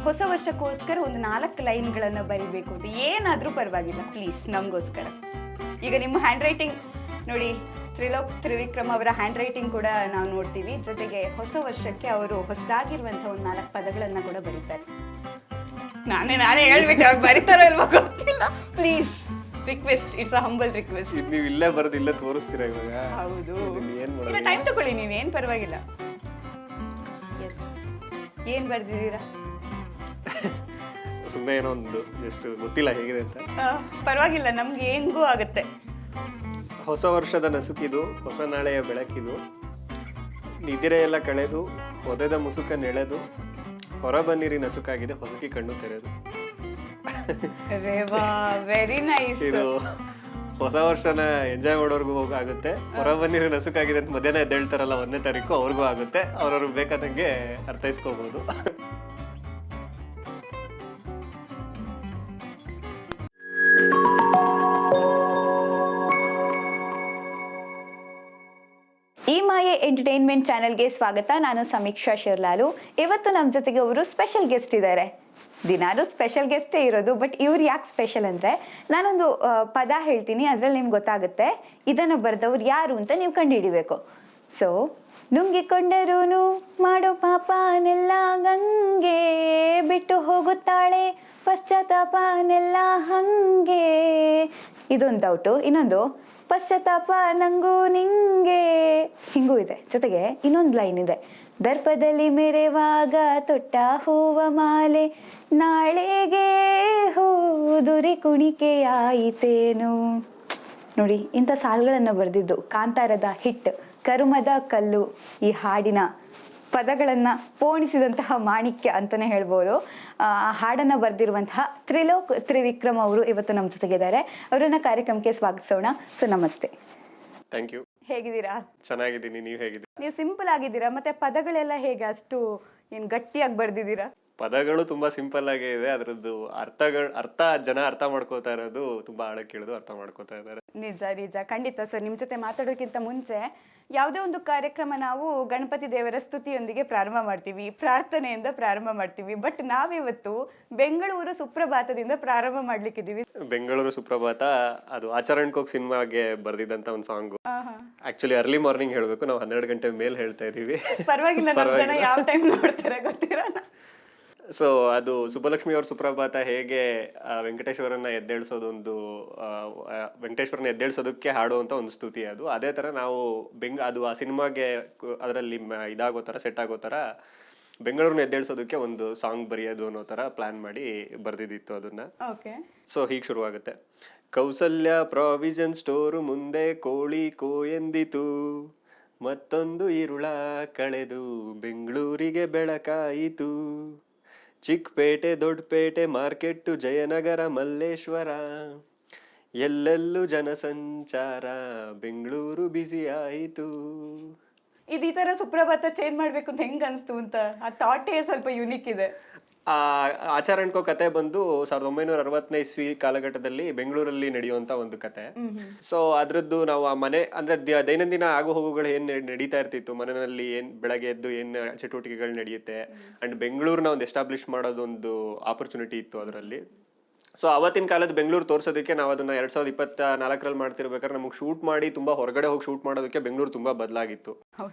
ಹೊಸ ವರ್ಷಕ್ಕೋಸ್ಕರ ಒಂದು 4 ಲೈನ್ಗಳನ್ನು ಬರಿಬೇಕು ಅಂತ ಏನಾದರೂ ಪರವಾಗಿಲ್ಲ ಪ್ಲೀಸ್ ನಮಗೋಸ್ಕರ. ಈಗ ನಿಮ್ಮ ಹ್ಯಾಂಡ್ ರೈಟಿಂಗ್ ನೋಡಿ, ತ್ರಿವಿಕ್ರಮ್ ಅವರ ಹ್ಯಾಂಡ್ ರೈಟಿಂಗ್ ಕೂಡ ನಾವು ನೋಡ್ತೀವಿ. ಜೊತೆಗೆ ಹೊಸ ವರ್ಷಕ್ಕೆ ಅವರು ಹೊಸದಾಗಿರುವಂಥ ಒಂದು 4 ಪದಗಳನ್ನು ಕೂಡ ಬರೀತಾರೆ. ನಾನೇ ಹೇಳ್ಬೇಕು, ಅವ್ರು ಬರೀತಾರೋ ಇಲ್ವಾ ಗೊತ್ತಿಲ್ಲ. Please request, it's a humble request. ನೀವು ಇಲ್ಲೇ ಬರೋದು ಇಲ್ಲೇ ತೋರಿಸ್ತೀರಾ ಇವಾಗ? ಹೌದು, ಏನು ಇಲ್ಲ ಟೈಮ್ ತಗೊಳ್ಳಿ, ನೀವೇನು ಪರವಾಗಿಲ್ಲ. ಎಸ್, ಏನು ಬರ್ದಿದ್ದೀರಾ? ಸುಮ್ಮನೆ ಏನೋ ಒಂದು ಎಷ್ಟು ಗೊತ್ತಿಲ್ಲ ಹೇಗಿದೆ ಅಂತ. ಪರವಾಗಿಲ್ಲ, ನಮ್ಗೆ ಹೆಂಗೂ ಆಗುತ್ತೆ. ಹೊಸ ವರ್ಷದ ನಸುಕಿದು, ಹೊಸ ನಾಳೆಯ ಬೆಳಕಿದು, ನಿದಿರೆಯೆಲ್ಲ ಕಳೆದು ಒದೆದ ಮುಸುಕ ನೆಳೆದು, ಹೊರ ಬನ್ನಿರಿ ನಸುಕಾಗಿದೆ ಹೊಸಕಿ ಕಣ್ಣು ತೆರೆದು. Very nice. ಇದು ಹೊಸ ವರ್ಷನ ಎಂಜಾಯ್ ಮಾಡೋರ್ಗೂ ಆಗುತ್ತೆ, ಹೊರ ಬನ್ನಿರಿ ನಸುಕಾಗಿದೆ ಅಂತ ಮಧ್ಯಾಹ್ನ ಎದ್ದೇಳ್ತಾರಲ್ಲ 1ನೇ ತಾರೀಕು, ಅವ್ರಿಗೂ ಆಗುತ್ತೆ. ಅವ್ರವ್ರಿಗೆ ಬೇಕಾದಂಗೆ ಅರ್ಥೈಸ್ಕೋಬಹುದು. ಈ ಮಾಯೆ ಎಂಟರ್ಟೈನ್ಮೆಂಟ್ ಚಾನೆಲ್ಗೆ ಸ್ವಾಗತ. ನಾನು ಸಮೀಕ್ಷಾ ಶಿರ್ಲಾಲು. ಇವತ್ತು ನಮ್ಮ ಜೊತೆಗೆ ಅವರು ಸ್ಪೆಷಲ್ ಗೆಸ್ಟ್ ಇದ್ದಾರೆ. ದಿನಾರು ಸ್ಪೆಷಲ್ ಗೆಸ್ಟೇ ಇರೋದು, ಬಟ್ ಇವ್ರು ಯಾಕೆ ಸ್ಪೆಷಲ್ ಅಂದರೆ, ನಾನೊಂದು ಪದ ಹೇಳ್ತೀನಿ, ಅದರಲ್ಲಿ ನಿಮ್ಗೆ ಗೊತ್ತಾಗುತ್ತೆ ಇದನ್ನು ಬರೆದವ್ರು ಯಾರು ಅಂತ ನೀವು ಕಂಡುಹಿಡಿಬೇಕು. ಸೊ, ನುಂಗಿಕೊಂಡರೂ ಮಾಡೋ ಪಾಪನೆಲ್ಲ ಗಂಗೆ, ಬಿಟ್ಟು ಹೋಗುತ್ತಾಳೆ ಪಶ್ಚಾತ್ತಾಪನೆಲ್ಲ ಹಂಗೆ. ಇದೊಂದು ಡೌಟು. ಇನ್ನೊಂದು ಪಶ್ಚಾತ್ತಾಪ ನಂಗೂ ನಿಂಗೆ, ಹಿಂಗೂ ಇದೆ. ಜೊತೆಗೆ ಇನ್ನೊಂದು ಲೈನ್ ಇದೆ, ದರ್ಪದಲ್ಲಿ ಮೆರೆವಾಗ ತೊಟ್ಟ ಹೂವ ಮಾಲೆ, ನಾಳೆಗೆ ಹೂದುರಿ ಕುಣಿಕೆಯಾಯಿತೇನು. ನೋಡಿ, ಇಂಥ ಸಾಲುಗಳನ್ನು ಬರೆದಿದ್ದು ಕಾಂತಾರದ ಹಿಟ್ ಕರುಮದ ಕಲ್ಲು ಈ ಹಾಡಿನ ಪದಗಳನ್ನು ಪೋಣಿಸಿದಂತಹ ಮಾಣಿಕ್ಯ ಅಂತಲೇ ಹೇಳ್ಬೋದು. ಆ ಹಾಡನ್ನು ಬರೆದಿರುವಂತಹ ತ್ರಿವಿಕ್ರಮ್ ಅವರು ಇವತ್ತು ನಮ್ಮ ಜೊತೆಗಿದ್ದಾರೆ. ಅವರನ್ನ ಕಾರ್ಯಕ್ರಮಕ್ಕೆ ಸ್ವಾಗತಿಸೋಣ. ಸೊ ನಮಸ್ತೆ. Thank you. ಹೇಗಿದ್ದೀರಾ? ಚೆನ್ನಾಗಿದ್ದೀನಿ, ನೀವು ಹೇಗಿದ್ದೀರಾ? ನೀವು ಸಿಂಪಲ್ ಆಗಿದ್ದೀರಾ, ಮತ್ತೆ ಪದಗಳೆಲ್ಲ ಹೇಗೆ ಅಷ್ಟು ಏನು ಗಟ್ಟಿಯಾಗಿ ಬರೆದಿದ್ದೀರಾ? ಪದಗಳು ತುಂಬಾ ಸಿಂಪಲ್ ಆಗೇ ಇದೆ, ಅದರದ್ದು ಜನ ಅರ್ಥ ಮಾಡ್ಕೋತಾ ಇರೋದು ತುಂಬಾ ಆಳಕ್ಕೆ ಇಳಿದು ಅರ್ಥ ಮಾಡ್ಕೋತಾ ಇದ್ದಾರೆ. ನಿಜ ಖಂಡಿತ ಸರ್. ನಿಮ್ಮ ಜೊತೆ ಮಾತಾಡೋಕ್ಕಿಂತ ಮುಂಚೆ ಯಾವುದೇ ಒಂದು ಕಾರ್ಯಕ್ರಮ ನಾವು ಗಣಪತಿ ದೇವರ ಸ್ತುತಿಯೊಂದಿಗೆ ಪ್ರಾರಂಭ ಮಾಡ್ತೀವಿ, ಪ್ರಾರ್ಥನೆಯಿಂದ ಪ್ರಾರಂಭ ಮಾಡ್ತೀವಿ. ಬಟ್ ನಾವಿವತ್ತು ಬೆಂಗಳೂರು ಸುಪ್ರಭಾತದಿಂದ ಪ್ರಾರಂಭ ಮಾಡ್ಲಿಕ್ಕಿದ್ದೀವಿ. ಬೆಂಗಳೂರು ಸುಪ್ರಭಾತ ಅದು ಆಚರಣ್ ಕೋಕ್ ಸಿನಿಮಾಗೆ ಬರ್ದಿದ್ದಂತ ಒಂದು ಸಾಂಗು. ಆಕ್ಚುಲಿ ಅರ್ಲಿ ಮಾರ್ನಿಂಗ್ ಹೇಳ್ಬೇಕು, ನಾವು 12 ಗಂಟೆ ಮೇಲೆ ಹೇಳ್ತಾ ಇದೀವಿ. ಪರವಾಗಿಲ್ಲ, ನಮ್ಮ ಜನ ಯಾವ ಟೈಮ್ ನೋಡ್ತಾರೆ ಗೊತ್ತಿರಲ್ಲ. ಸೊ ಅದು ಸುಬ್ಬಲಕ್ಷ್ಮಿ ಅವ್ರ ಸುಪ್ರಭಾತ ಹೇಗೆ ವೆಂಕಟೇಶ್ವರನ ಎದ್ದೇಳ್ಸೋದಕ್ಕೆ ಹಾಡುವಂತ ಒಂದು ಸ್ತುತಿ ಅದು. ಅದೇ ತರ ನಾವು ಅದು ಆ ಸಿನಿಮಾಗೆ ಅದರಲ್ಲಿ ಸೆಟ್ ಆಗೋ ತರ ಬೆಂಗಳೂರನ್ನ ಎದ್ದೇಳ್ಸೋದಕ್ಕೆ ಒಂದು ಸಾಂಗ್ ಬರೆಯೋದು ಅನ್ನೋ ತರ ಪ್ಲಾನ್ ಮಾಡಿ ಬರ್ದಿದ್ದಿತ್ತು ಅದನ್ನ. ಸೊ ಹೀಗೆ ಶುರುವಾಗುತ್ತೆ. ಕೌಸಲ್ಯ ಪ್ರಾವಿಷನ್ ಸ್ಟೋರು ಮುಂದೆ ಕೋಳಿ ಎಂದಿತು, ಮತ್ತೊಂದು ಇರುಳ ಕಳೆದು ಬೆಂಗಳೂರಿಗೆ ಬೆಳಕಾಯಿತು, ಚಿಕ್ಕಪೇಟೆ ದೊಡ್ಡಪೇಟೆ ಮಾರ್ಕೆಟ್ಟು ಜಯನಗರ ಮಲ್ಲೇಶ್ವರ, ಎಲ್ಲೆಲ್ಲೂ ಜನಸಂಚಾರ ಬೆಂಗಳೂರು ಬ್ಯುಸಿ ಆಯಿತು. ಇದು ಈ ತರ ಸುಪ್ರಭಾತ ಚೇಂಜ್ ಮಾಡ್ಬೇಕು ಅಂತ ಹೆಂಗ್ ಅನ್ಸ್ತು ಅಂತ ಆ ಥಾಟೇ ಸ್ವಲ್ಪ ಯುನಿಕ್ ಇದೆ. ಆಚಾರಣ್ ಕೋ ಕತೆ ಬಂದು 1960ನೇ ಇಸ್ವಿ ಕಾಲಘಟ್ಟದಲ್ಲಿ ಬೆಂಗಳೂರಲ್ಲಿ ನಡೆಯುವಂತ ಒಂದು ಕತೆ. ಸೊ ಅದ್ರದ್ದು ನಾವು ಆ ಮನೆ ಅಂದ್ರೆ ದೈನಂದಿನ ಆಗು ಹೋಗುಗಳು ಏನ್ ನಡೀತಾ ಇರ್ತಿತ್ತು ಮನೆಯಲ್ಲಿ, ಬೆಳಗ್ಗೆ ಎದ್ದು ಏನ್ ಚಟುವಟಿಕೆಗಳು ನಡೆಯುತ್ತೆ, ಅಂಡ್ ಬೆಂಗಳೂರ್ನ ಒಂದು ಎಸ್ಟಾಬ್ಲಿಷ್ ಮಾಡೋದೊಂದು ಆಪರ್ಚುನಿಟಿ ಇತ್ತು ಅದರಲ್ಲಿ. ಸೊ ಅವತ್ತಿನ ಕಾಲದ ಬೆಂಗಳೂರು ತೋರ್ಸೋದಕ್ಕೆ ನಾವು ಅದನ್ನ 2024ರಲ್ಲಿ ಮಾಡ್ತಿರ್ಬೇಕಾದ್ರೆ ನಮಗೆ ಶೂಟ್ ಮಾಡಿ ತುಂಬಾ ಹೊರಗಡೆ ಹೋಗಿ ಶೂಟ್ ಮಾಡೋದಕ್ಕೆ ಬೆಂಗಳೂರು ತುಂಬಾ ಬದಲಾಗಿತ್ತು.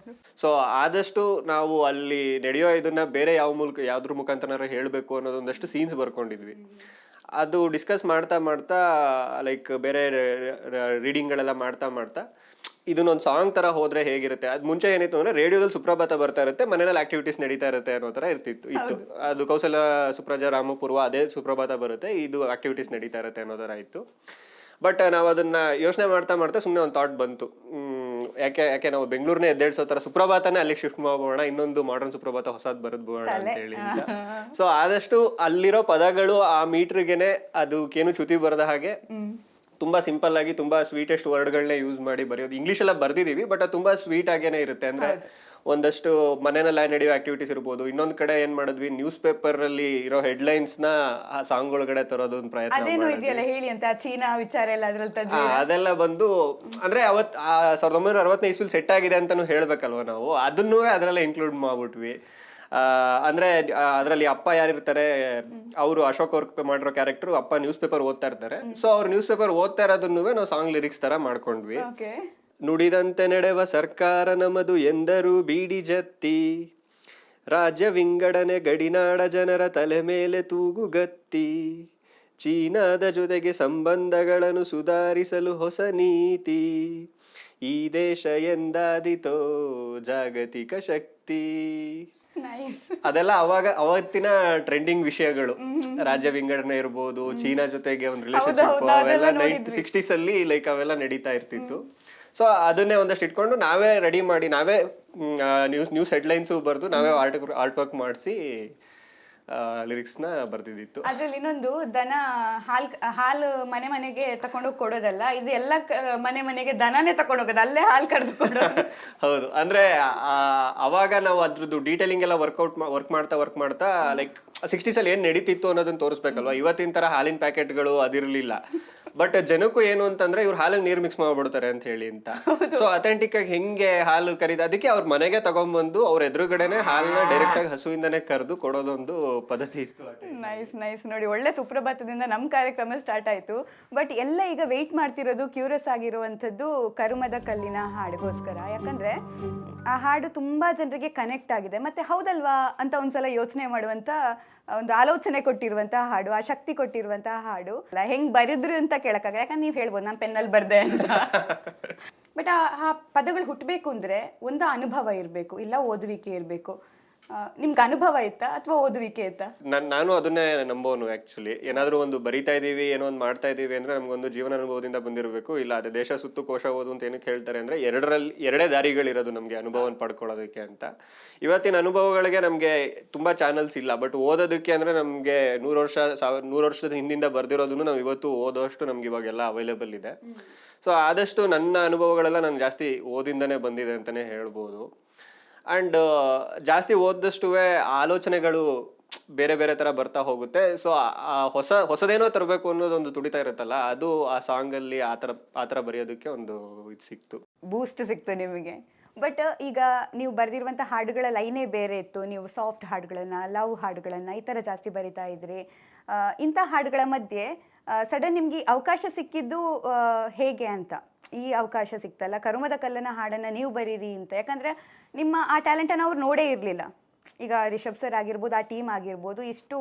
ಸೊ ಆದಷ್ಟು ನಾವು ಅಲ್ಲಿ ನಡೆಯೋ ಇದನ್ನ ಬೇರೆ ಯಾವ್ದ್ರ ಮುಖಾಂತರ ಹೇಳ್ಬೇಕು ಅನ್ನೋದೊಂದಷ್ಟು ಸೀನ್ಸ್ ಬರ್ಕೊಂಡಿದ್ವಿ. ಅದು ಡಿಸ್ಕಸ್ ಮಾಡ್ತಾ ಲೈಕ್ ಬೇರೆ ರೀಡಿಂಗ್ ಗಳೆಲ್ಲ ಮಾಡ್ತಾ ಇದನ್ನೊಂದು ಸಾಂಗ್ ತರ ಹೋದ್ರೆ ಹೇಗಿರುತ್ತೆ. ಅದ್ ಮುಂಚೆ ಏನಿತ್ತು ಅಂದ್ರೆ ರೇಡಿಯೋದಲ್ಲಿ ಸುಪ್ರಭಾತ ಬರ್ತಾ ಇರುತ್ತೆ, ಮನೆಯಲ್ಲಿ ಆಕ್ಟಿವಿಟೀಸ್ ನಡೀತಾ ಇರುತ್ತೆ ಅನ್ನೋ ತರ ಇತ್ತು. ಅದು ಕೌಸಲ್ಯ ಸುಪ್ರಜಾ ರಾಮಪೂರ್ವ ಅದೇ ಸುಪ್ರಭಾತ ಬರುತ್ತೆ, ಇದು ಆಕ್ಟಿವಿಟೀಸ್ ನಡೀತಾ ಇರುತ್ತೆ ಅನ್ನೋ ತರ ಇತ್ತು. ಬಟ್ ನಾವು ಅದನ್ನ ಯೋಚನೆ ಮಾಡ್ತಾ ಸುಮ್ಮನೆ ಒಂದು ಥಾಟ್ ಬಂತು, ಯಾಕೆ ನಾವು ಬೆಂಗಳೂರನ್ನೇ ಎದ್ದೇಳ್ಸೋ ತರ ಸುಪ್ರಭಾತನೇ ಅಲ್ಲಿ ಶಿಫ್ಟ್ ಮಾಡೋಣ, ಇನ್ನೊಂದು ಮಾಡರ್ನ್ ಸುಪ್ರಭಾತ ಹೊಸದ್ ಬರೋಣ ಅಂತ ಹೇಳಿ. ಸೊ ಆದಷ್ಟು ಅಲ್ಲಿರೋ ಪದಗಳು ಆ ಮೀಟರ್ಗೆನೆ ಅದಕ್ಕೇನು ಚ್ಯುತಿ ಬರದ ಹಾಗೆ ತುಂಬಾ ಸಿಂಪಲ್ ಆಗಿ ತುಂಬಾ ಸ್ವೀಟೆಸ್ಟ್ ವರ್ಡ್ಗಳನ್ನ ಯೂಸ್ ಮಾಡಿ ಬರೆಯೋದು. ಇಂಗ್ಲಿಷ್ ಎಲ್ಲ ಬರ್ದಿದೀವಿ, ಬಟ್ ಅದು ತುಂಬಾ ಸ್ವೀಟ್ ಆಗೇನೆ ಇರುತ್ತೆ. ಅಂದ್ರೆ ಒಂದಷ್ಟು ಮನೆಯಲ್ಲ ನಡೆಯೋ ಆಕ್ಟಿವಿಟೀಸ್ ಇರ್ಬೋದು. ಇನ್ನೊಂದ್ ಕಡೆ ಏನ್ ಮಾಡಿದ್ವಿ, ನ್ಯೂಸ್ ಪೇಪರ್ ಅಲ್ಲಿ ಇರೋ ಹೆಡ್ಲೈನ್ಸ್ ನ ಆ ಸಾಂಗ್ ಒಳಗಡೆ ತರೋದು ಒಂದು ಪ್ರಯತ್ನ. ಅದೆಲ್ಲ ಬಂದು ಅಂದ್ರೆ ಅವತ್ 1960ನೇ ಇಸ್ವಿಲ್ ಸೆಟ್ ಆಗಿದೆ ಅಂತಾನು ಹೇಳ್ಬೇಕಲ್ವಾ ನಾವು, ಅದನ್ನೂ ಅದ್ರಲ್ಲ ಇನ್ಕ್ಲೂಡ್ ಮಾಡ್ಬಿಟ್ವಿ. ಅಂದ್ರೆ ಅದರಲ್ಲಿ ಅಪ್ಪ ಯಾರಿರ್ತಾರೆ, ಅವರು ಅಶೋಕ್ ಅವ್ರ ಮಾಡಿರೋ ಕ್ಯಾರೆಕ್ಟರ್ ಅಪ್ಪ ನ್ಯೂಸ್ ಪೇಪರ್ ಓದ್ತಾ ಇರ್ತಾರೆ. ಸೊ ಅವ್ರು ನ್ಯೂಸ್ ಪೇಪರ್ ಓದ್ತಾ ಇರೋದನ್ನು ನಾವು ಸಾಂಗ್ ಲಿರಿಕ್ಸ್ ತರ ಮಾಡ್ಕೊಂಡ್ವಿ. ನುಡಿದಂತೆ ನಡೆವ ಸರ್ಕಾರ ನಮದು ಎಂದರು ಬೀಡಿ ಜತ್ತಿ, ರಾಜ್ಯ ವಿಂಗಡಣೆ ಗಡಿನಾಡ ಜನರ ತಲೆ ಮೇಲೆ ತೂಗುಗತ್ತಿ, ಚೀನಾದ ಜೊತೆಗೆ ಸಂಬಂಧಗಳನ್ನು ಸುಧಾರಿಸಲು ಹೊಸ ನೀತಿ, ಈ ದೇಶ ಎಂದಾದಿತೋ ಜಾಗತಿಕ ಶಕ್ತಿ. ಅದೆಲ್ಲ ಅವತ್ತಿನ ಟ್ರೆಂಡಿಂಗ್ ವಿಷಯಗಳು. ರಾಜ್ಯ ವಿಂಗಡಣೆ ಇರ್ಬೋದು, ಚೀನಾ ಜೊತೆಗೆ ಒಂದು ರಿಲೇಶನ್ಶಿಪ್, ಅವೆಲ್ಲ 60s ಅಲ್ಲಿ ಲೈಕ್ ಅವೆಲ್ಲ ನಡೀತಾ ಇರ್ತಿತ್ತು. ಸೊ ಅದನ್ನೇ ಒಂದಷ್ಟು ಇಟ್ಕೊಂಡು ನಾವೇ ರೆಡಿ ಮಾಡಿ, ನಾವೇ ನ್ಯೂಸ್ ಹೆಡ್ಲೈನ್ಸು ಬರೆದು ನಾವೇ ಆರ್ಟ್ ವರ್ಕ್ ಮಾಡಿಸಿ ಲಿರಿಕ್ಸ್ ನ ಬರ್ದಿದ್ದಿತ್ತು. ಅದ್ರಲ್ಲಿ ಇನ್ನೊಂದು ದನ ಹಾಲು ಮನೆ ಮನೆಗೆ ತಕೊಂಡೋಗಿ ಕೊಡೋದಲ್ಲ, ಇದು ಎಲ್ಲ ಮನೆ ಮನೆಗೆ ದನನೇ ತಕೊಂಡೋಗೋದು, ಅಲ್ಲೇ ಹಾಲು ಕರೆದು ಕೊಡೋದು. ಹೌದು, ಅಂದ್ರೆ ಅವಾಗ ನಾವು ಅದ್ರದ್ದು ಡೀಟೇಲಿಂಗ್ ಎಲ್ಲ ವರ್ಕ್ ಮಾಡ್ತಾ ಲೈಕ್ 60s ಅಲ್ಲಿ ಏನ್ ನಡೀತಿತ್ತು ಅನ್ನೋದನ್ನ ತೋರಿಸ್ಬೇಕಲ್ವಾ. ಇವತ್ತಿನ ತರ ಹಾಲಿನ ಪ್ಯಾಕೆಟ್ಗಳು ಅದಿರ್ಲಿಲ್ಲ. ಬಟ್ ಜನಕ್ಕೂ ಏನು ಅಂತಂದ್ರೆ ಇವ್ರು ಹಾಲಿಗೆ ನೀರು ಮಿಕ್ಸ್ ಮಾಡ್ಬಿಡ್ತಾರೆ ಅಂತ ಹೇಳಿ ಅಂತ. ಸೊ ಅಥೆಂಟಿಕ್ ಆಗಿ ಹೆಂಗೆ ಹಾಲು ಕರೀದ, ಅದಕ್ಕೆ ಅವ್ರ ಮನೆಗೆ ತಗೊಂಡ್ಬಂದು ಅವ್ರ ಎದುರುಗಡೆನೆ ಹಾಲನ್ನ ಡೈರೆಕ್ಟ್ ಆಗಿ ಹಸುವಿಂದನೇ ಕರೆದು ಕೊಡೋದೊಂದು ಪದ್ಧತಿ ಇತ್ತು. ನೈಸ್ ನೋಡಿ, ಒಳ್ಳೆ ಸುಪ್ರಭಾತದಿಂದ ನಮ್ಮ ಕಾರ್ಯಕ್ರಮ ಸ್ಟಾರ್ಟ್ ಆಯ್ತು. ಬಟ್ ಎಲ್ಲ ಈಗ ವೆಯ್ಟ್ ಮಾಡ್ತಿರೋದು, ಕ್ಯೂರಿಯಸ್ ಆಗಿರುವಂಥದ್ದು ಕರುಮದ ಕಲ್ಲಿನ ಹಾಡಿಗೋಸ್ಕರ. ಯಾಕಂದ್ರೆ ಆ ಹಾಡು ತುಂಬಾ ಜನರಿಗೆ ಕನೆಕ್ಟ್ ಆಗಿದೆ, ಮತ್ತೆ ಹೌದಲ್ವಾ ಅಂತ ಒಂದ್ಸಲ ಯೋಚನೆ ಮಾಡುವಂತ ಒಂದು ಆಲೋಚನೆ ಕೊಟ್ಟಿರುವಂತಹ ಹಾಡು, ಆ ಶಕ್ತಿ ಕೊಟ್ಟಿರುವಂತಹ ಹಾಡು. ಹೆಂಗ್ ಬರಿದ್ರು ಅಂತ ಕೇಳಕ್ಕಾಗ, ಯಾಕಂದ್ರೆ ನೀವು ಹೇಳ್ಬೋದು ನಾನು ಪೆನ್ನಲ್ಲಿ ಬರ್ದೆ ಅಂತ. ಬಟ್ ಆ ಪದಗಳು ಹುಟ್ಟಬೇಕು ಅಂದ್ರೆ ಒಂದು ಅನುಭವ ಇರಬೇಕು, ಇಲ್ಲ ಓದುವಿಕೆ ಇರಬೇಕು. ನಿಮ್ಗೆ ಅನುಭವ ಇತ್ತಾ ಅಥವಾ ಓದುವಿಕೆ ಇತ್ತಾ? ನಾನು ಅದನ್ನೇ ನಂಬೋನು. ಆಕ್ಚುಲಿ ಏನಾದ್ರೂ ಒಂದು ಬರಿತಾ ಇದೀವಿ, ಏನೋ ಒಂದು ಮಾಡ್ತಾ ಇದೀವಿ ಅಂದ್ರೆ ನಮ್ಗೊಂದು ಜೀವನ ಅನುಭವದಿಂದ ಬಂದಿರಬೇಕು. ಇಲ್ಲ ಅದೇ ದೇಶ ಸುತ್ತು ಕೋಶ ಓದು ಅಂತ ಏನಕ್ಕೆ ಹೇಳ್ತಾರೆ ಅಂದ್ರೆ ಎರಡೇ ದಾರಿಗಳಿರೋದು ನಮ್ಗೆ ಅನುಭವನ ಪಡ್ಕೊಳ್ಳೋದಕ್ಕೆ ಅಂತ. ಇವತ್ತಿನ ಅನುಭವಗಳಿಗೆ ನಮ್ಗೆ ತುಂಬಾ ಚಾನಲ್ಸ್ ಇಲ್ಲ, ಬಟ್ ಓದೋದಕ್ಕೆ ಅಂದ್ರೆ ನಮ್ಗೆ 100 ವರ್ಷದ ಹಿಂದಿಂದ ಬರ್ದಿರೋದನ್ನು ನಾವು ಇವತ್ತು ಓದೋಷ್ಟು ನಮ್ಗೆ ಇವಾಗೆಲ್ಲ ಅವೈಲೇಬಲ್ ಇದೆ. ಸೊ ಆದಷ್ಟು ನನ್ನ ಅನುಭವಗಳೆಲ್ಲ ನನ್ಗೆ ಜಾಸ್ತಿ ಓದಿಂದನೇ ಬಂದಿದೆ ಅಂತಾನೆ ಹೇಳ್ಬೋದು. ಅಂಡ್ ಜಾಸ್ತಿ ಓದಷ್ಟು ಆಲೋಚನೆಗಳು ಬೇರೆ ಬೇರೆ ತರ ಬರ್ತಾ ಹೋಗುತ್ತೆ. ಸೊ ಹೊಸದೇನೋ ತರಬೇಕು ಅನ್ನೋದೊಂದು ತುಡಿತಾ ಇರುತ್ತಲ್ಲ, ಅದು ಆ ಸಾಂಗ್ ಅಲ್ಲಿ ಆತರ ಬರೆಯೋದಕ್ಕೆ ಒಂದು ಇದು ಸಿಕ್ತು, ಬೂಸ್ಟ್ ಸಿಕ್ತು ನಿಮಗೆ. ಬಟ್ ಈಗ ನೀವು ಬರೆದಿರುವಂಥ ಹಾಡುಗಳ ಲೈನೇ ಬೇರೆ ಇತ್ತು. ನೀವು ಸಾಫ್ಟ್ ಹಾಡುಗಳನ್ನ, ಲವ್ ಹಾಡುಗಳನ್ನ ಈ ಥರ ಜಾಸ್ತಿ ಬರಿತಾ ಇದ್ರಿ. ಇಂಥ ಹಾಡುಗಳ ಮಧ್ಯೆ ಸಡನ್ ನಿಮ್ಗೆ ಅವಕಾಶ ಸಿಕ್ಕಿದ್ದು ಹೇಗೆ ಅಂತ, ಈ ಅವಕಾಶ ಸಿಕ್ತಲ್ಲ ಕರುಮದ ಕಲ್ಲನ ಹಾಡನ್ನ ನೀವು ಬರೀರಿ ಅಂತ. ಯಾಕಂದ್ರೆ ನಿಮ್ಮ ಆ ಟ್ಯಾಲೆಂಟನ್ನು ಅವ್ರು ನೋಡೇ ಇರಲಿಲ್ಲ. ಈಗ ರಿಷಬ್ ಸರ್ ಆಗಿರ್ಬೋದು, ಆ ಟೀಮ್ ಆಗಿರ್ಬೋದು, ಇಷ್ಟು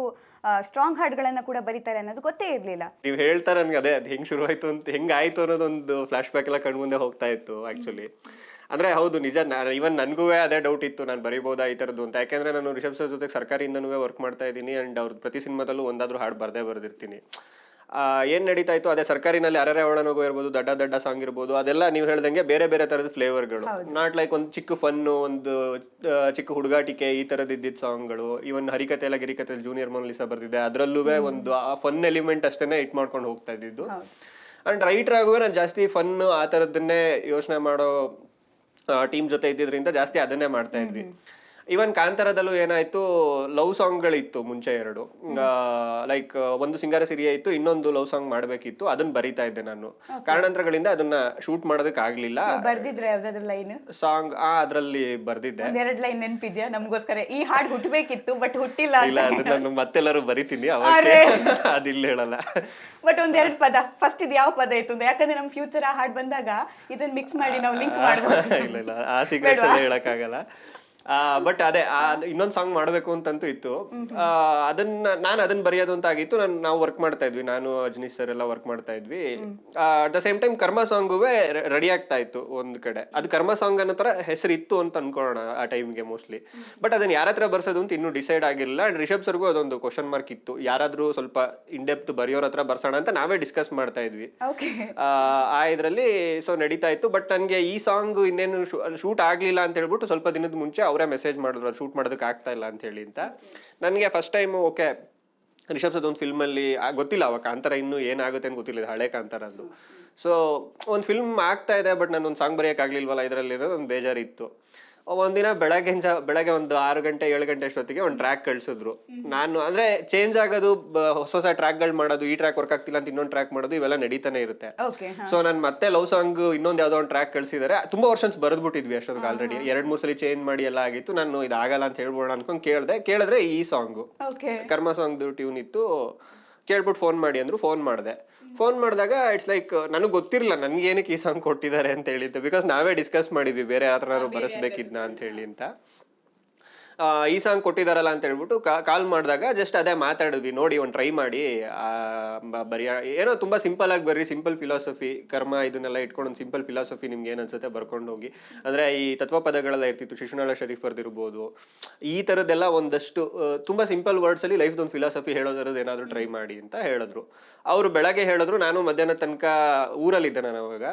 ಸ್ಟ್ರಾಂಗ್ ಹಾಡುಗಳನ್ನ ಕೂಡ ಬರೀತಾರೆ ಅನ್ನೋದು ಗೊತ್ತೇ ಇರಲಿಲ್ಲ. ನೀವು ಹೇಳ್ತಾ ನನ್ಗೆ ಅದೇ ಅದು ಹೆಂಗ್ ಶುರು ಆಯ್ತು ಅಂತ, ಹೆಂಗಾಯ್ತು ಅನ್ನೋದೊಂದು ಫ್ಲಾಶ್ ಬ್ಯಾಕ್ ಎಲ್ಲ ಕಣ್ಮುಂದೆ ಹೋಗ್ತಾ ಇತ್ತು. ಆಕ್ಚುಲಿ ಅಂದ್ರೆ ಹೌದು ನಿಜ, ಇವನ್ ನನ್ಗೂ ಅದೇ ಡೌಟ್ ಇತ್ತು, ನಾನು ಬರೀಬೋದಾ ಈ ತರದ್ದು ಅಂತ. ಯಾಕೆಂದ್ರೆ ನಾನು ರಿಷಬ್ ಸರ್ ಜೊತೆ ಸರ್ಕಾರಿಯಿಂದನೂ ವರ್ಕ್ ಮಾಡ್ತಾ ಇದ್ದೀನಿ. ಅಂಡ್ ಅವ್ರ ಪ್ರತಿ ಸಿನಿಮಾದಲ್ಲೂ ಒಂದಾದ್ರೂ ಹಾಡು ಬರ್ದಿರ್ತೀನಿ. ಏನ್ ನಡೀತಾ ಇತ್ತು ಅದೇ ಸರ್ಕಾರಿನಲ್ಲಿ ಅರರೆ ಒಳನೋಗೋ ಇರ್ಬೋದು, ದಡ್ಡ ಸಾಂಗ್ ಇರ್ಬೋದು, ಅದೆಲ್ಲ ನೀವು ಹೇಳ್ದಂಗೆ ಬೇರೆ ಬೇರೆ ತರದ ಫ್ಲೇವರ್ಗಳು. ನಾಟ್ ಲೈಕ್ ಒಂದು ಚಿಕ್ಕ ಫನ್ನು, ಒಂದು ಚಿಕ್ಕ ಹುಡುಗಾಟಿಕೆ ಈ ತರದ್ ಇದ್ದಿದ್ದ ಸಾಂಗ್ಗಳು. ಇವನ್ ಹರಿಕತೆ ಎಲ್ಲ ಗಿರಿಕತೆ ಜೂನಿಯರ್ ಮೊನಾಲಿಸಾ ಬರ್ದಿದೆ, ಅದ್ರಲ್ಲೂ ಒಂದು ಫನ್ ಎಲಿಮೆಂಟ್ ಅಷ್ಟೇನೆ ಇಟ್ ಮಾಡ್ಕೊಂಡು ಹೋಗ್ತಾ ಇದ್ದಿದ್ದು. ಅಂಡ್ ರೈಟರ್ ಆಗುವ ನಾನು ಜಾಸ್ತಿ ಫನ್ ಆ ತರದನ್ನೇ ಯೋಚನೆ ಮಾಡೋ ಟೀಮ್ ಜೊತೆ ಇದ್ದಿದ್ರಿಂದ ಜಾಸ್ತಿ ಅದನ್ನೇ ಮಾಡ್ತಾ ಇದ್ವಿ. ಇವನ್ ಕಾಂತಾರದಲ್ಲೂ ಏನಾಯ್ತು, ಲವ್ ಸಾಂಗ್ಗಳಿತ್ತು ಮುಂಚೆ 2. ಲೈಕ್ ಒಂದು ಸಿಂಗಾರ ಸಿರಿಯ ಇತ್ತು, ಇನ್ನೊಂದು ಲವ್ ಸಾಂಗ್ ಮಾಡ್ಬೇಕಿತ್ತು, ಅದನ್ನ ಬರಿತಾ ಇದ್ದೆ ನಾನು. ಕಾರಣಾಂತರಗಳಿಂದ ಅದನ್ನ ಶೂಟ್ ಮಾಡೋದಕ್ಕೆ ಆಗ್ಲಿಲ್ಲ. ಬರ್ದಿದ್ರೆ ಯಾವ್ದಾದ್ರು ಲೈನ್ ಸಾಂಗ್ ಅದ್ರಲ್ಲಿ ಬರ್ದಿದ್ದೆ. 2 ಲೈನ್ ನೆನಪಿದ್ಯಾ ನಮಗೋಸ್ಕರ? ಈ ಹಾಡು ಹುಟ್ಟಬೇಕಿತ್ತು ಬಟ್ ಹುಟ್ಟಿಲ್ಲ. ಇಲ್ಲ, ಅದು ನಾನು ಮತ್ತೆಲ್ಲರೂ ಬರಿತೀನಿ, ಅದಿಲ್ಲ ಹೇಳಲ್ಲ. ಬಟ್ 2 ಪದ, ಫಸ್ಟ್ ಇದು ಯಾವ ಪದ ಇತ್ತು? ಯಾಕಂದ್ರೆ ನಮ್ ಫ್ಯೂಚರ್ ಆ ಹಾಡು ಬಂದಾಗ ಇದನ್ನ ಮಿಕ್ಸ್ ಮಾಡಿ ನಾವು ಲಿಂಕ್ ಮಾಡ್ಬೋದು. ಇಲ್ಲ, ಆ ಸೀಕ್ರೆಟ್ಸ್ ಎಲ್ಲ ಹೇಳಕ್ಕಾಗಲ್ಲ. ಬಟ್ ಅದೇ ಇನ್ನೊಂದ್ ಸಾಂಗ್ ಮಾಡ್ಬೇಕು ಅಂತಂತೂ ಇತ್ತು. ಅದನ್ನ ಬರೆಯೋದು ಅಂತ ಆಗಿತ್ತು. ನಾವು ವರ್ಕ್ ಮಾಡ್ತಾ ಇದ್ವಿ, ನಾನು ಅಜನೀಶ್ ಸರ್ ಎಲ್ಲ ವರ್ಕ್ ಮಾಡ್ತಾ ಇದ್ವಿ. ಅಟ್ ದ ಸೇಮ್ ಟೈಮ್ ಕರ್ಮ ಸಾಂಗುವೆ ರೆಡಿ ಆಗ್ತಾ ಇತ್ತು ಒಂದ್ ಕಡೆ. ಅದು ಕರ್ಮ ಸಾಂಗ್ ಅನ್ನೋ ತರ ಹೆಸರು ಇತ್ತು ಅಂತ ಅನ್ಕೊಳ್ಳೋಣ ಆ ಟೈಮ್ಗೆ ಮೋಸ್ಟ್ಲಿ. ಬಟ್ ಅದನ್ನ ಯಾರ ಹತ್ರ ಬರ್ಸೋದು ಅಂತ ಇನ್ನೂ ಡಿಸೈಡ್ ಆಗಿರಲಿಲ್ಲ. ಅಂಡ್ ರಿಷಬ್ ಸರ್ಗೂ ಅದೊಂದು ಕ್ವಶನ್ ಮಾರ್ಕ್ ಇತ್ತು, ಯಾರಾದ್ರೂ ಸ್ವಲ್ಪ ಇನ್ ಡೆಪ್ತ್ ಬರೆಯೋರ ಹತ್ರ ಬರ್ಸೋಣ ಅಂತ ನಾವೇ ಡಿಸ್ಕಸ್ ಮಾಡ್ತಾ ಇದ್ವಿ ಆ ಇದ್ರಲ್ಲಿ. ಸೊ ನಡೀತಾ ಇತ್ತು. ಬಟ್ ನನ್ಗೆ ಈ ಸಾಂಗ್ ಇನ್ನೇನು ಶೂಟ್ ಆಗ್ಲಿಲ್ಲ ಅಂತ ಹೇಳ್ಬಿಟ್ಟು ಸ್ವಲ್ಪ ದಿನದ ಮುಂಚೆ ಅವರೇ ಮೆಸೇಜ್ ಮಾಡಿದ್ರು, ಶೂಟ್ ಮಾಡೋದಕ್ಕೆ ಆಗ್ತಾ ಇಲ್ಲ ಅಂತ ಹೇಳಿ ಅಂತ. ನನಗೆ first time okay Rishab sir ಒಂದು ಫಿಲ್ಮ್ ಅಲ್ಲಿ ಗೊತ್ತಿಲ್ಲ ಅವಾಗ ಕಾಂತಾರ ಇನ್ನೂ ಏನಾಗುತ್ತೆ ಅಂತ ಗೊತ್ತಿಲ್ಲ, ಹಳೆ ಕಾಂತಾರ ಅದು. ಸೊ ಒಂದು ಫಿಲ್ಮ್ ಆಗ್ತಾ ಇದೆ, ಬಟ್ ನಾನು ಒಂದು ಸಾಂಗ್ ಬರೆಯಕ್ ಆಗ್ಲಿಲ್ವಲ್ಲ ಇದರಲ್ಲಿ ಒಂದು ಬೇಜಾರಿತ್ತು. ಒಂದಿನ ಬೆಳಗ್ಗೆ ಒಂದು 6 ಗಂಟೆ 7 ಗಂಟೆ ಅಷ್ಟೊತ್ತಿಗೆ ಒಂದು ಟ್ರ್ಯಾಕ್ ಕಳ್ಸಿದ್ರು. ನಾನು ಅಂದ್ರೆ ಚೇಂಜ್ ಆಗೋದು, ಹೊಸ ಟ್ರ್ಯಾಕ್ಗಳು ಮಾಡೋದು, ಈ ಟ್ರ್ಯಾಕ್ ವರ್ಕ್ ಆಗ್ತಿಲ್ಲ ಅಂತ ಇನ್ನೊಂದು ಟ್ರ್ಯಾಕ್ ಮಾಡೋದು, ಇವೆಲ್ಲ ನಡೀತಾನೆ ಇರುತ್ತೆ. ಸೊ ನಾನು ಮತ್ತೆ ಲವ್ ಸಾಂಗ್ ಇನ್ನೊಂದು ಯಾವ್ದೋ ಒಂದು ಟ್ರ್ಯಾಕ್ ಕಳ್ಸಿದಾರೆ. ತುಂಬಾ ವರ್ಷನ್ಸ್ ಬರ್ದ್ಬಿಟ್ಟಿದ್ವಿ ಅಷ್ಟೊತ್ತಿಗೆ ಆಲ್ರೆಡಿ 2-3 ಸಲ ಚೇಂಜ್ ಮಾಡಿ ಎಲ್ಲ ಆಗಿತ್ತು. ನಾನು ಇದಾಗಲ್ಲ ಅಂತ ಹೇಳ್ಬೋಣ ಅನ್ಕೊಂಡ್ ಕೇಳಿದ್ರೆ ಈ ಸಾಂಗು ಕರ್ಮ ಸಾಂಗ್ ಟ್ಯೂನ್ ಇತ್ತು. ಕೇಳ್ಬಿಟ್ಟು ಫೋನ್ ಮಾಡಿ ಅಂದ್ರು. ಫೋನ್ ಮಾಡಿದಾಗ ಇಟ್ಸ್ ಲೈಕ್ ನನಗೆ ಗೊತ್ತಿರಲಿಲ್ಲ ನನ್ಗೆ ಏನಕ್ಕೆ ಈ ಸಾಂಗ್ ಕೊಟ್ಟಿದ್ದಾರೆ ಅಂತ ಹೇಳಿದ್ದು. ಬಿಕಾಸ್ ನಾವೇ ಡಿಸ್ಕಸ್ ಮಾಡಿದ್ವಿ ಬೇರೆ ಯಾರು ಬರೆಸ್ಬೇಕಿದ್ನ ಅಂತ ಹೇಳಿ ಅಂತ. ಈ ಸಾಂಗ್ ಕೊಟ್ಟಿದಾರಲ್ಲ ಅಂತ ಹೇಳ್ಬಿಟ್ಟು ಕಾಲ್ ಮಾಡಿದಾಗ ಜಸ್ಟ್ ಅದೇ ಮಾತಾಡಿದ್ವಿ, ನೋಡಿ ಒಂದು ಟ್ರೈ ಮಾಡಿ ಏನೋ ತುಂಬಾ ಸಿಂಪಲ್ ಆಗಿ ಬರ್ರಿ, ಸಿಂಪಲ್ ಫಿಲಾಸಫಿ, ಕರ್ಮ ಇದನ್ನೆಲ್ಲ ಇಟ್ಕೊಂಡು ಒಂದು ಸಿಂಪಲ್ ಫಿಲಾಸಫಿ ನಿಮ್ಗೆ ಏನ್ ಅನ್ಸುತ್ತೆ ಬರ್ಕೊಂಡು ಹೋಗಿ. ಅಂದ್ರೆ ಈ ತತ್ವ ಪದಗಳೆಲ್ಲ ಇರ್ತಿತ್ತು, ಶಿಶುನಾಳ ಶರೀಫರ್ದು ಇರ್ಬೋದು, ಈ ತರದ್ದೆಲ್ಲ ಒಂದಷ್ಟು ತುಂಬಾ ಸಿಂಪಲ್ ವರ್ಡ್ಸ್ ಅಲ್ಲಿ ಲೈಫ್ ಒಂದು ಫಿಲಾಸಫಿ ಹೇಳೋದ್ರದ್ದು ಏನಾದ್ರು ಟ್ರೈ ಮಾಡಿ ಅಂತ ಹೇಳಿದ್ರು. ಅವರು ಬೆಳಗ್ಗೆ ಹೇಳಿದ್ರು, ನಾನು ಮಧ್ಯಾಹ್ನ ತನಕ ಊರಲ್ಲಿದ್ದೆ. ನಾನು ಅವಾಗ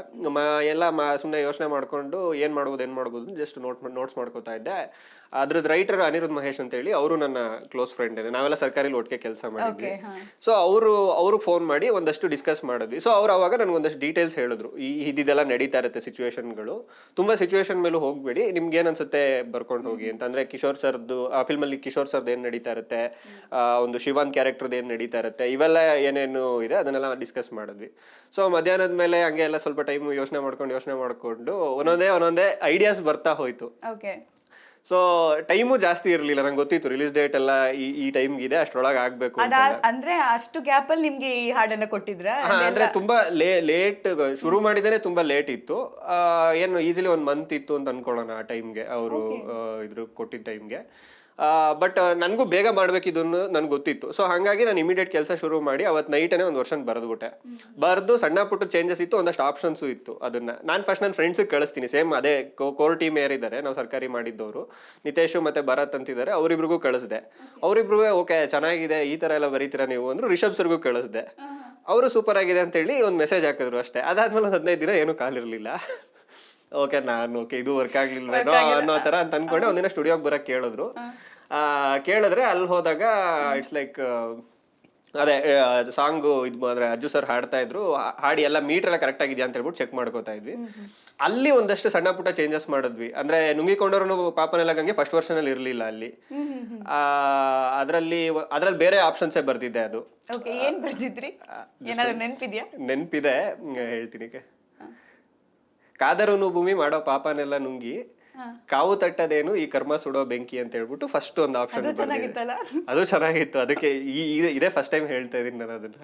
ಎಲ್ಲ ಸುಮ್ಮನೆ ಯೋಚನೆ ಮಾಡ್ಕೊಂಡು ಏನ್ ಮಾಡ್ಬೋದು ಜಸ್ಟ್ ನೋಟ್ಸ್ ಮಾಡ್ಕೋತಾ ಇದ್ದೆ. ಅದ್ರದ್ದು ರೈಟರ್ ಅನಿರುದ್ಧ್ ಮಹೇಶ್ ಅಂತ ಹೇಳಿ, ಅವರು ನನ್ನ ಕ್ಲೋಸ್ ಫ್ರೆಂಡ್. ನಾವೆಲ್ಲ ಸರ್ಕಾರಿ ಒಟ್ಟಿಗೆ ಕೆಲಸ ಮಾಡಿದ್ವಿ. ಸೊ ಅವ್ರಿಗೆ ಫೋನ್ ಮಾಡಿ ಒಂದಷ್ಟು ಡಿಸ್ಕಸ್ ಮಾಡಿದ್ವಿ. ಸೊ ಅವ್ರು ಅವಾಗ ನನ್ಗೆ ಒಂದಷ್ಟು ಡೀಟೇಲ್ಸ್ ಹೇಳಿದ್ರು, ಇದೆಲ್ಲ ನಡೀತಾ ಇರುತ್ತೆ ಸಿಚುವೇಶನ್ಗಳು, ತುಂಬಾ ಸಿಚುವೇಶನ್ ಮೇಲೂ ಹೋಗ್ಬೇಡಿ, ನಿಮ್ಗೆ ಏನ್ ಅನ್ಸುತ್ತೆ ಬರ್ಕೊಂಡು ಹೋಗಿ ಅಂತ. ಅಂದ್ರೆ ಕಿಶೋರ್ ಸರ್ದು ಆ ಫಿಲ್ಮ್ ಅಲ್ಲಿ ಕಿಶೋರ್ ಸರ್ದು ಏನ್ ನಡೀತಾ ಇರುತ್ತೆ, ಒಂದು ಶಿವಾನ್ ಕ್ಯಾರೆಕ್ಟರ್ದು ಏನ್ ನಡೀತಾ ಇರುತ್ತೆ, ಇವೆಲ್ಲ ಏನೇನು ಇದೆ ಅದನ್ನೆಲ್ಲ ಡಿಸ್ಕಸ್ ಮಾಡಿದ್ವಿ. ಸೊ ಮಧ್ಯಾಹ್ನದ ಮೇಲೆ ಹಂಗೆ ಎಲ್ಲ ಸ್ವಲ್ಪ ಟೈಮ್ ಯೋಚನೆ ಮಾಡ್ಕೊಂಡು ಒಂದೊಂದೇ ಐಡಿಯಾಸ್ ಬರ್ತಾ ಹೋಯ್ತು. ಸೊ ಟೈಮು ಜಾಸ್ತಿ ಇರ್ಲಿಲ್ಲ, ನಂಗೆ ಗೊತ್ತಿತ್ತು ರಿಲೀಸ್ ಡೇಟ್ ಎಲ್ಲ ಈ ಟೈಮ್ಗೆ ಇದೆ, ಅಷ್ಟ್ರೊಳಗೆ ಆಗ್ಬೇಕು ಅಂದ್ರೆ ಅಷ್ಟು ಗ್ಯಾಪ್ ಅಲ್ಲಿ ನಿಮ್ಗೆ ಈ ಹಾಡನ್ನ ಕೊಟ್ಟಿದ್ರ? ಅಂದ್ರೆ ತುಂಬಾ ಲೇಟ್ ಶುರು ಮಾಡಿದ್ರೆ ತುಂಬಾ ಲೇಟ್ ಇತ್ತು. ಏನು ಈಸಿಲಿ 1 ಮಂತ್ ಇತ್ತು ಅಂತ ಅನ್ಕೊಳ್ಳೋಣ ಆ ಟೈಮ್ಗೆ, ಅವರು ಇದ್ರ ಕೊಟ್ಟಿದ್ದ ಟೈಮ್ಗೆ. ಬಟ್ ನನಗೂ ಬೇಗ ಮಾಡ್ಬೇಕಿದ್ದನ್ನು ನನ್ಗೆ ಗೊತ್ತಿತ್ತು. ಸೊ ಹಾಗಾಗಿ ನಾನು ಇಮಿಡಿಯೇಟ್ ಕೆಲಸ ಶುರು ಮಾಡಿ ಅವತ್ತು ನೈಟೇ ಒಂದು ವರ್ಷನ್ ಬರೆದು ಸಣ್ಣ ಪುಟ್ಟ ಚೇಂಜಸ್ ಇತ್ತು, ಒಂದಷ್ಟು ಆಪ್ಷನ್ಸು ಇತ್ತು. ಅದನ್ನ ನಾನು ಫಸ್ಟ್ ನನ್ನ ಫ್ರೆಂಡ್ಸಿಗೆ ಕಳಿಸ್ತೀನಿ, ಸೇಮ್ ಅದೇ ಕೋರ್ ಟೀಮ್ ಯಾರಿದ್ದಾರೆ ನಾವು ಸರ್ಕಾರಿ ಮಾಡಿದ್ದವರು, ನಿತೇಶ್ ಮತ್ತೆ ಭರತ್ ಅಂತಿದ್ದಾರೆ, ಅವರಿಬ್ರಿಗೂ ಕಳಿಸ್ದೆ. ಅವರಿಬ್ರು ಓಕೆ ಚೆನ್ನಾಗಿದೆ, ಈ ತರ ಎಲ್ಲ ಬರೀತೀರಾ ನೀವು ಅಂದ್ರು. ರಿಷಬ್ ಸರ್ಗೂ ಕಳಿಸ್ದೆ, ಅವರು ಸೂಪರ್ ಆಗಿದೆ ಅಂತ ಹೇಳಿ ಒಂದು ಮೆಸೇಜ್ ಹಾಕಿದ್ರು ಅಷ್ಟೇ. ಅದಾದ್ಮೇಲೆ 15 ದಿನ ಏನೂ ಕಾಲಿರ್ಲಿಲ್ಲ. ಓಕೆ ಇದು ವರ್ಕ್ ಆಗ್ಲಿಲ್ಲ ಅನ್ನೋ ತರ ಅಂತ ಅನ್ಕೊಂಡೆ. ಒಂದಿನ ಸ್ಟುಡಿಯೋಗೆ ಬರಕ್ ಕೇಳಿದ್ರೆ ಅಲ್ಲಿ ಹೋದಾಗ ಇಟ್ಸ್ ಲೈಕ್ ಅದೇ ಸಾಂಗು ಅಂದ್ರೆ ಅಜ್ಜು ಸರ್ ಹಾಡ್ತಾ ಇದ್ರು, ಹಾಡಿ ಎಲ್ಲ ಮೀಟರ್ ಎಲ್ಲ ಕರೆಕ್ಟ್ ಆಗಿದ್ಯಾ ಅಂತ ಹೇಳ್ಬಿಟ್ಟು ಚೆಕ್ ಮಾಡ್ಕೋತಾ ಇದ್ವಿ. ಅಲ್ಲಿ ಒಂದಷ್ಟು ಸಣ್ಣ ಪುಟ್ಟ ಚೇಂಜಸ್ ಮಾಡಿದ್ವಿ. ಅಂದ್ರೆ ನುಂಗಿಕೊಂಡವ್ರು ಪಾಪನೆಲ್ಲ ಗಂಗೆ ಫಸ್ಟ್ ವರ್ಷನ್ ಅಲ್ಲಿ ಇರ್ಲಿಲ್ಲ ಅಲ್ಲಿ. ಅದ್ರಲ್ಲಿ ಬೇರೆ ಆಪ್ಷನ್ಸೇ ಬರ್ತಿದ್ದೆ. ಅದು ಏನ್ ಬರ್ತಿದ್ರಿ, ಏನಾದ್ರು ನೆನ್ಪಿದೆ, ಹೇಳ್ತೀನಿ. ಕಾದರನು ಭೂಮಿ ಮಾಡೋ ಪಾಪನೆಲ್ಲ ನುಂಗಿ ಕಾವು ತಟ್ಟದೇನು ಈ ಕರ್ಮ ಸುಡೋ ಬೆಂಕಿ ಅಂತ ಹೇಳ್ಬಿಟ್ಟು ಫಸ್ಟ್ ಒಂದು ಆಪ್ಷನ್ ಅದು ಚೆನ್ನಾಗಿತ್ತು. ಅದಕ್ಕೆ ಇದೇ ಫಸ್ಟ್ ಟೈಮ್ ಹೇಳ್ತಾ ಇದೀನಿ ನಾನು ಅದನ್ನ.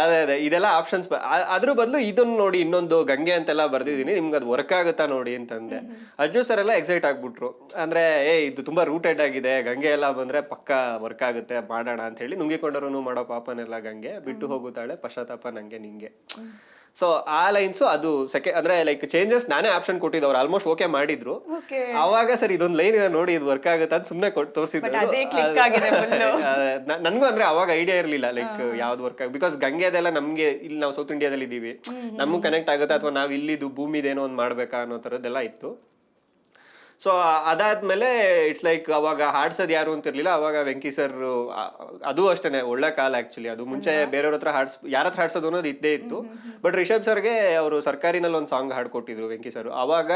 ಅದೇ ಇದೆಲ್ಲ ಆಪ್ಷನ್ಸ್. ಅದ್ರ ಬದಲು ಇದನ್ನ ನೋಡಿ ಇನ್ನೊಂದು ಗಂಗೆ ಅಂತೆಲ್ಲ ಬರ್ದಿದೀನಿ, ನಿಮ್ಗೆ ಅದು ವರ್ಕ್ ಆಗುತ್ತಾ ನೋಡಿ ಅಂತಂದೆ. ಅಜ್ಜು ಸರ್ ಎಲ್ಲ ಎಕ್ಸೈಟ್ ಆಗ್ಬಿಟ್ರು. ಅಂದ್ರೆ ಇದು ತುಂಬಾ ರೂಟೆಡ್ ಆಗಿದೆ, ಗಂಗೆ ಎಲ್ಲ ಬಂದ್ರೆ ಪಕ್ಕ ವರ್ಕ್ ಆಗುತ್ತೆ, ಮಾಡೋಣ ಅಂತ ಹೇಳಿ. ನುಂಗಿಕೊಂಡರು ಮಾಡೋ ಪಾಪನೆಲ್ಲ ಗಂಗೆ ಬಿಟ್ಟು ಹೋಗುತ್ತಾಳೆ ಪಶ್ಚಾತ್ತಾಪ ನಂಗೆ ನಿಂಗೆ. ಸೊ ಆ ಲೈನ್ಸ್ ಅದು ಅಂದ್ರೆ ಲೈಕ್ ಚೇಂಜಸ್ ನಾನೇ ಆಪ್ಷನ್ ಕೊಟ್ಟಿದ್ದು, ಅವ್ರು ಆಲ್ಮೋಸ್ಟ್ ಓಕೆ ಮಾಡಿದ್ರು. ಅವಾಗ ಸರ್ ಇದೊಂದು ಲೈನ್ ಇದೆ ನೋಡಿ, ಇದು ವರ್ಕ್ ಆಗುತ್ತೆ ಅಂತ ಸುಮ್ನೆ ತೋರಿಸಿದ್ರು. ನನ್ಗೂ ಅಂದ್ರೆ ಅವಾಗ ಐಡಿಯಾ ಇರ್ಲಿಲ್ಲ ಲೈಕ್ ಯಾವ್ದು ವರ್ಕ್ ಆಗ. ಬಿಕಾಸ್ ಗಂಗೆದೆಲ್ಲ ನಮ್ಗೆ ಇಲ್ಲಿ ನಾವು ಸೌತ್ ಇಂಡಿಯಾದಲ್ಲಿ ಇದೀವಿ, ನಮ್ಗೆ ಕನೆಕ್ಟ್ ಆಗುತ್ತೆ, ಅಥವಾ ನಾವ್ ಇಲ್ಲಿದ್ದು ಭೂಮಿದೇನೋ ಒಂದ್ ಮಾಡ್ಬೇಕಾ ಅನ್ನೋ ತರದ್ದೆಲ್ಲ ಇತ್ತು. ಸೊ ಅದಾದ್ಮೇಲೆ ಇಟ್ಸ್ ಲೈಕ್ ಅವಾಗ ಹಾಡ್ಸೋದು ಯಾರು ಅಂತ ಇರ್ಲಿಲ್ಲ. ಅವಾಗ ವೆಂಕಿ ಸರ್, ಅದು ಅಷ್ಟೇನೆ ಒಳ್ಳೆ ಕಾಲ ಆಕ್ಚುಲಿ. ಅದು ಮುಂಚೆ ಬೇರೆಯವ್ರ ಹತ್ರ ಯಾರ ಹತ್ರ ಹಾಡ್ಸೋದು ಅನ್ನೋದು ಇದ್ದೇ ಇತ್ತು. ಬಟ್ ರಿಷಬ್ ಸರ್ಗೆ ಅವರು ಸರ್ಕಾರಿನಲ್ಲಿ ಒಂದು ಸಾಂಗ್ ಹಾಡ್ಕೊಟ್ಟಿದ್ರು ವೆಂಕಿ ಸರ್. ಅವಾಗ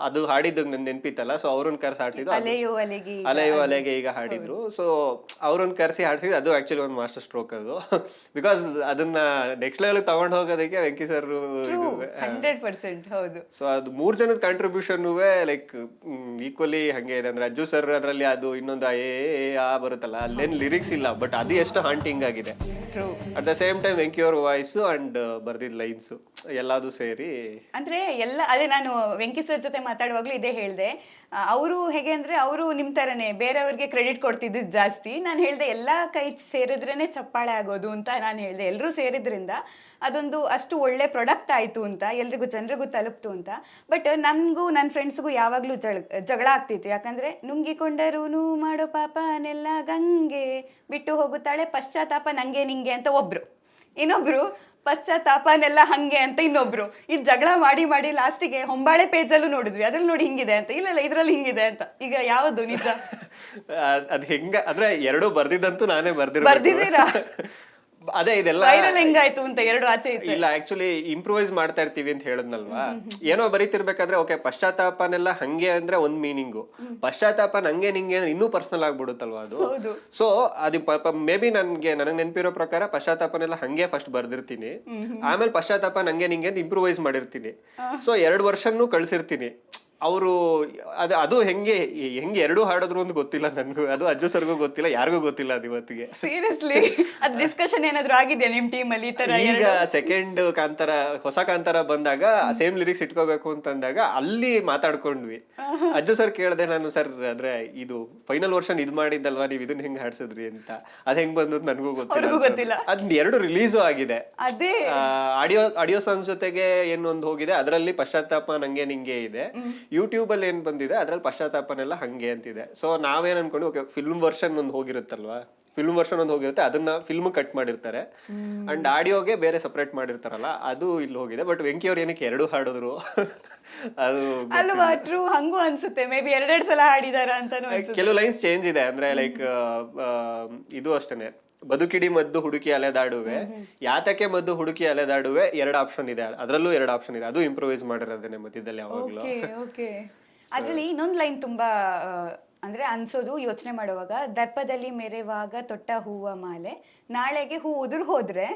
ಅದು ಹಾಡಿದ್ದು ನನ್ ನೆನ್ಪಿತ್ತಲ್ಲ, ಸೊ ಅವ್ರನ್ನ ಕರ್ಸಿ ಹಾಡ್ಸಿದ್ದು, ಅಲೆಯೋ ಅಲೆಗೆ ಈಗ ಹಾಡಿದ್ರು. ಸೊ ಅವ್ರನ್ನ ಕರ್ಸಿ ಹಾಡ್ಸಿದ್ದು ಅದು ಆಕ್ಚುಲಿ ಒಂದು ಮಾಸ್ಟರ್ ಸ್ಟ್ರೋಕ್ ಅದು. ಬಿಕಾಸ್ ಅದನ್ನ ನೆಕ್ಸ್ಟ್ ಲೆವೆಲ್ ತಗೊಂಡ್ ಹೋಗೋದಕ್ಕೆ ವೆಂಕಿ ಸರ್. ಸೊ ಅದು 3 ಜನದ ಕಾಂಟ್ರಿಬ್ಯೂಷನ್ ಲೈಕ್ ಈಕ್ವಲಿ ಹಂಗೆ ಇದೆ. ಅಂದ್ರೆ ಅಜ್ಜು ಸರ್ ಅದ್ರಲ್ಲಿ ಅದು ಇನ್ನೊಂದು ಬರುತ್ತಲ್ಲ, ಅಲ್ಲೇನ್ ಲಿರಿಕ್ಸ್ ಇಲ್ಲ, ಬಟ್ ಅದು ಎಷ್ಟು ಹಾಂಟಿಂಗ್ ಆಗಿದೆ. At the same time Venky ಅವ್ರ ವಾಯ್ಸ್ ಅಂಡ್ ಬರ್ದಿದ್ ಲೈನ್ಸ್ ಎಲ್ಲಾದು ಸೇರಿ ಅಂದ್ರೆ ಎಲ್ಲ ಅದೇ. ನಾನು ವೆಂಕಿ ಸರ್ ಜೊತೆ ಮಾತಾಡುವಾಗ್ಲೂ ಇದೇ ಹೇಳ್ದೆ, ಅವರು ಹೇಗೆ ಅಂದ್ರೆ ಅವರು ನಿಮ್ ತರನೇ ಬೇರೆಯವ್ರಿಗೆ ಕ್ರೆಡಿಟ್ ಕೊಡ್ತಿದ್ದು ಜಾಸ್ತಿ. ನಾನು ಹೇಳ್ದೆ ಎಲ್ಲಾ ಕೈ ಸೇರಿದ್ರೇನೆ ಚಪ್ಪಾಳೆ ಆಗೋದು ಅಂತ ನಾನು ಹೇಳ್ದೆ. ಎಲ್ಲರೂ ಸೇರಿದ್ರಿಂದ ಅದೊಂದು ಅಷ್ಟು ಒಳ್ಳೆ ಪ್ರಾಡಕ್ಟ್ ಆಯ್ತು ಅಂತ, ಎಲ್ರಿಗೂ ಜನರಿಗೂ ತಲುಪ್ತು ಅಂತ. ಬಟ್ ನನ್ಗೂ ನನ್ನ ಫ್ರೆಂಡ್ಸ್ಗೂ ಯಾವಾಗ್ಲೂ ಜಗಳ ಆಗ್ತಿತ್ತು. ಯಾಕಂದ್ರೆ ನುಂಗಿಕೊಂಡರೂ ಮಾಡೋ ಪಾಪನೆಲ್ಲ ಗಂಗೆ ಬಿಟ್ಟು ಹೋಗುತ್ತಾಳೆ ಪಶ್ಚಾತ್ತಾಪ ನಂಗೆ ನಿಂಗೆ ಅಂತ ಒಬ್ರು, ಇನ್ನೊಬ್ರು ಪಶ್ಚಾತ್ತಾಪನೆಲ್ಲ ಹಂಗೆ ಅಂತ ಇನ್ನೊಬ್ರು. ಇದು ಜಗಳ ಮಾಡಿ ಲಾಸ್ಟಿಗೆ ಹೊಂಬಾಳೆ ಪೇಜಲ್ಲೂ ನೋಡಿದ್ವಿ, ಅದ್ರಲ್ಲಿ ನೋಡಿ ಹಿಂಗಿದೆ ಅಂತ, ಇಲ್ಲ ಇದ್ರಲ್ಲಿ ಹಿಂಗಿದೆ ಅಂತ. ಈಗ ಯಾವುದು ನಿಜ? ಅದ್ ಹೆಂಗ ಅಂದ್ರೆ ಎರಡು ಬರ್ದಿದ್ದಂತೂ ನಾನೇ ಬರ್ದಿದ್ದೀರಾ? ಅದೇ ಇದೆಲ್ಲ ವೈರಲ್ ಹೆಂಗಾಯ್ತು ಅಂತ ಎರಡು ಆಚೆ ಈಚೆ. ಇಲ್ಲ ಆಕ್ಚುಲಿ ಇಂಪ್ರೂವೈಸ್ ಮಾಡ್ತಾ ಇರ್ತೀವಿ ಅಂತ ಹೇಳದ್ನಲ್ವಾ, ಏನೋ ಬರೀತಿರ್ಬೇಕಾದ್ರೆ ಓಕೆ ಪಶ್ಚಾತ್ತಾಪನೆಲ್ಲ ಹಂಗೆ ಅಂದ್ರೆ ಒಂದ್ ಮೀನಿಂಗು, ಪಶ್ಚಾತ್ತಾಪ ನಂಗೆ ನಿಂಗೆ ಅಂದ್ರೆ ಇನ್ನೂ ಪರ್ಸನಲ್ ಆಗ್ಬಿಡುತ್ತಲ್ವಾ ಅದು. ಸೊ ಅದು ಮೇ ಬಿ ನನಗೆ ನೆನಪಿರೋ ಪ್ರಕಾರ ಪಶ್ಚಾತ್ತಾಪನೆಲ್ಲ ಹಂಗೆ ಫಸ್ಟ್ ಬರ್ದಿರ್ತೀನಿ, ಆಮೇಲೆ ಪಶ್ಚಾತ್ತಾಪ ನಂಗೆ ನಿಂಗೆ ಅಂತ ಇಂಪ್ರೂವೈಸ್ ಮಾಡಿರ್ತೀನಿ. ಸೊ 2 ವರ್ಷನೂ ಕಳ್ಸಿರ್ತೀನಿ. ಅವರು ಅದು ಹೆಂಗೆ ಎರಡೂ ಹಾಡಿದ್ರು ಅಂತ ಗೊತ್ತಿಲ್ಲ ನನ್ಗೂ, ಅದು ಅಜ್ಜು ಸರ್ಗೂ ಗೊತ್ತಿಲ್ಲ, ಯಾರಿಗೂ ಗೊತ್ತಿಲ್ಲ ಅದು ಇವತ್ತಿಗೆ. ಸೀರಿಯಸ್ಲಿ ಅದು ಡಿಸ್ಕಷನ್ ಏನಾದ್ರು ಆಗಿದೆಯಾ ನಿಮ್ ಟೀಮ್ ಅಲ್ಲಿ ಈ ತರ? ಈಗ ಸೆಕೆಂಡ್ ಕಾಂತಾರ, ಹೊಸ ಕಾಂತಾರ ಬಂದಾಗ ಸೇಮ್ ಲಿರಿಕ್ಸ್ ಇಟ್ಕೋಬೇಕು ಅಂತಂದಾಗ ಅಲ್ಲಿ ಮಾತಾಡ್ಕೊಂಡ್ವಿ. ಅಜ್ಜು ಸರ್ ಕೇಳ್ದೆ ನಾನು, ಸರ್ ಆದ್ರೆ ಇದು ಫೈನಲ್ ವರ್ಷನ್ ಇದ್ ಮಾಡಿದ್ದಲ್ವಾ, ನೀವ್ ಇದನ್ನ ಹೆಂಗ್ ಹಾಡ್ಸಿದ್ರಿ ಅಂತ. ಅದ್ ಹೆಂಗ್ ಬಂದದ್ ನನ್ಗೂ ಗೊತ್ತಿಲ್ಲ. ಅದ್ 2 ರಿಲೀಸು ಆಗಿದೆ. ಅದೇ ಆಡಿಯೋ ಸಾಂಗ್ ಜೊತೆಗೆ ಏನೊಂದು ಹೋಗಿದೆ, ಅದರಲ್ಲಿ ಪಶ್ಚಾತ್ತಾಪ ನಂಗೆ ನಿಂಗೆ ಇದೆ. ಯೂಟ್ಯೂಬ್ ಅಲ್ಲಿ ಏನ್ ಬಂದಿದೆ ಅದ್ರಲ್ಲಿ ಪಶ್ಚಾತ್ತಾಪನೆಲ್ಲ ಹಂಗೆ ಅಂತಿದೆ. ಸೊ ನಾವೇನ್ ಅನ್ಕೊಂಡು ಓಕೆ ಫಿಲ್ಮ್ ವರ್ಷನ್ ಒಂದು ಹೋಗಿರುತ್ತಲ್ವಾ, ಫಿಲ್ಮ್ ವರ್ಷನ್ ಒಂದು ಹೋಗಿರುತ್ತೆ, ಅದನ್ನ ಫಿಲ್ಮ್ ಕಟ್ ಮಾಡಿರ್ತಾರೆ ಅಂಡ್ ಆಡಿಯೋಗೆ ಬೇರೆ ಸಪರೇಟ್ ಮಾಡಿರ್ತಾರಲ್ಲ, ಅದು ಇಲ್ಲಿ ಹೋಗಿದೆ. ಬಟ್ ವೆಂಕಿ ಅವ್ರು ಏನಕ್ಕೆ 2 ಹಾಡಿದ್ರು ಅದು ಅಲ್ವಾ? ಟ್ರೂ, ಹಂಗೂ ಅನ್ಸುತ್ತೆ. ಮೇ ಬಿ 2 ಸಲ ಹಾಡಿದಾರ ಅಂತಾನು ಅನ್ಸುತ್ತೆ. ಕೆಲವು ಲೈನ್ಸ್ ಚೇಂಜ್ ಇದೆ. ಅಂದ್ರೆ ಲೈಕ್ ಇದು ಅಷ್ಟೇನೆ, ಬದುಕಿಡಿ ಮದ್ದು ಹುಡುಕಿ ಅಲೆದಾಡುವೆ, ಯಾತಕ್ಕೆ ಮದ್ದು ಹುಡುಕಿ ಅಲೆದಾಡುವೆ 2 ಆಪ್ಷನ್ ಇದೆ, ಅದರಲ್ಲೂ 2 ಆಪ್ಷನ್ ಇದೆ. ಅದು ಇಂಪ್ರೂವೈಸ್ ಮಾಡಿರೋದೇನೆ ಮಧ್ಯದಲ್ಲಿ ಯಾವಾಗ್ಲೂ. ಅದ್ರಲ್ಲಿ ಇನ್ನೊಂದು ಲೈನ್ ತುಂಬಾ ಅಂದ್ರೆ ಅನ್ಸೋದು, ಯೋಚನೆ ಮಾಡುವಾಗ, ದರ್ಪದಲ್ಲಿ ಮೆರೆವಾಗ ತೊಟ್ಟ ಹೂವ ಮಾಲೆ, ನಾಳೆಗೆ ಹೂ ಉದುರು ಹೋದ್ರೆ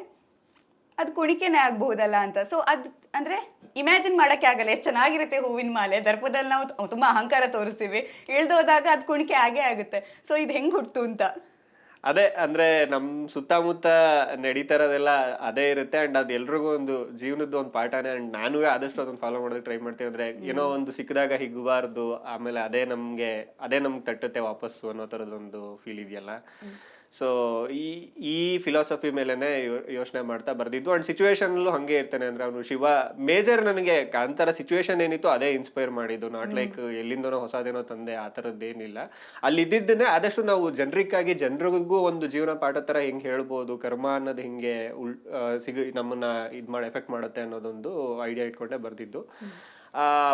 ಅದು ಕುಣಿಕೆನೆ ಆಗ್ಬಹುದಲ್ಲ ಅಂತ. ಸೊ ಅದ್ ಅಂದ್ರೆ ಇಮ್ಯಾಜಿನ್ ಮಾಡಕ್ಕೆ ಆಗಲ್ಲ ಎಷ್ಟು ಚೆನ್ನಾಗಿರುತ್ತೆ ಹೂವಿನ ಮಾಲೆ. ದರ್ಪದಲ್ಲಿ ನಾವು ತುಂಬಾ ಅಹಂಕಾರ ತೋರಿಸ್ತೀವಿ, ಇಳ್ದೋದಾಗ ಅದ್ ಕುಣಿಕೆ ಆಗೇ ಆಗುತ್ತೆ. ಸೊ ಇದು ಹೆಂಗ್ ಹುಟ್ಟು ಅಂತ. ಅದೇ ಅಂದ್ರೆ ನಮ್ ಸುತ್ತಮುತ್ತ ನಡೀತಾರದೆಲ್ಲ ಅದೇ ಇರುತ್ತೆ ಅಂಡ್ ಅದ್ ಎಲ್ರಿಗೂ ಒಂದು ಜೀವನದ ಒಂದು ಪಾಠನೇ. ಅಂಡ್ ನಾನು ಆದಷ್ಟು ಅದನ್ನ ಫಾಲೋ ಮಾಡೋದಕ್ಕೆ ಟ್ರೈ ಮಾಡ್ತೀವಿ. ಅಂದ್ರೆ ಏನೋ ಒಂದು ಸಿಕ್ಕಿದಾಗ ಹಿಗ್ಬಾರ್ದು, ಆಮೇಲೆ ಅದೇ ನಮ್ಗೆ ತಟ್ಟುತ್ತೆ ವಾಪಸ್ಸು ಅನ್ನೋ ತರದೊಂದು ಫೀಲ್ ಇದೆಯಲ್ಲ. ಸೊ ಈ ಫಿಲಾಸಫಿ ಮೇಲೆನೆ ಯೋಚನೆ ಮಾಡ್ತಾ ಬರ್ದಿದ್ದು. ಅಂಡ್ ಸಿಚುವೇಶನ್ ಹಂಗೆ ಇರ್ತಾನೆ. ಅಂದ್ರೆ ಅವನು ಶಿವ ಮೇಜರ್ ನನಗೆ ಕಾಂತಾರ ಸಿಚುವೇಶನ್ ಏನಿತ್ತು ಅದೇ ಇನ್ಸ್ಪೈರ್ ಮಾಡಿದ್ದು. ನಾಟ್ ಲೈಕ್ ಎಲ್ಲಿಂದನೋ ಹೊಸದೇನೋ ತಂದೆ ಆ ಥರದ್ದೇನಿಲ್ಲ. ಅಲ್ಲಿ ಇದ್ದಿದ್ದನ್ನೇ ಆದಷ್ಟು ನಾವು ಜನರಿಗೂ ಒಂದು ಜೀವನ ಪಾಠ ತರ ಹೆಂಗ್ ಹೇಳ್ಬೋದು, ಕರ್ಮ ಅನ್ನೋದು ಹಿಂಗೆ ನಮ್ಮನ್ನ ಮಾಡಿ ಎಫೆಕ್ಟ್ ಮಾಡುತ್ತೆ ಅನ್ನೋದೊಂದು ಐಡಿಯಾ ಇಟ್ಕೊಂಡೆ ಬರ್ದಿದ್ದು.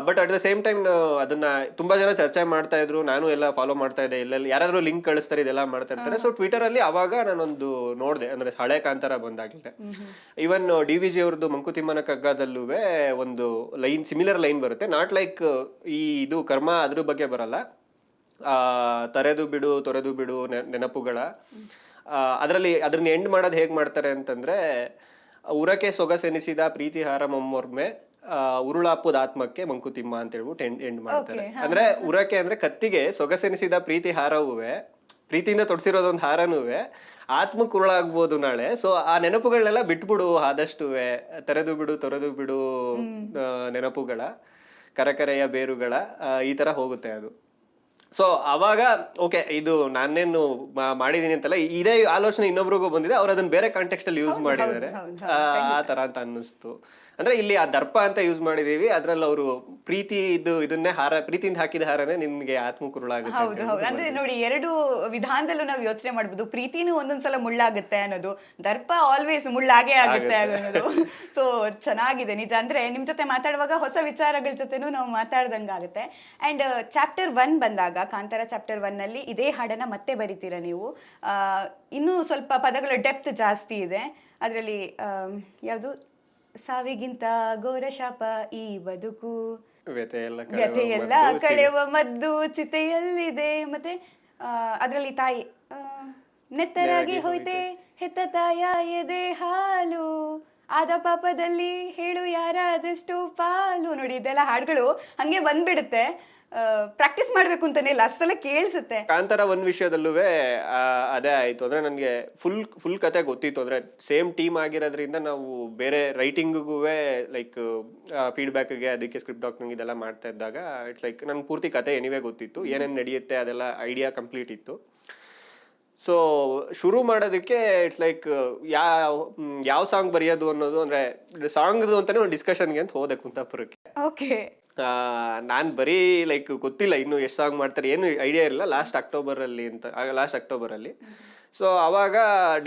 But at the same time ಅದನ್ನ ತುಂಬಾ ಜನ ಚರ್ಚೆ ಮಾಡ್ತಾ ಇದ್ರು, ನಾನು ಎಲ್ಲ ಫಾಲೋ ಮಾಡ್ತಾ ಇದ್ದೆ. ಎಲ್ಲೆಲ್ಲಿ ಯಾರಾದ್ರೂ ಲಿಂಕ್ ಕಳಿಸ್ತಾರೆ, ಇದೆಲ್ಲ ಮಾಡ್ತಾ ಇರ್ತಾರೆ. ಸೊ ಟ್ವಿಟರ್ ಅಲ್ಲಿ ಅವಾಗ ನಾನೊಂದು ನೋಡಿದೆ, ಅಂದ್ರೆ ಹಳೆ ಕಾಂತಾರ ಬಂದಾಗಲೇ ಇವನ್ DVG ಅವ್ರದ್ದು ಮಂಕುತಿಮ್ಮನ ಕಗ್ಗದಲ್ಲೂ ಒಂದು ಲೈನ್, ಸಿಮಿಲರ್ ಲೈನ್ ಬರುತ್ತೆ. ನಾಟ್ ಲೈಕ್ ಇದು ಕರ್ಮ ಅದ್ರ ಬಗ್ಗೆ ಬರಲ್ಲ, ತೊರೆದು ಬಿಡು ನೆನಪುಗಳ. ಅದರಲ್ಲಿ ಅದನ್ನ ಎಂಡ್ ಮಾಡೋದು ಹೇಗ್ ಮಾಡ್ತಾರೆ ಅಂತಂದ್ರೆ, ಉರಕೆ ಸೊಗಸೆನಿಸಿದ ಪ್ರೀತಿ ಹಾರ ಮೊಮ್ಮೊರ್ಮೆ ಉರುಳಾಪುದ ಆತ್ಮಕ್ಕೆ ಮಂಕುತಿಮ್ಮ ಅಂತ ಹೇಳ್ಬಿಟ್ಟು ಎಂಡ್ ಮಾಡ್ತಾರೆ. ಅಂದ್ರೆ ಉರಕೆ ಅಂದ್ರೆ ಕತ್ತಿಗೆ ಸೊಗಸೆನಿಸಿದ ಪ್ರೀತಿ ಹಾರವುವೆ, ಪ್ರೀತಿಯಿಂದ ತೊಡ್ಸಿರೋದೊಂದು ಹಾರನುವೆ ಆತ್ಮಕ್ಕೆ ಉರುಳಾಗ್ಬೋದು ನಾಳೆ. ಸೊ ಆ ನೆನಪುಗಳನ್ನೆಲ್ಲ ಬಿಟ್ಬಿಡು ಆದಷ್ಟುವೆ, ತೊರೆದು ಬಿಡು ನೆನಪುಗಳ ಕರಕರೆಯ ಬೇರುಗಳ, ಈ ತರ ಹೋಗುತ್ತೆ ಅದು. ಸೊ ಅವಾಗ ಓಕೆ ಇದು ನಾನೇನು ಮಾಡಿದೀನಿ ಅಂತಲ್ಲ, ಇದೇ ಆಲೋಚನೆ ಇನ್ನೊಬ್ರಿಗೂ ಬಂದಿದೆ, ಅವ್ರು ಅದನ್ನ ಬೇರೆ ಕಾಂಟೆಕ್ಸ್ಟ್ ಅಲ್ಲಿ ಯೂಸ್ ಮಾಡಿದ್ದಾರೆ ಆ ತರ ಅಂತ ಅನ್ನಿಸ್ತು. ಅಂದ್ರೆ ಇಲ್ಲಿ ಆ ದರ್ಪ ಅಂತ ಯೂಸ್ ಮಾಡಿದೀವಿ, ಅದ್ರಲ್ಲಿ ಅವರು ಇದನ್ನೇ ಪ್ರೀತಿಯಿಂದ ಹಾಕಿದ ಹಾರನೇ ನಿಮ್ಗೆ ಆತ್ಮಕುರುಳಾಗುತ್ತೆ. ಹೌದು ಹೌದು. ಅಂದ್ರೆ ನೋಡಿ, 2 ವಿಧಾನದಲ್ಲೂ ನಾವು ಯೋಚನೆ ಮಾಡ್ಬೋದು. ಪ್ರೀತಿನೂ ಒಂದೊಂದ್ಸಲ ಮುಳ್ಳಾಗುತ್ತೆ ಅನ್ನೋದು, ದರ್ಪ ಆಲ್ವೇಸ್ ಮುಳ್ಳಾಗೇ ಆಗುತ್ತೆ ಅನ್ನೋದು. ಸೊ ಚೆನ್ನಾಗಿದೆ ನಿಜ. ಅಂದ್ರೆ ನಿಮ್ ಜೊತೆ ಮಾತಾಡುವಾಗ ಹೊಸ ವಿಚಾರಗಳ ಜೊತೆನೂ ನಾವು ಮಾತಾಡ್ದಂಗಾಗುತ್ತೆ. ಅಂಡ್ ಚಾಪ್ಟರ್ 1 ಬಂದಾಗ, ಕಾಂತಾರ ಚಾಪ್ಟರ್ 1 ನಲ್ಲಿ ಇದೇ ಹಾಡನ್ನ ಮತ್ತೆ ಬರಿತೀರಾ ನೀವು. ಇನ್ನೂ ಸ್ವಲ್ಪ ಪದಗಳ ಡೆಪ್ತ್ ಜಾಸ್ತಿ ಇದೆ ಅದರಲ್ಲಿ. ಯಾವುದು, ಸಾವಿಗಿಂತ ಘೋರ ಶಾಪ ಈ ಬದುಕು, ವ್ಯಥೆಯೆಲ್ಲ ಕಳೆಯುವ ಮದ್ದು ಚಿತೆಯಲ್ಲಿದೆ. ಮತ್ತೆ ಅದರಲ್ಲಿ ತಾಯಿ ನೆತ್ತರಾಗಿ ಹೋಯ್ತೆ ಹೆತ್ತ ತಾಯ ಎದೆ ಹಾಲು, ಆದ ಪಾಪದಲ್ಲಿ ಹೇಳು ಯಾರಾದಷ್ಟು ಪಾಲು. ನೋಡಿ, ಇದೆಲ್ಲ ಹಾಡುಗಳು ಹಂಗೆ ಬಂದ್ಬಿಡುತ್ತೆ. ಪ್ರಾಕ್ಟೀಸ್ ಮಾಡ್ಬೇಕು ಅಂತಾನೆ ಇಲ್ಲ, ಅಷ್ಟೆಲ್ಲ ಕೇಳಿಸುತ್ತೆ. ಕಾಂತಾರ 1 ವಿಷಯದಲ್ಲೂ ಅದೇ ಆಯ್ತು. ಅಂದ್ರೆ ನನಗೆ ಫುಲ್ ಕತೆ ಗೊತ್ತಿತ್ತು. ಅಂದ್ರೆ ಸೇಮ್ ಟೀಮ್ ಆಗಿರೋದ್ರಿಂದ ನಾವು ಬೇರೆ ರೈಟಿಂಗ್ಗೂ ಲೈಕ್ ಫೀಡ್ಬ್ಯಾಕ್ಗೆ, ಅದಕ್ಕೆ ಸ್ಕ್ರಿಪ್ಟ್ ಡಾಕ್ಟರಿಂಗ್ ಇದೆಲ್ಲ ಮಾಡ್ತಾ ಇದ್ದಾಗ ಇಟ್ಸ್ ಲೈಕ್ ನನ್ಗೆ ಪೂರ್ತಿ ಕತೆ ಎನಿವೇ ಗೊತ್ತಿತ್ತು, ಏನೇನು ನಡೆಯುತ್ತೆ ಅದೆಲ್ಲ ಐಡಿಯಾ ಕಂಪ್ಲೀಟ್ ಇತ್ತು. ಸೊ ಶುರು ಮಾಡೋದಕ್ಕೆ ಇಟ್ಸ್ ಲೈಕ್ ಯಾವ ಸಾಂಗ್ ಬರೆಯೋದು ಅನ್ನೋದು, ಅಂದ್ರೆ ಸಾಂಗ್ದು ಅಂತಾನೆ ಒಂದು ಡಿಸ್ಕಷನ್ಗೆ ಅಂತ ಹೋದೆ ಕುಂತಾಪುರಕ್ಕೆ. ಓಕೆ. ನಾನ್ ಬರೀ ಲೈಕ್ ಗೊತ್ತಿಲ್ಲ ಇನ್ನು ಎಷ್ಟು ಸಾಂಗ್ ಮಾಡ್ತಾರೆ, ಏನು ಐಡಿಯಾ ಇರಲಿಲ್ಲ. ಲಾಸ್ಟ್ ಅಕ್ಟೋಬರ್ ಅಲ್ಲಿ ಸೊ ಅವಾಗ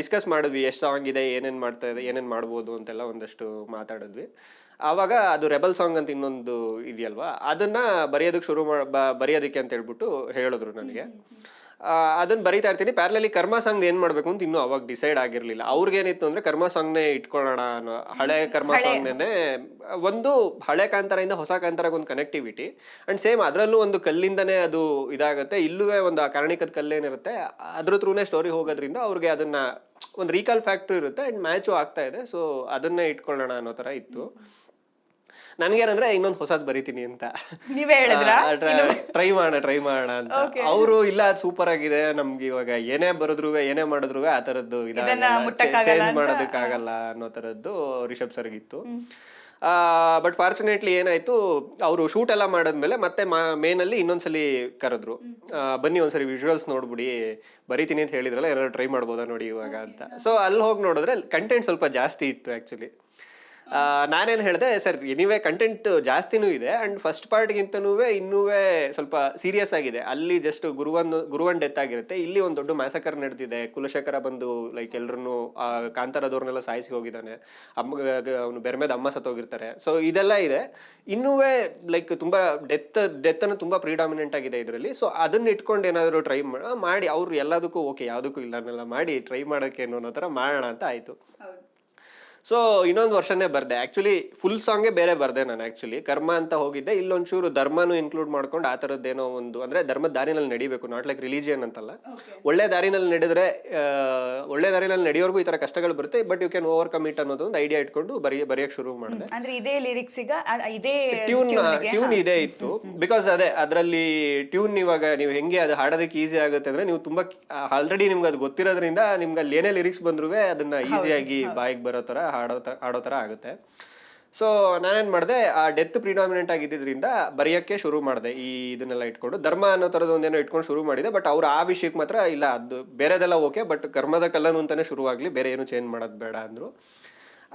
ಡಿಸ್ಕಸ್ ಮಾಡಿದ್ವಿ, ಎಷ್ಟು ಸಾಂಗ್ ಇದೆ, ಏನೇನ್ ಮಾಡ್ತಾ ಇದೆ, ಏನೇನ್ ಮಾಡ್ಬೋದು ಅಂತೆಲ್ಲ ಒಂದಷ್ಟು ಮಾತಾಡಿದ್ವಿ. ಆವಾಗ ಅದು ರೆಬಲ್ ಸಾಂಗ್ ಅಂತ ಇನ್ನೊಂದು ಇದೆಯಲ್ವಾ, ಅದನ್ನ ಬರೆಯೋದಕ್ಕೆ ಬರೆಯೋದಕ್ಕೆ ಅಂತ ಹೇಳ್ಬಿಟ್ಟು ಹೇಳಿದ್ರು ನನಗೆ. ಅದನ್ನ ಬರೀತಾ ಇರ್ತೀನಿ. ಪ್ಯಾರಲಲ್ಲಿ ಕರ್ಮ ಸಾಂಗ್ ಏನ್ ಮಾಡ್ಬೇಕು ಅಂತ ಇನ್ನೂ ಅವಾಗ ಡಿಸೈಡ್ ಆಗಿರ್ಲಿಲ್ಲ. ಅವ್ರಿಗೇನಿತ್ತು ಅಂದ್ರೆ ಕರ್ಮ ಸಾಂಗ್ನೇ ಇಟ್ಕೊಳ್ಳೋಣ ಅನ್ನೋ, ಹಳೆ ಕರ್ಮ ಸಾಂಗ್ನೇ ಒಂದು ಹಳೆ ಕಾಂತಾರದಿಂದ ಹೊಸ ಕಾಂತಾರಕ್ಕೆ ಒಂದು ಕನೆಕ್ಟಿವಿಟಿ, ಅಂಡ್ ಸೇಮ್ ಅದರಲ್ಲೂ ಒಂದು ಕಲ್ಲಿಂದನೇ ಅದು ಇದಾಗುತ್ತೆ. ಇಲ್ಲೂ ಒಂದು ಆ ಕಾರಣಿಕದ ಕಲ್ಲೇನಿರುತ್ತೆ ಅದ್ರ ಥ್ರೂನೇ ಸ್ಟೋರಿ ಹೋಗೋದ್ರಿಂದ ಅವ್ರಿಗೆ ಅದನ್ನ ಒಂದು ರೀಕಾಲ್ ಫ್ಯಾಕ್ಟ್ರಿ ಇರುತ್ತೆ ಅಂಡ್ ಮ್ಯಾಚು ಆಗ್ತಾ ಇದೆ. ಸೊ ಅದನ್ನೇ ಇಟ್ಕೊಳ್ಳೋಣ ಅನ್ನೋ ತರ ಇತ್ತು. ನನ್ಗೇನಂದ್ರೆ ಇನ್ನೊಂದು ಹೊಸದ್ ಬರೀತೀನಿ ಅಂತ ನೀವೇ ಹೇಳಿದ್ರಾ? ಟ್ರೈ ಮಾಡೋಣ ಅಂತ. ಅವರು ಇಲ್ಲ ಅದು ಸೂಪರ್ ಆಗಿದೆ, ನಮ್ಗೆ ಇವಾಗ ಏನೇ ಬರೆದ್ರು ಏನೇ ಮಾಡಿದ್ರು ಆ ತರದ್ದು ಚೇಂಜ್ ಮಾಡೋದಕ್ಕಾಗಲ್ಲ ಅನ್ನೋ ತರದ್ದು ರಿಷಬ್ ಸರ್ಗಿತ್ತು. ಬಟ್ ಫಾರ್ಚುನೇಟ್ಲಿ ಏನಾಯ್ತು, ಅವರು ಶೂಟ್ ಎಲ್ಲ ಮಾಡಿದ್ಮೇಲೆ ಮತ್ತೆ ಮೇನಲ್ಲಿ ಇನ್ನೊಂದ್ಸಲಿ ಕರೆದ್ರು, ಬನ್ನಿ ಒಂದ್ಸರಿ ವಿಜುವಲ್ಸ್ ನೋಡ್ಬಿಡಿ, ಬರೀತೀನಿ ಅಂತ ಹೇಳಿದ್ರಲ್ಲ, ಏನಾದ್ರು ಟ್ರೈ ಮಾಡ್ಬೋದಾ ನೋಡಿ ಇವಾಗ ಅಂತ. ಸೊ ಅಲ್ಲಿ ಹೋಗಿ ನೋಡಿದ್ರೆ ಕಂಟೆಂಟ್ ಸ್ವಲ್ಪ ಜಾಸ್ತಿ ಇತ್ತು ಆಕ್ಚುಲಿ. ನಾನೇನ್ ಹೇಳಿದೆ, ಸರ್ ಎನಿವೇ ಕಂಟೆಂಟ್ ಜಾಸ್ತಿನೂ ಇದೆ ಅಂಡ್ ಫಸ್ಟ್ ಪಾರ್ಟ್ಗಿಂತನೂ ಇನ್ನೂ ಸ್ವಲ್ಪ ಸೀರಿಯಸ್ ಆಗಿದೆ. ಅಲ್ಲಿ ಜಸ್ಟ್ ಗುರುವನ್ ಡೆತ್ ಆಗಿರುತ್ತೆ, ಇಲ್ಲಿ ಒಂದು ದೊಡ್ಡ ಮ್ಯಾಸಕರ್ ನಡೆದಿದೆ, ಕುಲಶೇಖರ ಬಂದು ಲೈಕ್ ಎಲ್ರನ್ನು ಕಾಂತಾರದವ್ರನ್ನೆಲ್ಲ ಸಾಯಿಸಿ ಹೋಗಿದ್ದಾನೆ, ಅವನು ಬೆರ್ಮೇದ ಅಮ್ಮ ಸತ್ತೋಗಿರ್ತಾರೆ. ಸೊ ಇದೆಲ್ಲ ಇದೆ, ಇನ್ನೂ ಲೈಕ್ ತುಂಬಾ ಡೆತ್ ಅನ್ನು ತುಂಬಾ ಪ್ರಿಡಾಮಿನೆಂಟ್ ಆಗಿದೆ ಇದರಲ್ಲಿ. ಸೊ ಅದನ್ನ ಇಟ್ಕೊಂಡು ಏನಾದ್ರು ಟ್ರೈ ಮಾಡಿ ಅವ್ರು ಎಲ್ಲದಕ್ಕೂ ಓಕೆ ಯಾವುದಕ್ಕೂ ಇಲ್ಲ ಅನ್ನೆಲ್ಲ ಮಾಡಿ ಟ್ರೈ ಮಾಡೋಕೆ ಅನ್ನೋ ತರ ಮಾಡೋಣ ಅಂತ ಆಯ್ತು. ಸೊ ಇನ್ನೊಂದು ವರ್ಷನೇ ಬರ್ದೆ. ಆಕ್ಚುಲಿ ಫುಲ್ ಸಾಂಗೇ ಬೇರೆ ಬರ್ದೆ ನಾನು. ಆಕ್ಚುಲಿ ಕರ್ಮ ಅಂತ ಹೋಗಿದ್ದೆ, ಇಲ್ಲೊಂಚೂರು ಧರ್ಮನೂ ಇನ್ಕ್ಲೂಡ್ ಮಾಡ್ಕೊಂಡು ಆ ಥರದ್ದೇನೋ ಒಂದು, ಅಂದ್ರೆ ಧರ್ಮದ ದಾರಿನಲ್ಲಿ ನಡಿಬೇಕು, ನಾಟ್ ಲೈಕ್ ರಿಲಿಜಿಯನ್ ಅಂತಲ್ಲ, ಒಳ್ಳೆ ದಾರಿನಲ್ಲಿ ನಡೆದ್ರೆ ಒಳ್ಳೆ ದಾರಿನಲ್ಲಿ ನಡೆಯೋರ್ಗೂ ಈ ತರ ಕಷ್ಟಗಳು ಬರುತ್ತೆ, but you can overcome it ಅನ್ನೋದು ಒಂದು ಐಡಿಯಾ ಇಟ್ಕೊಂಡು ಬರೆಯಕ್ಕೆ ಶುರು ಮಾಡಿದೆ. ಅಂದ್ರೆ ಇದೇ ಲಿರಿಕ್ಸ್ ಇದೇ ಟ್ಯೂನ್ ಇದೇ ಇತ್ತು. ಬಿಕಾಸ್ ಅದೇ ಅದರಲ್ಲಿ ಟ್ಯೂನ್ ಇವಾಗ ನೀವು ಹೆಂಗೆ ಅದು ಹಾಡೋದಕ್ಕೆ ಈಸಿ ಆಗುತ್ತೆ ಅಂದ್ರೆ, ನೀವು ತುಂಬಾ ಆಲ್ರೆಡಿ ನಿಮ್ಗೆ ಅದು ಗೊತ್ತಿರೋದ್ರಿಂದ ನಿಮ್ಗೆ ಅಲ್ಲಿ ಏನೇ ಲಿರಿಕ್ಸ್ ಬಂದ್ರು ಅದನ್ನ ಈಸಿಯಾಗಿ ಬಾಯಿಗೆ ಬರೋ ತರ ಆಡೋ ತರ ಆಗುತ್ತೆ. ಸೊ ನಾನೇನ್ ಮಾಡಿದೆ, ಆ ಡೆತ್ ಪ್ರಿಡಾಮಿನೆಂಟ್ ಆಗಿದ್ದರಿಂದ ಬರೆಯಕ್ಕೆ ಶುರು ಮಾಡಿದೆ ಈ ಇದನ್ನೆಲ್ಲ ಇಟ್ಕೊಂಡು. ಧರ್ಮ ಅನ್ನೋ ತರದ್ ಒಂದೇನೋ ಇಟ್ಕೊಂಡು ಶುರು ಮಾಡಿದೆ, ಬಟ್ ಅವ್ರು ಆ ವಿಷಯಕ್ಕೆ ಮಾತ್ರ ಇಲ್ಲ, ಅದು ಬೇರೆದೆಲ್ಲ ಓಕೆ, ಬಟ್ ಕರ್ಮದ ಕಲ್ಲನು ಅಂತಾನೆ ಶುರುವಾಗ್ಲಿ, ಬೇರೆ ಏನು ಚೇಂಜ್ ಮಾಡೋದು ಬೇಡ ಅಂದ್ರು.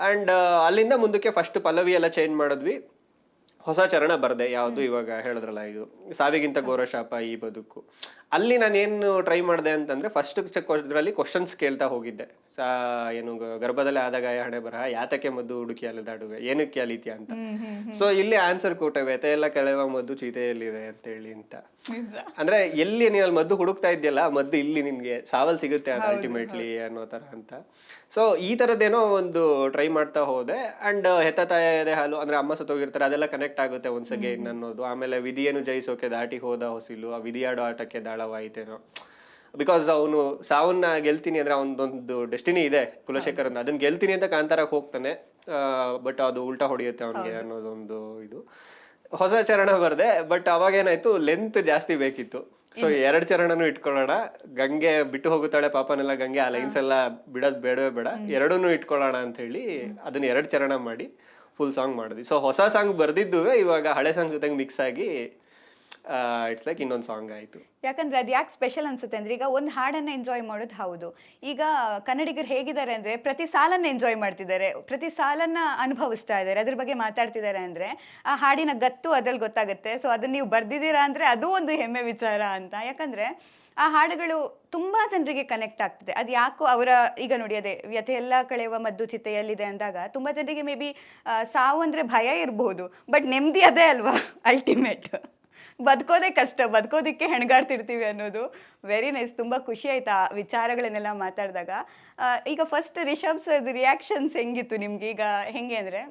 ಅಂಡ್ ಅಲ್ಲಿಂದ ಮುಂದಕ್ಕೆ ಫಸ್ಟ್ ಪಲ್ಲವಿ ಎಲ್ಲ ಚೇಂಜ್ ಮಾಡಿದ್ವಿ, ಹೊಸ ಚರಣ ಬರ್ದೆ. ಯಾವುದು ಇವಾಗ ಹೇಳಿದ್ರಲ್ಲ, ಇದು ಸಾವಿಗಿಂತ ಘೋರ ಶಾಪ ಈ ಬದುಕು. ಅಲ್ಲಿ ನಾನೇನು ಟ್ರೈ ಮಾಡಿದೆ ಅಂತಂದ್ರೆ, ಫಸ್ಟ್ ಇದರಲ್ಲಿ ಕ್ವಶನ್ಸ್ ಕೇಳ್ತಾ ಹೋಗಿದ್ದೆ. ಏನು ಗರ್ಭದಲ್ಲೇ ಆದಾಗ ಹಣೆ ಬರಹ, ಯಾತಕ್ಕೆ ಮದ್ದು ಹುಡುಕಿ ಅಲೆದಾಡುವೆ, ಏನಕ್ಕೆ ಅಲಿತ್ಯ ಅಂತ. ಸೊ ಇಲ್ಲಿ ಆನ್ಸರ್ ಕೊಟ್ಟೆ, ವ್ಯತೆ ಎಲ್ಲ ಕಳೆವ ಮದ್ದು ಚೀತೆಯಲ್ಲಿದೆ ಅಂತ ಹೇಳಿ ಅಂತ. ಅಂದ್ರೆ ಎಲ್ಲಿ ನೀನು ಅಲ್ಲಿ ಮದ್ದು ಹುಡುಕ್ತಾ ಇದೆಯಲ್ಲ, ಮದ್ದು ಇಲ್ಲಿ ನಿನ್ಗೆ ಸಾವಲ್ ಸಿಗುತ್ತೆ ಅದು ಅಲ್ಟಿಮೇಟ್ಲಿ ಅನ್ನೋ ತರ ಅಂತ. ಸೊ ಈ ತರದ್ದೇನೋ ಒಂದು ಟ್ರೈ ಮಾಡ್ತಾ ಹೋದೆ. ಅಂಡ್ ಹೆತ್ತ ತಾಯದೆ ಹಾಲು, ಅಂದ್ರೆ ಅಮ್ಮ ಸತ್ತೋಗಿರ್ತಾರೆ, ಅದೆಲ್ಲ ಕನೆಕ್ಟ್ ಆಗುತ್ತೆ ಒನ್ಸ್ ಅಗೇನ್ ಅನ್ನೋದು. ಆಮೇಲೆ ವಿಧಿಯನ್ನು ಜಯಿಸೋಕೆ ದಾಟಿ ಹೋದ ಹೊಸಿಲು, ಆ ವಿಧಿಯಾಡೋ ಆಟಕ್ಕೆ ದಾಳವಾಯಿತೇನೋ. ಬಿಕಾಸ್ ಅವನು ಸಾವನ್ನ ಗೆಲ್ತೀನಿ ಅಂದ್ರೆ ಅವನದೊಂದು ಡೆಸ್ಟಿನಿ ಇದೆ ಕುಲಶೇಖರ್, ಅದನ್ನ ಗೆಲ್ತೀನಿ ಅಂತ ಕಾಂತಾರಕ್ಕೆ ಹೋಗ್ತಾನೆ, ಬಟ್ ಅದು ಉಲ್ಟಾ ಹೊಡೆಯುತ್ತೆ ಅವನಿಗೆ ಅನ್ನೋದೊಂದು ಇದು. ಹೊಸ ಚರಣ ಬರ್ದೆ, ಬಟ್ ಅವಾಗೇನಾಯ್ತು, ಲೆಂತ್ ಜಾಸ್ತಿ ಬೇಕಿತ್ತು. ಸೊ 2 ಚರಣನು ಇಟ್ಕೊಳ್ಳೋಣ, ಗಂಗೆ ಬಿಟ್ಟು ಹೋಗುತ್ತಾಳೆ ಪಾಪನೆಲ್ಲ ಗಂಗೆ, ಆ ಲೈನ್ಸ್ ಎಲ್ಲ ಬಿಡೋದ್ ಬೇಡವೇ ಬೇಡ, ಎರಡನ್ನೂ ಇಟ್ಕೊಳ್ಳೋಣ ಅಂತ ಹೇಳಿ ಅದನ್ನ 2 ಚರಣ ಮಾಡಿ ಫುಲ್ ಸಾಂಗ್ ಮಾಡಿದ್ವಿ. ಸೊ ಹೊಸ ಸಾಂಗ್ ಬರ್ದಿದ್ದುವೆ ಇವಾಗ ಹಳೆ ಸಾಂಗ್ ಜೊತೆಗೆ ಮಿಕ್ಸ್ ಆಗಿ ಇಟ್ಸ್ ಲೈಕ್ ಇನ್ನೊಂದು ಸಾಂಗ್ ಆಯ್ತು. ಯಾಕಂದ್ರೆ ಅದು ಯಾಕೆ ಸ್ಪೆಷಲ್ ಅನ್ಸುತ್ತೆ ಅಂದ್ರೆ, ಈಗ ಒಂದು ಹಾಡನ್ನ ಎಂಜಾಯ್ ಮಾಡೋದು ಹೌದು, ಈಗ ಕನ್ನಡಿಗರು ಹೇಗಿದ್ದಾರೆ ಅಂದ್ರೆ ಪ್ರತಿ ಸಾಲನ್ನ ಎಂಜಾಯ್ ಮಾಡ್ತಿದ್ದಾರೆ, ಪ್ರತಿ ಸಾಲನ್ನ ಅನುಭವಿಸ್ತಾ ಇದ್ದಾರೆ, ಅದ್ರ ಬಗ್ಗೆ ಮಾತಾಡ್ತಿದ್ದಾರೆ ಅಂದ್ರೆ ಆ ಹಾಡಿನ ಗತ್ತು ಅದ್ರಲ್ಲಿ ಗೊತ್ತಾಗುತ್ತೆ. ಸೊ ಅದನ್ನ ನೀವು ಬರ್ದಿದ್ದೀರಾ ಅಂದ್ರೆ ಅದು ಒಂದು ಹೆಮ್ಮೆ ವಿಚಾರ ಅಂತ. ಯಾಕಂದ್ರೆ ಆ ಹಾಡುಗಳು ತುಂಬಾ ಜನರಿಗೆ ಕನೆಕ್ಟ್ ಆಗ್ತಿದೆ. ಅದು ಯಾಕೋ ಅವರ, ಈಗ ನೋಡಿ ಅದೇ ವ್ಯಥೆ ಎಲ್ಲ ಕಳೆಯುವ ಮದ್ದು ಚಿತೆಯಲ್ಲಿದೆ ಅಂದಾಗ ತುಂಬಾ ಜನರಿಗೆ ಮೇ ಬಿ ಸಾವು ಅಂದ್ರೆ ಭಯ ಇರಬಹುದು, ಬಟ್ ನೆಮ್ಮದಿ ಅದೇ ಅಲ್ವಾ ಅಲ್ಟಿಮೇಟ್. ಬದುಕೋದೇ ಕಷ್ಟ, ಬದುಕೋದಕ್ಕೆ ಹೆಣ್ಗಾಡ್ತಿರ್ತೀವಿ ಅನ್ನೋದು. ವೆರಿ ನೈಸ್, ತುಂಬ ಖುಷಿ ಆಯ್ತು ಆ ವಿಚಾರಗಳನ್ನೆಲ್ಲ ಮಾತಾಡಿದಾಗ. ಈಗ ಫಸ್ಟ್ ರಿಷಬ್ ಸರ್ದು ರಿಯಾಕ್ಷನ್ಸ್ ಹೆಂಗಿತ್ತು ನಿಮ್ಗೆ? ಈಗ ಹೆಂಗೆ ಅಂದರೆ,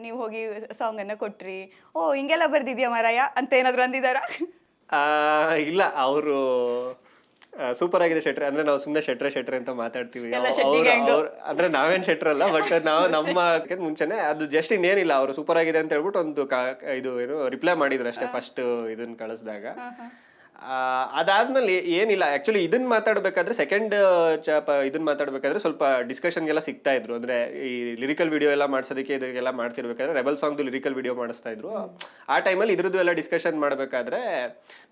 ನೀವು ಹೋಗಿ ಸಾಂಗನ್ನು ಕೊಟ್ರಿ, ಓ ಹಿಂಗೆಲ್ಲ ಬರ್ದಿದ್ಯಾ ಮಾರಾಯ ಅಂತ ಏನಾದರೂ ಅಂದಿದ್ದಾರಾ? ಇಲ್ಲ, ಅವರು ಸೂಪರ್ ಆಗಿದೆ ಶೆಟ್ರೆ, ಅಂದ್ರೆ ನಾವು ಸುಮ್ಮನೆ ಶೆಟ್ರೆ ಅಂತ ಮಾತಾಡ್ತೀವಿ. ಅಂದ್ರೆ ನಾವೇನ್ ಶೆಟ್ರಲ್ಲ, ಬಟ್ ನಾವು ನಮ್ಮ ಮುಂಚೆನೆ ಅದು ಜಸ್ಟ್ ಇನ್ನೇನಿಲ್ಲ, ಅವರು ಸೂಪರ್ ಆಗಿದೆ ಅಂತ ಹೇಳ್ಬಿಟ್ಟು ಒಂದು ಇದು ಏನು ರಿಪ್ಲೈ ಮಾಡಿದ್ರು ಅಷ್ಟೇ ಫಸ್ಟ್ ಇದನ್ನ ಕಳಿಸಿದಾಗ. ಅದಾದ್ಮೇಲೆ ಏನಿಲ್ಲ, ಆಕ್ಚುಲಿ ಇದನ್ನ ಮಾತಾಡ್ಬೇಕಾದ್ರೆ ಸೆಕೆಂಡ್ ಇದನ್ನ ಮಾತಾಡ್ಬೇಕಾದ್ರೆ ಸ್ವಲ್ಪ ಡಿಸ್ಕಷನ್ಗೆಲ್ಲ ಸಿಗ್ತಾ ಇದ್ರು. ಅಂದ್ರೆ ಈ ಲಿರಿಕಲ್ ವಿಡಿಯೋ ಎಲ್ಲ ಮಾಡ್ಸೋದಕ್ಕೆ ಇದೆಲ್ಲ ಮಾಡ್ತಿರ್ಬೇಕಾದ್ರೆ ರೆಬಲ್ ಸಾಂಗ್ದು ಲಿರಿಕಲ್ ವಿಡಿಯೋ ಮಾಡಿಸ್ತಾ ಇದ್ರು. ಆ ಟೈಮಲ್ಲಿ ಇದ್ರದ್ದು ಎಲ್ಲ ಡಿಸ್ಕಷನ್ ಮಾಡ್ಬೇಕಾದ್ರೆ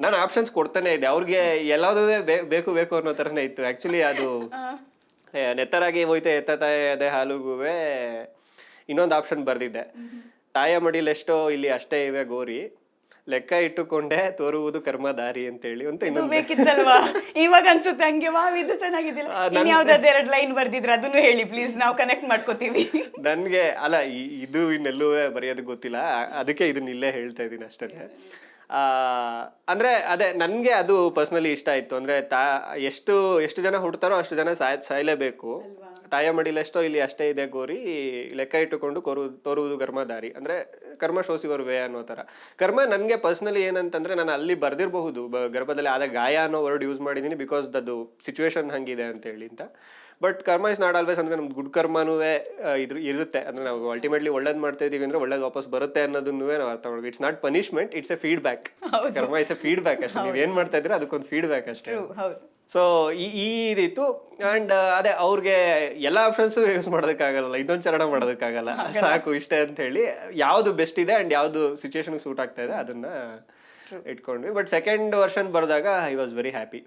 ನಾನು ಆಪ್ಷನ್ಸ್ ಕೊಡ್ತಾನೆ ಇದ್ದೆ ಅವ್ರಿಗೆ, ಎಲ್ಲದೂ ಬೇಕು ಅನ್ನೋ ತರನೇ ಇತ್ತು. ಆಕ್ಚುಲಿ ಅದು ನೆತ್ತರಾಗಿ ಹೋಯ್ತೆ ಎತ್ತ ತಾಯಿ ಅದೇ ಹಾಲುಗುವೆ ಇನ್ನೊಂದು ಆಪ್ಷನ್ ಬರ್ದಿದ್ದೆ, ತಾಯ ಮಡಿಲೆಷ್ಟೋ ಇಲ್ಲಿ ಅಷ್ಟೇ ಇವೆ ಗೋರಿ, ಲೆಕ್ಕ ಇಟ್ಟುಕೊಂಡೆ ತೋರುವುದು ಕರ್ಮ ದಾರಿ ಅಂತ ಹೇಳಿ ಅಂತ ಇನ್ನೊಂದು ಬೇಕಿತ್ತಲ್ವಾ? ಇವಾಗ ಅನ್ಸುತ್ತೆ ಹಂಗೆ, ವಾ ಇದು ಚೆನ್ನಾಗಿದ್ದಿಲ್ಲ, ಇನ್ಯಾವ್ದಾದ್ರು 2 ಲೈನ್ ಬರ್ದಿದ್ರೆ ಅದನ್ನು ಹೇಳಿ ಪ್ಲೀಸ್, ನಾವು ಕನೆಕ್ಟ್ ಮಾಡ್ಕೋತೀವಿ. ನನ್ಗೆ ಅಲ್ಲ ಇದು ಇನ್ನೆಲ್ಲೂ ಬರೆಯೋದಕ್ಕೆ ಗೊತ್ತಿಲ್ಲ, ಅದಕ್ಕೆ ಇದನ್ನ ಇಲ್ಲೇ ಹೇಳ್ತಾ ಇದೀನಿ ಅಷ್ಟೇ. ಅಂದ್ರೆ ಅದೇ ನನ್ಗೆ ಅದು ಪರ್ಸನಲಿ ಇಷ್ಟ ಆಯ್ತು. ಅಂದ್ರೆ ಎಷ್ಟು ಎಷ್ಟು ಜನ ಹುಡ್ತಾರೋ ಅಷ್ಟು ಜನ ಸಾಯ್ಲೇಬೇಕು. ತಾಯ ಮಡಿಲೆಷ್ಟೋ ಇಲ್ಲಿ ಅಷ್ಟೇ ಇದೆ ಗೋರಿ, ಲೆಕ್ಕ ಇಟ್ಟುಕೊಂಡು ತೋರುವುದು ಕರ್ಮದಾರಿ, ಅಂದ್ರೆ ಕರ್ಮ ಶೋಸಿಗೋರ್ ವೇ ಅನ್ನೋ ತರ. ಕರ್ಮ ನನ್ಗೆ ಪರ್ಸನಲಿ ಏನಂತಂದ್ರೆ, ನಾನು ಅಲ್ಲಿ ಬರ್ದಿರಬಹುದು ಗರ್ಭದಲ್ಲಿ ಆದ ಗಾಯ ಅನ್ನೋ ವರ್ಡ್ ಯೂಸ್ ಮಾಡಿದೀನಿ, ಬಿಕಾಸ್ ಅದು ಸಿಚುವೇಶನ್ ಹಂಗಿದೆ ಅಂತ ಹೇಳಿ ಅಂತ. ಬಟ್ ಕರ್ಮ ಇಸ್ ನಾಟ್ ಆಲ್ವೇಸ್. ಅಂದ್ರೆ ನಮ್ದು ಗುಡ್ ಕರ್ಮನೂ ಇರುತ್ತೆ. ಅಂದ್ರೆ ನಾವು ಅಲ್ಟಿಮೇಟ್ಲಿ ಒಳ್ಳೇದ್ ಮಾಡ್ತಾ ಇದೀವಿ ಅಂದ್ರೆ ಒಳ್ಳೇದ್ ವಾಪಸ್ ಬರುತ್ತೆ ಅನ್ನೋದನ್ನು ನಾವು ಅರ್ಥ ಮಾಡ್ಬೇಕು. It's not punishment, it's A feedback. ಕರ್ಮ ಇಸ್ ಎ ಫೀಡ್ಬ್ಯಾಕ್ ಅಷ್ಟೇ. ನೀವ್ ಏನ್ ಮಾಡ್ತಾ ಇದ್ರೆ ಅದಕ್ಕೊಂದು ಫೀಡ್ಬ್ಯಾಕ್ ಅಷ್ಟೇ. ಸೊ ಈ ಇದಿತ್ತು. ಅಂಡ್ ಅದೇ ಅವ್ರಿಗೆ ಎಲ್ಲಾ ಆಪ್ಷನ್ಸ್ ಯೂಸ್ ಮಾಡೋದಕ್ಕಾಗಲ್ಲ, ಇನ್ನೊಂದ್ ಚರಣ ಮಾಡೋದಕ್ಕಾಗಲ್ಲ, ಸಾಕು ಇಷ್ಟೇ ಅಂತ ಹೇಳಿ ಯಾವ್ದು ಬೆಸ್ಟ್ ಇದೆ ಅಂಡ್ ಯಾವ್ದು ಸಿಚುವೇಶನ್ ಸೂಟ್ ಆಗ್ತಾ ಇದೆ ಅದನ್ನ ಇಟ್ಕೊಂಡ್ವಿ. ಬಟ್ ಸೆಕೆಂಡ್ ವರ್ಷನ್ ಬರ್ದಾಗ ಐ ವಾಸ್ ವೆರಿ ಹ್ಯಾಪಿ.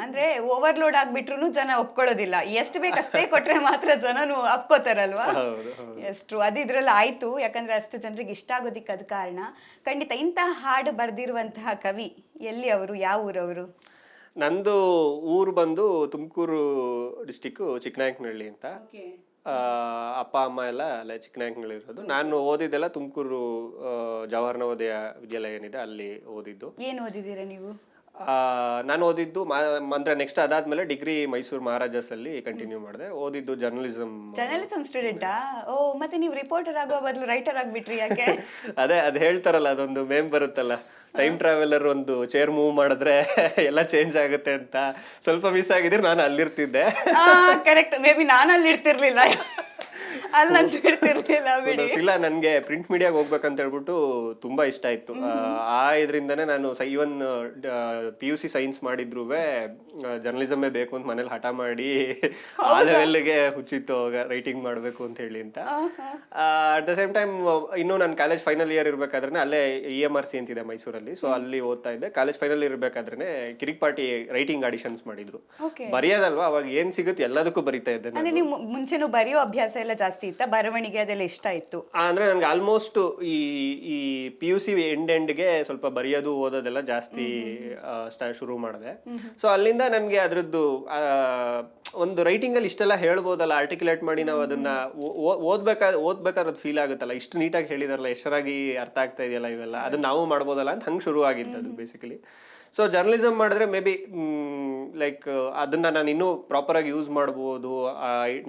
ಅಂದ್ರೆ ಓವರ್ಲೋಡ್ ಆಗ್ಬಿಟ್ರು ಜನ ಒಪ್ಕೊಳ್ಳೋದಿಲ್ಲ, ಎಷ್ಟು ಬೇಕಷ್ಟೇ ಕೊಟ್ರೆ ಮಾತ್ರ ಜನನು ಒಪ್ಕೋತಾರಲ್ವಾ. ಎಷ್ಟು ಅದು ಇದ್ರಲ್ಲಿ ಆಯ್ತು, ಯಾಕಂದ್ರೆ ಅಷ್ಟು ಜನರಿಗೆ ಇಷ್ಟ ಆಗೋದಿಕ್ಕೆ ಅದು ಕಾರಣ. ಖಂಡಿತ ಇಂತಹ ಹಾಡು ಬರ್ದಿರುವಂತಹ ಕವಿ ಎಲ್ಲಿ ಅವರು, ಯಾವ ಊರವರು? ನಂದು ಊರು ಬಂದು ತುಮಕೂರು ಡಿಸ್ಟಿಕ್ ಚಿಕ್ಕನಾಯಕನಹಳ್ಳಿ ಅಂತ. ಅಪ್ಪ ಅಮ್ಮ ಎಲ್ಲ ಅಲ್ಲೇ ಚಿಕ್ಕನಾಯಕನಹಳ್ಳಿ ಇರೋದು. ನಾನು ಓದಿದ್ದೆಲ್ಲ ತುಮಕೂರು ಜವಾಹರ್ ನವೋದಯ ವಿದ್ಯಾಲಯ ಏನಿದೆ ಅಲ್ಲಿ ಓದಿದ್ದು. ಏನ್ ಓದಿದ್ದೀರಾ ನೀವು? ನಾನು ಓದಿದ್ದು ಅಂದ್ರೆ ನೆಕ್ಸ್ಟ್ ಅದಾದ್ಮೇಲೆ ಡಿಗ್ರಿ ಮೈಸೂರು ಮಹಾರಾಜಾಸ್ ಅಲ್ಲಿ ಕಂಟಿನ್ಯೂ ಮಾಡಿದೆ. ಓದಿದ್ದು ಜರ್ನಲಿಸಂ ಸ್ಟೂಡೆಂಟಾ? ಓ, ಮತ್ತೆ ನೀವು ರಿಪೋರ್ಟರ್ ಆಗೋ ಬದಲು ರೈಟರ್ ಆಗ್ಬಿಟ್ರಿ, ಯಾಕೆ? ಅದ್ ಹೇಳ್ತಾರಲ್ಲ, ಅದೊಂದು ಮೇಮ್ ಬರುತ್ತಲ್ಲ, ಟೈಮ್ ಟ್ರಾವೆಲರ್ ಒಂದು ಚೇರ್ ಮೂವ್ ಮಾಡಿದ್ರೆ ಎಲ್ಲ ಚೇಂಜ್ ಆಗುತ್ತೆ ಅಂತ. ಸ್ವಲ್ಪ ಮಿಸ್ ಆಗಿದ್ರೆ ನಾನು ಅಲ್ಲಿರ್ತಿದ್ದೆ. ಕರೆಕ್ಟ್, ಮೇ ಬಿ ನಾನು ಅಲ್ಲಿ ಇರ್ತಿರ್ಲಿಲ್ಲ, ಇಲ್ಲ, ನನ್ಗೆ ಪ್ರಿಂಟ್ ಮೀಡಿಯಾಗ ಹೋಗ್ಬೇಕಂತ ಹೇಳ್ಬಿಟ್ಟು ತುಂಬಾ ಇಷ್ಟ ಇತ್ತು. ಇದರಿಂದಾನೇ ನಾನು ಇವನ್ PUC ಸೈನ್ಸ್ ಮಾಡಿದ್ರು ಜರ್ನಲಿಸಮೇ ಬೇಕು ಅಂತ ಮನೇಲಿ ಹಠ ಮಾಡಿ ಆ ಲೆವೆಲ್ಗೆ ಹುಚ್ಚಿತ್ತು ರೈಟಿಂಗ್ ಮಾಡ್ಬೇಕು ಅಂತ ಹೇಳಿ ಅಂತ. ಅಟ್ ದ ಸೇಮ್ ಟೈಮ್ ಇನ್ನು ನಾನು ಕಾಲೇಜ್ ಫೈನಲ್ ಇಯರ್ ಇರ್ಬೇಕಾದ್ರೆ ಅಲ್ಲೇ EMRC ಅಂತಿದೆ ಮೈಸೂರಲ್ಲಿ, ಸೊ ಅಲ್ಲಿ ಓದ್ತಾ ಇದ್ದೆ. ಕಾಲೇಜ್ ಫೈನಲ್ ಇರ್ಬೇಕಾದ್ರೆ ಕಿರಿಕ್ ಪಾರ್ಟಿ ರೈಟಿಂಗ್ ಆಡಿಷನ್ಸ್ ಮಾಡಿದ್ರು. ಬರೆಯೋದಲ್ವಾ, ಅವಾಗ ಏನ್ ಸಿಗುತ್ತೆ ಎಲ್ಲದಕ್ಕೂ ಬರಿತಾ ಇದ್ದೆ. ಮುಂಚೆನೂ ಬರೆಯೋ ಅಭ್ಯಾಸ ಎಲ್ಲ ಜಾಸ್ತಿ ಇತ್ತ, ಬರವಣಿಗೆ ಅದೆಲ್ಲ ಇಷ್ಟ ಇತ್ತು? ಅಂದ್ರೆ ನನ್ಗೆ ಆಲ್ಮೋಸ್ಟ್ ಈ PUC ಎಂಡ್ಗೆ ಸ್ವಲ್ಪ ಬರೆಯೋದು ಓದೋದೆಲ್ಲ ಜಾಸ್ತಿ ಶುರು ಮಾಡಿದೆ. ಸೊ ಅಲ್ಲಿಂದ ನನ್ಗೆ ಅದ್ರದ್ದು ಒಂದು ರೈಟಿಂಗ್ ಅಲ್ಲಿ ಇಷ್ಟೆಲ್ಲ ಹೇಳ್ಬೋದಲ್ಲ, ಆರ್ಟಿಕ್ಯುಲೇಟ್ ಮಾಡಿ ನಾವು ಅದನ್ನ ಓದ್ಬೇಕಾದ್ರೆ ಫೀಲ್ ಆಗುತ್ತಲ್ಲ, ಇಷ್ಟು ನೀಟಾಗಿ ಹೇಳಿದಾರಲ್ಲ, ಎಷ್ಟರಾಗಿ ಅರ್ಥ ಆಗ್ತಾ ಇದೆಯಲ್ಲ ಇವೆಲ್ಲ, ಅದನ್ನ ನಾವು ಮಾಡ್ಬೋದಲ್ಲ ಅಂತ ಹಂಗೆ ಶುರು ಆಗಿತ್ತು ಅದು ಬೇಸಿಕಲಿ. ಸೊ ಜರ್ನಲಿಸಮ್ ಮಾಡಿದ್ರೆ ಮೇ ಬಿ ಲೈಕ್ ಅದನ್ನ ನಾನು ಇನ್ನೂ ಪ್ರಾಪರ್ ಆಗಿ ಯೂಸ್ ಮಾಡ್ಬೋದು,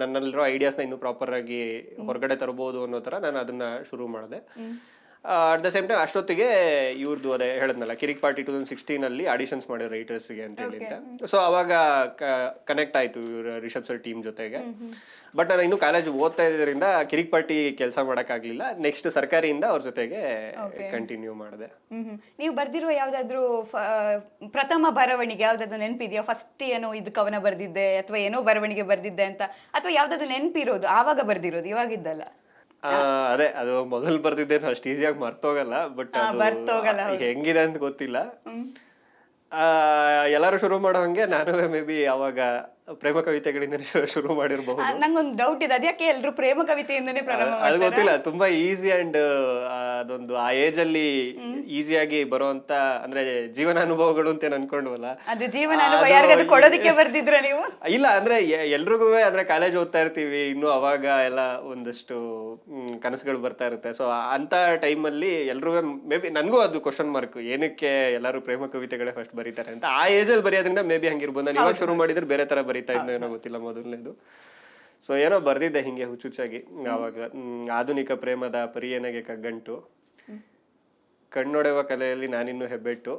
ನನ್ನಲ್ಲಿರೋ ಐಡಿಯಾಸ್ನ ಇನ್ನೂ ಪ್ರಾಪರ್ ಆಗಿ ಹೊರಗಡೆ ತರಬಹುದು ಅನ್ನೋ ತರ ನಾನು ಅದನ್ನ ಶುರು ಮಾಡಿದೆ. ಅಟ್ ದ ಸೇಮ್ ಟೈಮ್ ಅಷ್ಟೊತ್ತಿಗೆ ಇವ್ರದ್ದು ಅದೇ ಹೇಳದ್ನಲ್ಲ, ಕಿರಿಕ್ ಪಾರ್ಟಿ 2016 ಅಲ್ಲಿ ಆಡಿಷನ್ಸ್ ಮಾಡಿರೋ ರೈಟರ್ಸ್ಗೆ ಅಂತ ಹೇಳಿ. ಸೊ ಅವಾಗ ಕನೆಕ್ಟ್ ಆಯ್ತು ಇವ್ರ ರಿಷಬ್ ಸರ್ ಟೀಮ್ ಜೊತೆಗೆ. ಬಟ್ ನಾನು ಇನ್ನೂ ಕಾಲೇಜ್ ಓದ್ತಾ ಇದ್ರಿಂದ ಕಿರಿಕ್ ಪಾರ್ಟಿ ಕೆಲಸ ಮಾಡಕ್ಕಾಗ್ಲಿಲ್ಲ. ನೆಕ್ಸ್ಟ್ ಸರ್ಕಾರಿಯಿಂದ ಅವ್ರ ಜೊತೆಗೆ ಕಂಟಿನ್ಯೂ ಮಾಡಿದೆ. ನೀವು ಬರ್ದಿರುವ ಯಾವ್ದಾದ್ರು ಪ್ರಥಮ ಬರವಣಿಗೆ ಯಾವ್ದಾದ್ರು ನೆನಪಿದೆಯಾ? ಫಸ್ಟ್ ಏನೋ ಇದು ಕವನ ಬರ್ದಿದ್ದೆ ಅಥವಾ ಏನೋ ಬರವಣಿಗೆ ಬರ್ದಿದ್ದೆ ಅಂತ, ಅಥವಾ ಯಾವ್ದಾದ್ರು ನೆನಪಿರೋದು ಆವಾಗ ಬರ್ದಿರೋದು, ಇವಾಗಿದ್ದಲ್ಲ? ಅದೇ ಅದು ಮೊದಲು ಬರ್ದಿದ್ದೇನು ಅಷ್ಟು ಈಸಿಯಾಗಿ ಮರ್ತೋಗಲ್ಲ, ಬಟ್ ಹೆಂಗಿದೆ ಅಂತ ಗೊತ್ತಿಲ್ಲ. ಎಲ್ಲರೂ ಶುರು ಮಾಡೋ ಹಂಗೆ ನಾನು ಮೇ ಬಿ ಅವಾಗ ಪ್ರೇಮ ಕವಿತೆಗಳಿಂದ ಶುರು ಮಾಡಿರಬಹುದು. ನಂಗೊಂದು ಡೌಟ್ ಇದೆ, ಅದಕ್ಕೆ ಎಲ್ಲರೂ ಪ್ರೇಮ ಕವಿತೆಯಿಂದನೇ ಪ್ರಾರಂಭ ಮಾಡ್ತಾರೆ? ಅದು ಗೊತ್ತಿಲ್ಲ, ತುಂಬಾ ಈಸಿ ಅಂಡ್ ಅದೊಂದು ಆ ಏಜ್ ಅಲ್ಲಿ ಈಸಿಯಾಗಿ ಬರುವಂತ ಅಂದ್ರೆ ಜೀವನ ಅನುಭವಗಳು ಅಂತ ಅನ್ಕೊಂಡ್ವಲ್ಲ, ಅದು ಜೀವನ ಅನುಭವ ಯಾರಿಗಾದ್ರು ಕೊಡೋದಕ್ಕೆ ಬರ್ದಿದ್ರ ನೀವು? ಇಲ್ಲ, ಅಂದ್ರೆ ಎಲ್ರಿಗೂ ಅಂದ್ರೆ ಕಾಲೇಜ್ ಓದ್ತಾ ಇರ್ತೀವಿ, ಇನ್ನು ಅವಾಗ ಎಲ್ಲ ಒಂದಷ್ಟು ಕನಸುಗಳು ಬರ್ತಾ ಇರುತ್ತೆ. ಸೊ ಅಂತ ಟೈಮ್ ಅಲ್ಲಿ ಎಲ್ರೂ ಮೇ ಬಿ ನನಗೂ ಅದು ಕ್ವಶನ್ ಮಾರ್ಕ್, ಏನಕ್ಕೆ ಎಲ್ಲರೂ ಪ್ರೇಮ ಕವಿತೆಗಳೇ ಫಸ್ಟ್ ಬರೀತಾರೆ ಅಂತ. ಆ ಏಜ್ ಅಲ್ಲಿ ಬರೆಯೋದ್ರಿಂದ ಮೇ ಬಿ ಹಂಗಿರ್ಬೋದು. ನಾನು ಇವಾಗ ಶುರು ಮಾಡಿದ್ರೆ ಬೇರೆ ತರ ಬರೀತಾ ಇದ್ದ ಏನೋ ಗೊತ್ತಿಲ್ಲ ಮೊದಲನೇದು. ಸೊ ಏನೋ ಬರ್ದಿದ್ದೆ ಹಿಂಗೆ ಹುಚ್ಚುಚ್ಚಾಗಿ ಅವಾಗ. ಆಧುನಿಕ ಪ್ರೇಮದ ಪರಿಯೇನಗೆ ಕಗ್ಗಂಟು, ಕಣ್ಣೊಡೆವ ಕಲೆಯಲ್ಲಿ ನಾನಿನ್ನು ಹೆಬ್ಬೆಟ್ಟು,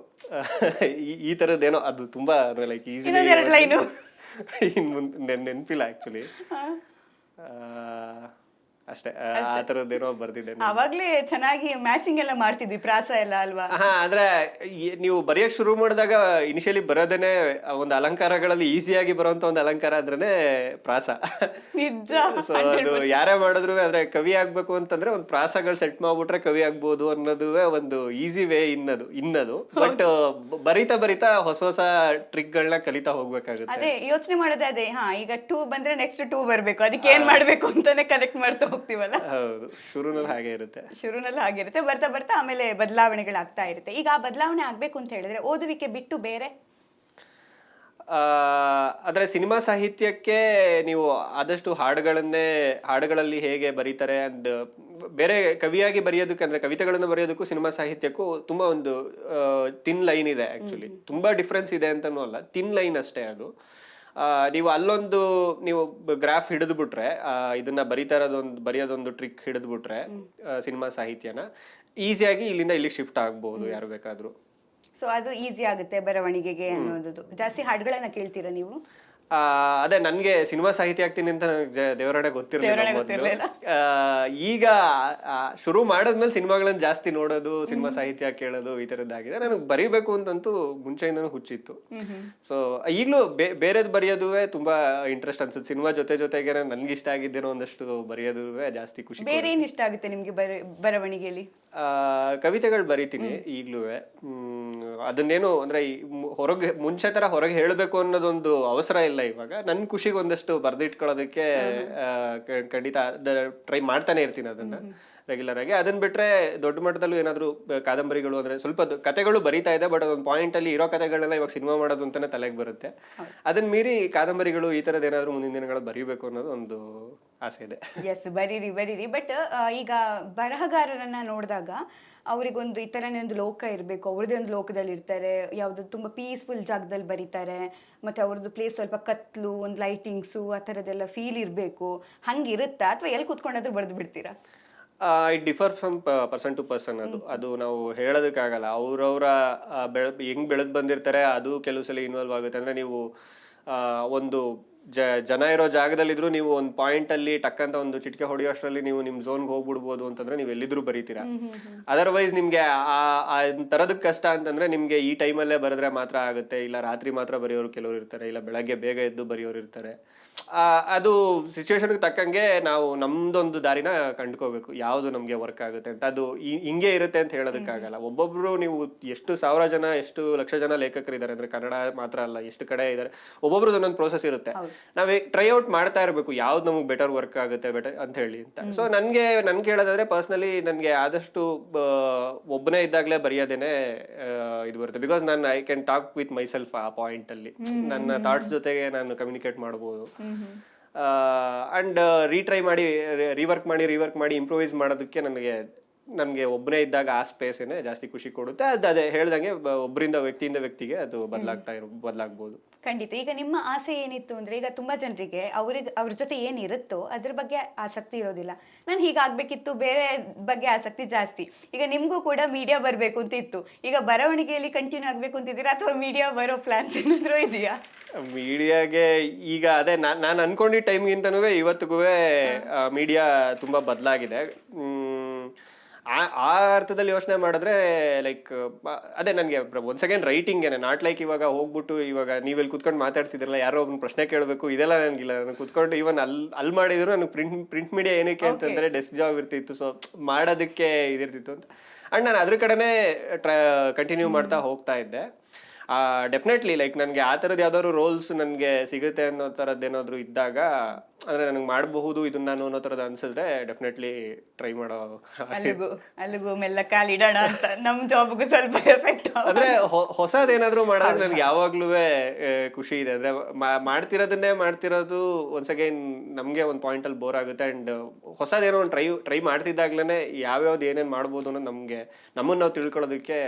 ಈ ತರದ್ದೇನೋ. ಅದು ತುಂಬಾ ಲೈಕ್ ಈಸಿ, ನೆನಪಿಲ್ಲ ಆಕ್ಚುಲಿ, ಅಷ್ಟೇ ಆ ತರದ್ದೇನೋ ಬರ್ದಿದ್ದೆ. ಅವಾಗ್ಲೇ ಚೆನ್ನಾಗಿ ಮ್ಯಾಚಿಂಗ್ ಎಲ್ಲ ಮಾಡ್ತಿದ್ವಿ, ಪ್ರಾಸ ಎಲ್ಲ ಅಲ್ವಾ? ಅಂದ್ರೆ ನೀವು ಬರೆಯಕ್ ಶುರು ಮಾಡಿದಾಗ ಇನಿಷಿಯಲಿ ಬರೋದೇನೆ ಒಂದು ಅಲಂಕಾರಗಳಲ್ಲಿ ಈಸಿಯಾಗಿ ಬರುವಂತ ಒಂದು ಅಲಂಕಾರ ಆದ್ರೇನೆ ಪ್ರಾಸ. ಸೊ ಅದು ಯಾರೇ ಮಾಡಿದ್ರು ಆದ್ರೆ ಕವಿ ಆಗ್ಬೇಕು ಅಂತಂದ್ರೆ ಒಂದು ಪ್ರಾಸಗಳು ಸೆಟ್ ಮಾಡ್ಬಿಟ್ರೆ ಕವಿ ಆಗ್ಬೋದು ಅನ್ನೋದುವೇ ಒಂದು ಈಸಿ ವೇ ಇನ್ನದು. ಬಟ್ ಬರಿತಾ ಹೊಸ ಹೊಸ ಟ್ರಿಕ್ ಗಳನ್ನ ಕಲಿತಾ ಹೋಗ್ಬೇಕಾಗುತ್ತೆ. ಅದೇ ಯೋಚನೆ ಮಾಡೋದೇ ಅದೇ, ಈಗ 2 ಬಂದ್ರೆ ನೆಕ್ಸ್ಟ್ 2 ಬರ್ಬೇಕು, ಅದಕ್ಕೆ ಏನ್ ಮಾಡ್ಬೇಕು ಅಂತಾನೆ ಕನೆಕ್ಟ್ ಮಾಡ್ತಾ ಹೋಗ್ತೀವಲ್ಲ. ಹೌದು, ಶುರುನಲ್ಲಿ ಹಾಗೆ ಇರುತ್ತೆ. ಬರ್ತಾ ಆಮೇಲೆ ಬದಲಾವಣೆಗಳಾಗ್ತಾ ಇರುತ್ತೆ. ಈಗ ಆ ಬದಲಾವಣೆ ಆಗ್ಬೇಕು ಅಂತ ಹೇಳಿದ್ರೆ ಓದುವಿಕೆ ಬಿಟ್ಟು ಬೇರೆ ಆದ್ರೆ ಸಿನಿಮಾ ಸಾಹಿತ್ಯಕ್ಕೆ ನೀವು ಆದಷ್ಟು ಹಾಡುಗಳಲ್ಲಿ ಹೇಗೆ ಬರೀತಾರೆ ಅಂಡ್ ಬೇರೆ ಕವಿಯಾಗಿ ಬರೆಯೋದಕ್ಕೆ ಅಂದ್ರೆ ಕವಿತೆಗಳನ್ನು ಬರೆಯೋದಕ್ಕೂ ಸಿನಿಮಾ ಸಾಹಿತ್ಯಕ್ಕೂ ತುಂಬಾ ಒಂದು ತಿನ್ ಲೈನ್ ಇದೆ ಆಕ್ಚುಲಿ. ತುಂಬಾ ಡಿಫ್ರೆನ್ಸ್ ಇದೆ ಅಂತಾನೂ ಅಲ್ಲ, ತಿನ್ ಲೈನ್ ಅಷ್ಟೇ ಅದು. ನೀವು ಅಲ್ಲೊಂದು ನೀವು ಗ್ರಾಫ್ ಹಿಡಿದು ಬಿಟ್ರೆ, ಇದನ್ನ ಬರೆಯೋದೊಂದು ಟ್ರಿಕ್ ಹಿಡಿದು ಬಿಟ್ರೆ ಸಿನಿಮಾ ಸಾಹಿತ್ಯನ ಈಸಿಯಾಗಿ ಇಲ್ಲಿಂದ ಇಲ್ಲಿಗೆ ಶಿಫ್ಟ್ ಆಗ್ಬಹುದು ಯಾರು ಬೇಕಾದ್ರೂ. ಸೊ ಅದು ಈಸಿ ಆಗುತ್ತೆ ಬರವಣಿಗೆಗೆ ಅನ್ನೋದು. ಜಾಸ್ತಿ ಹಾಡುಗಳನ್ನ ಕೇಳ್ತೀರಾ ನೀವು? ಅದೇ ನನ್ಗೆ ಸಿನಿಮಾ ಸಾಹಿತ್ಯ ಆಗ್ತೀನಿ ಅಂತ ದೇವರಾಣೆ ಗೊತ್ತಿರಲಿಲ್ಲ. ಈಗ ಶುರು ಮಾಡದ್ಮೇಲೆ ಸಿನಿಮಾಗಳನ್ನ ಜಾಸ್ತಿ ನೋಡೋದು, ಸಿನಿಮಾ ಸಾಹಿತ್ಯ ಕೇಳೋದು ಈ ತರದ್ದಾಗಿದೆ. ನನಗೆ ಬರೀಬೇಕು ಅಂತಂತೂ ಮುಂಚೆಯಿಂದನೂ ಹುಚ್ಚಿತ್ತು. ಸೊ ಈಗಲೂ ಬೇರೆದ್ ಬರೆಯೋದುವೆ ತುಂಬಾ ಇಂಟ್ರೆಸ್ಟ್ ಅನ್ಸುತ್ತೆ. ಸಿನಿಮಾ ಜೊತೆಗೆ ನನ್ಗೆ ಇಷ್ಟ ಆಗಿದ್ದೇನೋ ಒಂದಷ್ಟು ಬರೆಯೋದುವೆ ಜಾಸ್ತಿ ಖುಷಿ. ಬೇರೆ ಏನ್ ಇಷ್ಟ ಆಗುತ್ತೆ ನಿಮ್ಗೆ ಬರವಣಿಗೆಯಲ್ಲಿ? ಕವಿತೆಗಳು ಬರಿತೀನಿ ಈಗ್ಲೂ. ಅದನ್ನೇನು ಅಂದ್ರೆ ಮುಂಚೆ ತರ ಹೊರಗೆ ಹೇಳ್ಬೇಕು ಅನ್ನೋದೊಂದು ಅವಸರ ಇಲ್ಲ ಇವಾಗ. ನನ್ ಖುಷಿಗೆ ಒಂದಷ್ಟು ಬರ್ದಿಟ್ಕೊಳ್ಳೋದಕ್ಕೆ ಖಂಡಿತ ಟ್ರೈ ಮಾಡ್ತಾನೆ ಇರ್ತೀನಿ ಅದನ್ನ ರೆಗ್ಯುಲರ್ ಆಗಿ. ಅದನ್ನ ಬಿಟ್ರೆ ದೊಡ್ಡ ಮಟ್ಟದಲ್ಲೂ ಏನಾದ್ರು ಕಾದಂಬರಿಗಳು ಅಂದ್ರೆ ಸ್ವಲ್ಪ ಕತೆಗಳು ಬರೀತಾ ಇದೆ, ಬಟ್ ಅದೊಂದು ಪಾಯಿಂಟ್ ಅಲ್ಲಿ ಇರೋ ಕತೆಗಳನ್ನ ಇವಾಗ ಸಿನಿಮಾ ಮಾಡೋದು ಅಂತಾನೆ ತಲೆಗೆ ಬರುತ್ತೆ. ಅದನ್ನ ಮೀರಿ ಕಾದಂಬರಿಗಳು ಈ ತರದ್ ಏನಾದ್ರು ಮುಂದಿನ ದಿನಗಳು ಬರೀಬೇಕು ಅನ್ನೋದು ಒಂದು ಆಸೆ ಇದೆ. ಎಸ್, ಬರೀರಿ. ಬಟ್ ಈಗ ಬರಹಗಾರರನ್ನ ನೋಡಿದಾಗ ಅವ್ರಿಗೊಂದು ಈ ತರನೇ ಒಂದು ಲೋಕ ಇರಬೇಕು, ಅವ್ರದ್ದೇ ಒಂದು ಲೋಕದಲ್ಲಿ ಇರ್ತಾರೆ, ಯಾವ್ದು ತುಂಬಾ ಪೀಸ್ಫುಲ್ ಜಾಗದಲ್ಲಿ ಬರೀತಾರೆ, ಮತ್ತೆ ಅವ್ರದ್ದು ಪ್ಲೇಸ್ ಸ್ವಲ್ಪ ಕತ್ಲು, ಒಂದು ಲೈಟಿಂಗ್ಸು ಆ ಥರದ್ದೆಲ್ಲ ಫೀಲ್ ಇರಬೇಕು. ಹಂಗಿರುತ್ತಾ ಅಥವಾ ಎಲ್ಲಿ ಕುತ್ಕೊಂಡಾದ್ರೂ ಬರೆದು ಬಿಡ್ತೀರಾ? It differ from person to person. ಅದು ನಾವು ಹೇಳೋದಕ್ಕಾಗಲ್ಲ. ಅವ್ರವ್ರ ಹೆಂಗ್ ಬೆಳೆದ್ ಬಂದಿರ್ತಾರೆ ಅದು ಕೆಲವು ಸಲ ಇನ್ವಾಲ್ವ್ ಆಗುತ್ತೆ. ಅಂದ್ರೆ ನೀವು ಒಂದು ಜನ ಇರೋ ಜಾಗದಲ್ಲಿದ್ರು ನೀವು ಒಂದು ಪಾಯಿಂಟ್ ಅಲ್ಲಿ ಟಕ್ ಅಂತ ಒಂದು ಚಿಟಿಕೆ ಹೊಡೆಯೋ ಅಷ್ಟರಲ್ಲಿ ನೀವು ನಿಮ್ ಝೋನ್ಗೆ ಹೋಗ್ಬಿಡ್ಬೋದು ಅಂತಂದ್ರೆ ನೀವು ಎಲ್ಲಿದ್ರು ಬರೀತೀರಾ. ಅದರ್ವೈಸ್ ನಿಮ್ಗೆ ಆ ತರದಕ್ ಕಷ್ಟ ಅಂತಂದ್ರೆ ನಿಮ್ಗೆ ಈ ಟೈಮಲ್ಲೇ ಬರೆದ್ರೆ ಮಾತ್ರ ಆಗುತ್ತೆ, ಇಲ್ಲ ರಾತ್ರಿ ಮಾತ್ರ ಬರೆಯೋರು ಕೆಲವರು ಇರ್ತಾರೆ, ಇಲ್ಲ ಬೆಳಗ್ಗೆ ಬೇಗ ಎದ್ದು ಬರೆಯೋರು ಇರ್ತಾರೆ. ಅದು ಸಿಚುವೇಶನ್ಗೆ ತಕ್ಕಂಗೆ ನಾವು ನಮ್ದೊಂದು ದಾರಿನ ಕಂಡ್ಕೋಬೇಕು, ಯಾವ್ದು ನಮ್ಗೆ ವರ್ಕ್ ಆಗುತ್ತೆ ಅಂತ. ಅದು ಹಿಂಗೆ ಇರುತ್ತೆ ಅಂತ ಹೇಳೋದಕ್ಕಾಗಲ್ಲ. ಒಬ್ಬೊಬ್ರು ನೀವು ಎಷ್ಟು 1000 ಜನ ಎಷ್ಟು ಲಕ್ಷ ಜನ ಲೇಖಕರಿದ್ದಾರೆ ಅಂದ್ರೆ ಕನ್ನಡ ಮಾತ್ರ ಅಲ್ಲ, ಎಷ್ಟು ಕಡೆ ಇದ್ದಾರೆ, ಒಬ್ಬೊಬ್ರದ್ದು ಒಂದೊಂದು ಪ್ರೋಸೆಸ್ ಇರುತ್ತೆ. ನಾವೇ ಟ್ರೈ ಔಟ್ ಮಾಡ್ತಾ ಇರಬೇಕು ಯಾವ್ದು ನಮ್ಗೆ ಬೆಟರ್ ವರ್ಕ್ ಆಗುತ್ತೆ ಅಂತ ಹೇಳಿ ಅಂತ. ಸೊ ನನ್ಗೆ ಹೇಳೋದಾದ್ರೆ ಪರ್ಸನಲಿ ನನ್ಗೆ ಆದಷ್ಟು ಒಬ್ಬನೇ ಇದ್ದಾಗಲೇ ಬರೆಯೋದೇನೆ ಇದು ಬರುತ್ತೆ. ಬಿಕಾಸ್ ನಾನು I can talk with myself ಆ ಪಾಯಿಂಟ್ ಅಲ್ಲಿ. ನನ್ನ ಥಾಟ್ಸ್ ಜೊತೆಗೆ ನಾನು ಕಮ್ಯುನಿಕೇಟ್ ಮಾಡ್ಬೋದು. ಅಂಡ್ ರಿವರ್ಕ್ ಮಾಡಿ ಇಂಪ್ರೂವೈಸ್ ಮಾಡೋದಕ್ಕೆ ನನಗೆ ಒಬ್ಬನೇ ಇದ್ದಾಗ ಆ ಸ್ಪೇಸ್ ಏನೇ ಜಾಸ್ತಿ ಖುಷಿ ಕೊಡುತ್ತೆ. ಅದೇ ಹೇಳ್ದಂಗೆ ವ್ಯಕ್ತಿಯಿಂದ ವ್ಯಕ್ತಿಗೆ ಅದು ಬದಲಾಗ್ಬೋದು. ಖಂಡಿತ. ಈಗ ನಿಮ್ಮ ಆಸೆ ಏನಿತ್ತು ಅಂದ್ರೆ, ಈಗ ತುಂಬಾ ಜನರಿಗೆ ಅವ್ರ ಜೊತೆ ಏನಿರುತ್ತೋ ಅದ್ರ ಬಗ್ಗೆ ಆಸಕ್ತಿ ಇರೋದಿಲ್ಲ. ನಾನು ಹೀಗಾಗ್ಬೇಕಿತ್ತು, ಬೇರೆ ಬಗ್ಗೆ ಆಸಕ್ತಿ ಜಾಸ್ತಿ. ಈಗ ನಿಮ್ಗೂ ಕೂಡ ಮೀಡಿಯಾ ಬರ್ಬೇಕು ಅಂತ ಇತ್ತು, ಈಗ ಬರವಣಿಗೆಯಲ್ಲಿ ಕಂಟಿನ್ಯೂ ಆಗ್ಬೇಕು ಅಂತಿದ್ದೀರಾ ಅಥವಾ ಮೀಡಿಯಾ ಬರೋ ಪ್ಲಾನ್ಸ್ ಏನಾದ್ರು ಇದೆಯಾ? ಮೀಡಿಯಾಗೆ ಈಗ ಅದೇ ನಾನು ಅನ್ಕೊಂಡಿದ್ದ ಟೈಮ್ಗಿಂತನೂ ಇವತ್ತಿಗೂ ಮೀಡಿಯಾ ತುಂಬಾ ಬದಲಾಗಿದೆ. ಆ ಅರ್ಥದಲ್ಲಿ ಯೋಚನೆ ಮಾಡಿದ್ರೆ ಲೈಕ್ ಅದೇ ನನಗೆ ಒನ್ಸ್ ಅಗೇನ್ ರೈಟಿಂಗ್ ಏನೇ ನಾಟ್ ಲೈಕ್ ಇವಾಗ ಹೋಗ್ಬಿಟ್ಟು ಇವಾಗ ನೀವೆಲ್ಲಿ ಕುತ್ಕೊಂಡು ಮಾತಾಡ್ತಿದ್ರಲ್ಲ ಯಾರೋ ಒಬ್ಬನ ಪ್ರಶ್ನೆ ಕೇಳಬೇಕು ಇದೆಲ್ಲ ನನಗಿಲ್ಲ. ನಾನು ಕುತ್ಕೊಂಡು ಇವನ್ ಅಲ್ಲಿ ಮಾಡಿದ್ರು ನನಗೆ ಪ್ರಿಂಟ್ ಮೀಡಿಯಾ ಏನಕ್ಕೆ ಅಂತಂದ್ರೆ ಡೆಸ್ಕ್ ಜಾಬ್ ಇರ್ತಿತ್ತು, ಸೊ ಮಾಡೋದಕ್ಕೆ ಇದಿರ್ತಿತ್ತು ಅಂತ. ಅಂಡ್ ನಾನು ಅದ್ರ ಕಡೆನೇ ಕಂಟಿನ್ಯೂ ಮಾಡ್ತಾ ಹೋಗ್ತಾ ಇದ್ದೆ. ಡೆಫಿನೆಟ್ಲಿ ಲೈಕ್ ನನಗೆ ಆ ಥರದ್ದು ಯಾವ್ದಾದ್ರು ರೋಲ್ಸ್ ನನಗೆ ಸಿಗುತ್ತೆ ಅನ್ನೋ ಥರದ್ದು ಏನಾದ್ರು ಇದ್ದಾಗ, ಅಂದ್ರೆ ನನಗೆ ಮಾಡಬಹುದು ಇದನ್ನ ನಾನು ಅನ್ನೋ ಥರದ್ದು ಅನ್ಸಿದ್ರೆ ಡೆಫಿನೆಟ್ಲಿ ಟ್ರೈ ಮಾಡೋ. ಅಲ್ಲಿಗೂ ಮೆಲ್ಲ ಕಾಲಿಡೋಣ ಅಂತ ನಮ್ ಜಾಬ್ಗೂ ಸ್ವಲ್ಪ ಎಫೆಕ್ಟ್. ಅಂದ್ರೆ ಹೊಸದೇನಾದ್ರು ಮಾಡೋದು ನನಗೆ ಯಾವಾಗ್ಲೂ ಖುಷಿ ಇದೆ. ಅಂದ್ರೆ ಮಾಡ್ತಿರೋದು ಒನ್ಸ್ ಅಗೇನ್ ನಮ್ಗೆ ಒಂದು ಪಾಯಿಂಟ್ ಅಲ್ಲಿ ಬೋರ್ ಆಗುತ್ತೆ. ಅಂಡ್ ಹೊಸದೇನೋ ಒಂದು ಟ್ರೈ ಮಾಡ್ತಿದ್ದಾಗ್ಲೇನೆ ಯಾವ್ಯಾವ್ದು ಏನೇನ್ ಮಾಡ್ಬೋದು ಅನ್ನೋದು ನಮ್ಮನ್ನ ನಾವು ತಿಳ್ಕೊಳ್ಳೋದಕ್ಕೆ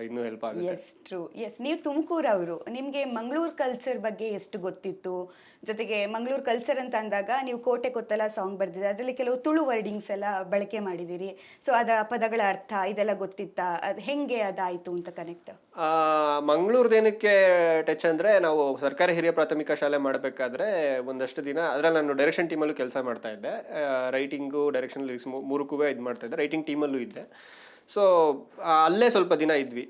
ಇನ್ನೂ ಹೆಲ್ಪ್ ಆಗುತ್ತೆ. ಎಸ್, ನೀವು ತುಮಕೂರವರು, ನಿಮ್ಗೆ ಮಂಗಳೂರು ಕಲ್ಚರ್ ಬಗ್ಗೆ ಎಷ್ಟು ಗೊತ್ತಿತ್ತು? ಜೊತೆಗೆ ಮಂಗಳೂರು ಕಲ್ಚರ್ ಅಂತ ಅಂದಾಗ ನೀವು ಕೋಟೆ ಕೊತ್ತಲ ಸಾಂಗ್ ಬರ್ದಿದೆ, ಅದರಲ್ಲಿ ಕೆಲವು ತುಳು ವರ್ಡಿಂಗ್ಸ್ ಎಲ್ಲ ಬಳಕೆ ಮಾಡಿದಿರಿ. ಸೊ ಅದ ಪದಗಳ ಅರ್ಥ ಇದೆಲ್ಲ ಗೊತ್ತಿತ್ತಾ? ಅದು ಹೆಂಗೆ ಅದಾಯ್ತು ಅಂತ ಕನೆಕ್ಟ್? ಮಂಗಳೂರ್ದೇನಕ್ಕೆ ಟಚ್ ಅಂದ್ರೆ, ನಾವು ಸರ್ಕಾರಿ ಹಿರಿಯ ಪ್ರಾಥಮಿಕ ಶಾಲೆ ಮಾಡಬೇಕಾದ್ರೆ ಒಂದಷ್ಟು ದಿನ ಅದ್ರಲ್ಲಿ ನಾನು ಡೈರೆಕ್ಷನ್ ಟೀಮಲ್ಲೂ ಕೆಲಸ ಮಾಡ್ತಾ ಇದ್ದೆ. ರೈಟಿಂಗು ಡೈರೆಕ್ಷನ್ ಮೂರಕ್ಕೂ ಇದು ಮಾಡ್ತಾ ಇದ್ದೆ. ರೈಟಿಂಗ್ ಟೀಮಲ್ಲೂ ಇದ್ದೆ. ಸೊ ಅಲ್ಲೇ ಸ್ವಲ್ಪ ದಿನ ಇದ್ವಿ,